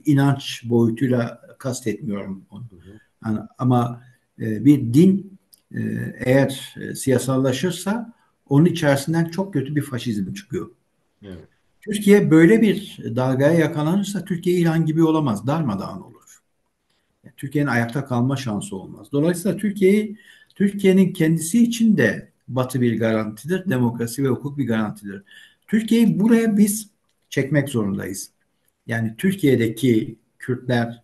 inanç boyutuyla kastetmiyorum onu. Hı hı. Ama bir din e, eğer siyasallaşırsa onun içerisinden çok kötü bir faşizm çıkıyor. Evet. Türkiye böyle bir dalgaya yakalanırsa Türkiye İran gibi olamaz, darmadağın olur. Türkiye'nin ayakta kalma şansı olmaz. Dolayısıyla Türkiye'nin kendisi için de Batı bir garantidir, demokrasi ve hukuk bir garantidir. Türkiye'yi buraya biz çekmek zorundayız. Yani Türkiye'deki Kürtler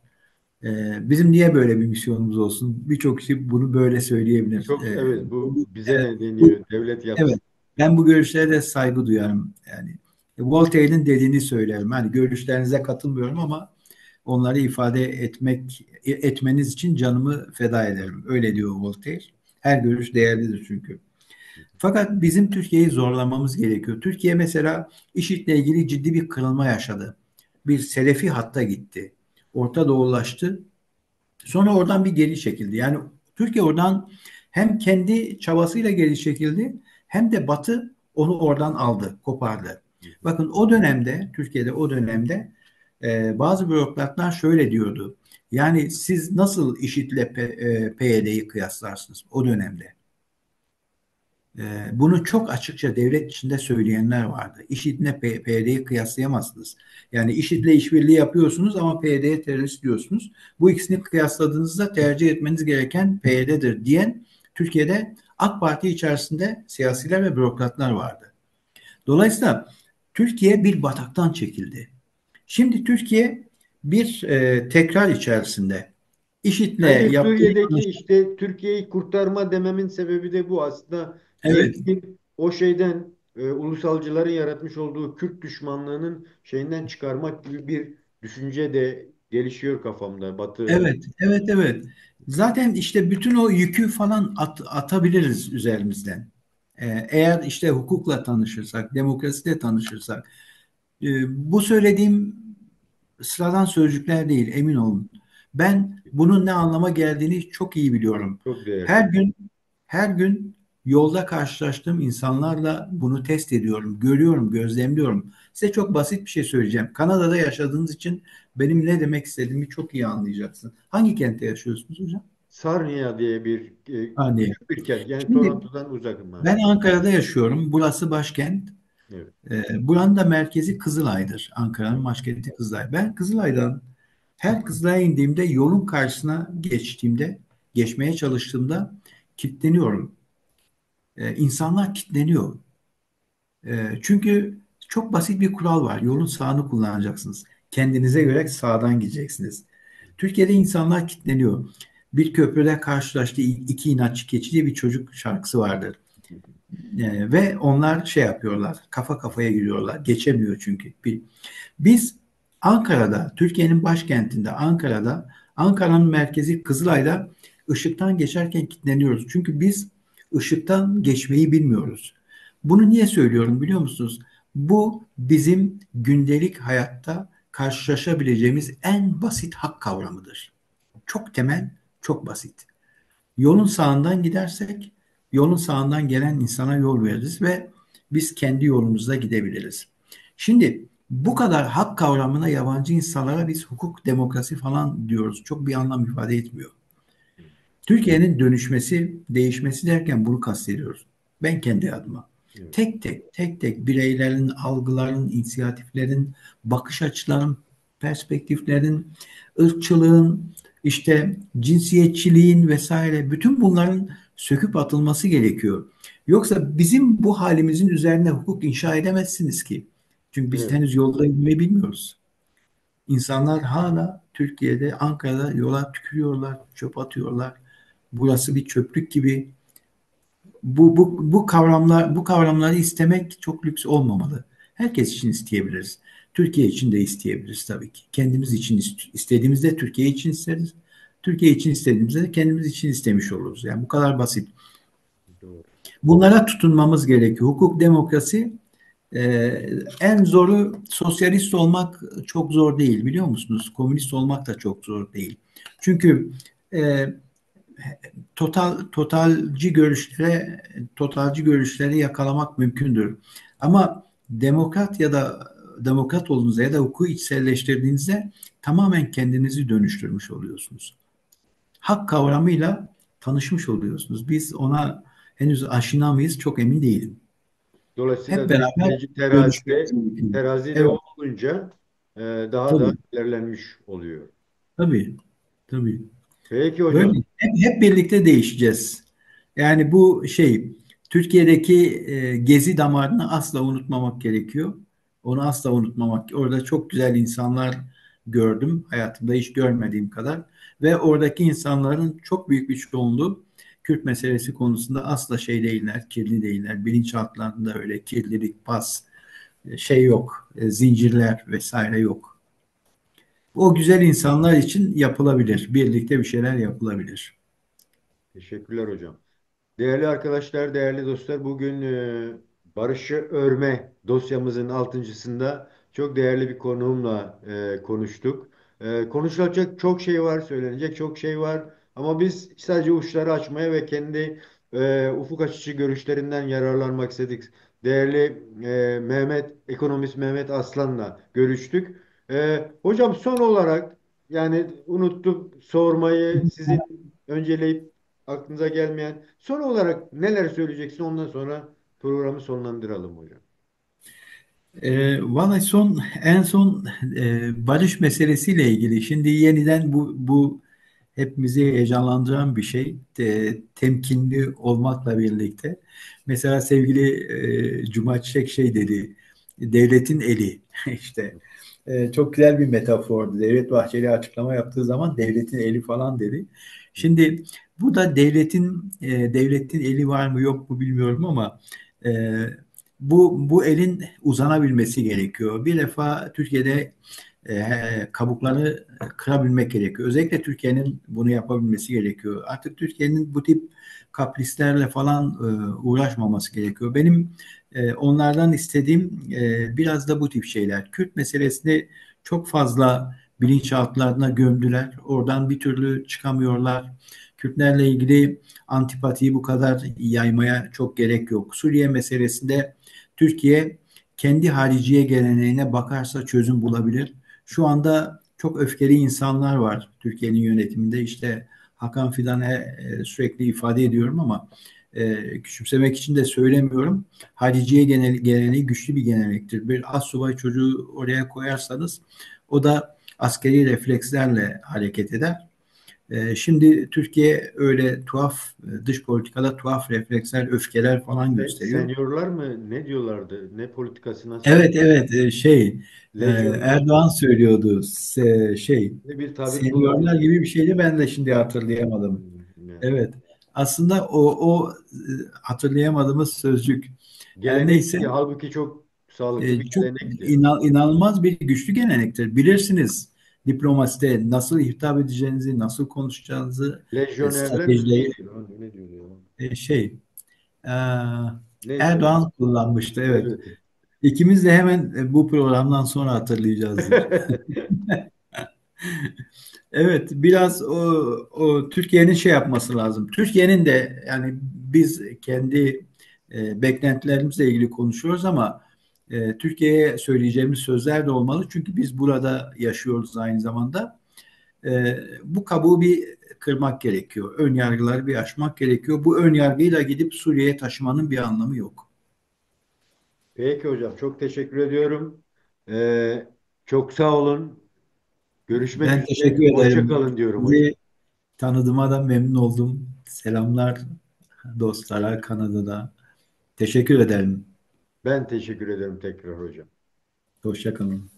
bizim niye böyle bir misyonumuz olsun? Birçok kişi bunu böyle söyleyebilir. Çok evet, bu bize Evet, ne deniyor? Devlet evet. yapısı. Ben bu görüşlere de saygı duyarım. Yani Voltaire'in dediğini söylerim. Hani görüşlerinize katılmıyorum ama onları ifade etmeniz için canımı feda ederim. Öyle diyor Voltaire. Her görüş değerlidir çünkü. Fakat bizim Türkiye'yi zorlamamız gerekiyor. Türkiye mesela IŞİD'le ilgili ciddi bir kırılma yaşadı. Bir Selefi hatta gitti. Orta Doğulaştı. Sonra oradan bir geri çekildi. Yani Türkiye oradan hem kendi çabasıyla geri çekildi hem de Batı onu oradan aldı, kopardı. Bakın o dönemde, Türkiye'de o dönemde bazı bürokratlar şöyle diyordu. Yani siz nasıl IŞİD'le PYD'yi kıyaslarsınız o dönemde? Bunu çok açıkça devlet içinde söyleyenler vardı. IŞİD'le PYD'yi kıyaslayamazsınız. Yani IŞİD'le işbirliği yapıyorsunuz ama PYD'ye terörist diyorsunuz. Bu ikisini kıyasladığınızda tercih etmeniz gereken PYD'dir diyen Türkiye'de AK Parti içerisinde siyasiler ve bürokratlar vardı. Dolayısıyla Türkiye bir bataktan çekildi. Şimdi Türkiye bir tekrar içerisinde. IŞİD'le Bence yaptığı Suriye'deki anlaşma. işte Türkiye'yi kurtarma dememin sebebi de bu. Aslında Evet, yeni bir o şeyden ulusalcıların yaratmış olduğu Kürt düşmanlığının şeyinden çıkarmak gibi bir düşünce de gelişiyor kafamda. Batı. evet, evet, evet. Zaten işte bütün o yükü falan atabiliriz üzerimizden. Eğer işte hukukla tanışırsak, demokrasiyle tanışırsak. Bu söylediğim sıradan sözcükler değil, emin olun. Ben bunun ne anlama geldiğini çok iyi biliyorum. Çok değerli. Her gün, her gün yolda karşılaştığım insanlarla bunu test ediyorum, görüyorum, gözlemliyorum. Size çok basit bir şey söyleyeceğim. Kanada'da yaşadığınız için benim ne demek istediğimi çok iyi anlayacaksın. Hangi kentte yaşıyorsunuz hocam? Sarnia diye bir Hani, küçük bir kent. Yani şimdi Toronto'dan uzakım ha. ben Ankara'da yaşıyorum. Burası başkent. Evet. Buranın da merkezi Kızılay'dır. Ankara'nın Evet. başkenti Kızılay. Ben Kızılay'dan her Kızılay'a indiğimde yolun karşısına geçmeye çalıştığımda kilitleniyorum. İnsanlar kilitleniyor. Çünkü çok basit bir kural var. Yolun sağını kullanacaksınız. Kendinize göre sağdan gideceksiniz. Türkiye'de insanlar kilitleniyor. Bir köprüde karşılaştığı iki inatçı keçi diye bir çocuk şarkısı vardır. Ve onlar şey yapıyorlar. Kafa kafaya giriyorlar. Geçemiyor çünkü. Biz Ankara'da, Türkiye'nin başkentinde Ankara'da, Ankara'nın merkezi Kızılay'da ışıktan geçerken kilitleniyoruz. Çünkü biz ışıktan geçmeyi bilmiyoruz. Bunu niye söylüyorum biliyor musunuz? Bu bizim gündelik hayatta karşılaşabileceğimiz en basit hak kavramıdır. Çok temel, çok basit. Yolun sağından gidersek, yolun sağından gelen insana yol veririz ve biz kendi yolumuzda gidebiliriz. Şimdi bu kadar hak kavramına yabancı insanlara biz hukuk, demokrasi falan diyoruz. Çok bir anlam ifade etmiyor. Türkiye'nin dönüşmesi, değişmesi derken bunu kastediyoruz. Ben kendi adıma. Evet. Tek tek bireylerin, algıların, inisiyatiflerin, bakış açıların, perspektiflerin, ırkçılığın, işte cinsiyetçiliğin vesaire bütün bunların söküp atılması gerekiyor. Yoksa bizim bu halimizin üzerine hukuk inşa edemezsiniz ki. Çünkü biz Evet. henüz yolda yürümeyi bilmiyoruz. İnsanlar hala Türkiye'de, Ankara'da yola tükürüyorlar, çöp atıyorlar. Burası bir çöplük gibi. bu kavramları istemek çok lüks olmamalı. Herkes için isteyebiliriz. Türkiye için de isteyebiliriz tabii ki. Kendimiz için istediğimizde Türkiye için isteriz. Türkiye için istediğimizde de kendimiz için istemiş oluruz. Yani bu kadar basit. Doğru. Bunlara tutunmamız gerekiyor. Hukuk, demokrasi, e, en zoru sosyalist olmak çok zor değil biliyor musunuz? Komünist olmak da çok zor değil. Çünkü e, totalci görüşleri yakalamak mümkündür. Ama demokrat olduğunuzda ya da hukuku içselleştirdiğinizde tamamen kendinizi dönüştürmüş oluyorsunuz. Hak kavramıyla tanışmış oluyorsunuz. Biz ona henüz aşina mıyız çok emin değilim. Hep Dolayısıyla beraber dengeleyici dönüşmemiz terazide, mümkün. terazide Evet, olunca daha da tabii, ilerlenmiş oluyor. tabii, tabii. Peki hocam. Böyle hep birlikte değişeceğiz. Yani bu Türkiye'deki gezi damarını asla unutmamak gerekiyor. Onu asla unutmamak. Orada çok güzel insanlar gördüm. Hayatımda hiç görmediğim kadar. Ve oradaki insanların çok büyük bir çoğunluğu Kürt meselesi konusunda asla değiller, kirli değiller. Bilinçaltlarında öyle kirlilik, pas, yok. Zincirler vesaire yok. O güzel insanlar için yapılabilir. Birlikte bir şeyler yapılabilir. Teşekkürler hocam. Değerli arkadaşlar, değerli dostlar, bugün barışı örme dosyamızın altıncısında çok değerli bir konuğumla konuştuk. Konuşulacak çok şey var, söylenecek çok şey var. Ama biz sadece uçları açmaya ve kendi ufuk açıcı görüşlerinden yararlanmak istedik. Değerli ekonomist Mehmet Aslan'la görüştük. Hocam son olarak yani unuttum sormayı, sizin önceleyip aklınıza gelmeyen son olarak neler söyleyeceksin ondan sonra programı sonlandıralım hocam. Vallahi en son barış meselesiyle ilgili. Şimdi yeniden bu hepimizi heyecanlandıran bir şey. Temkinli olmakla birlikte. Mesela sevgili Cuma Çiçek dedi. Devletin eli. İşte çok güzel bir metafordu. Devlet Bahçeli açıklama yaptığı zaman devletin eli falan dedi. Şimdi burada devletin eli var mı yok mu bilmiyorum ama e, bu elin uzanabilmesi gerekiyor. Bir defa Türkiye'de kabukları kırabilmek gerekiyor. Özellikle Türkiye'nin bunu yapabilmesi gerekiyor. Artık Türkiye'nin bu tip kaprislerle falan uğraşmaması gerekiyor. Benim onlardan istediğim biraz da bu tip şeyler. Kürt meselesini çok fazla bilinçaltlarına gömdüler. Oradan bir türlü çıkamıyorlar. Kürtlerle ilgili antipatiyi bu kadar yaymaya çok gerek yok. Suriye meselesinde Türkiye kendi hariciye geleneğine bakarsa çözüm bulabilir. Şu anda çok öfkeli insanlar var Türkiye'nin yönetiminde. İşte Hakan Fidan'ı sürekli ifade ediyorum ama küçümsemek için de söylemiyorum. Hariciye geleneği güçlü bir gelenektir. Bir astsubay çocuğu oraya koyarsanız o da askeri reflekslerle hareket eder. Şimdi Türkiye öyle tuhaf dış politikada tuhaf refleksler, öfkeler falan gösteriyor. Senyorlar mı ne diyorlardı? Ne politikası nasıl? Evet, evet, Lejyonlar Erdoğan söylüyordu. ne bir tabir Seniorlar kullanıyordu. gibi bir şeydi, ben de şimdi hatırlayamadım. Yani. Evet. Aslında hatırlayamadığımız sözcük. Her neyse, Gelenekti. Halbuki çok sağlıklı bir çok gelenekti. inanılmaz bir güçlü gelenektir. Bilirsiniz diplomaside nasıl hitap edeceğinizi, nasıl konuşacağınızı, Lejyonerler mi stratejileri neydi lan? Ne diyordu ya? e, şey e, Neyse. Erdoğan kullanmıştı. Evet. Evet. İkimiz de hemen bu programdan sonra hatırlayacağızdır. Evet, biraz o Türkiye'nin yapması lazım. Türkiye'nin de yani biz kendi beklentilerimizle ilgili konuşuyoruz ama Türkiye'ye söyleyeceğimiz sözler de olmalı. Çünkü biz burada yaşıyoruz aynı zamanda. Bu kabuğu bir kırmak gerekiyor. Ön yargıları bir aşmak gerekiyor. Bu ön yargıyla gidip Suriye'ye taşımanın bir anlamı yok. Peki hocam çok teşekkür ediyorum. Çok sağ olun. Görüşmek Ben üzere. teşekkür Hoşça ederim. kalın diyorum hocam. Sizi tanıdığıma da memnun oldum. Selamlar dostlara Kanada'da. Teşekkür ederim. Ben teşekkür ederim tekrar hocam. Hoşça kalın.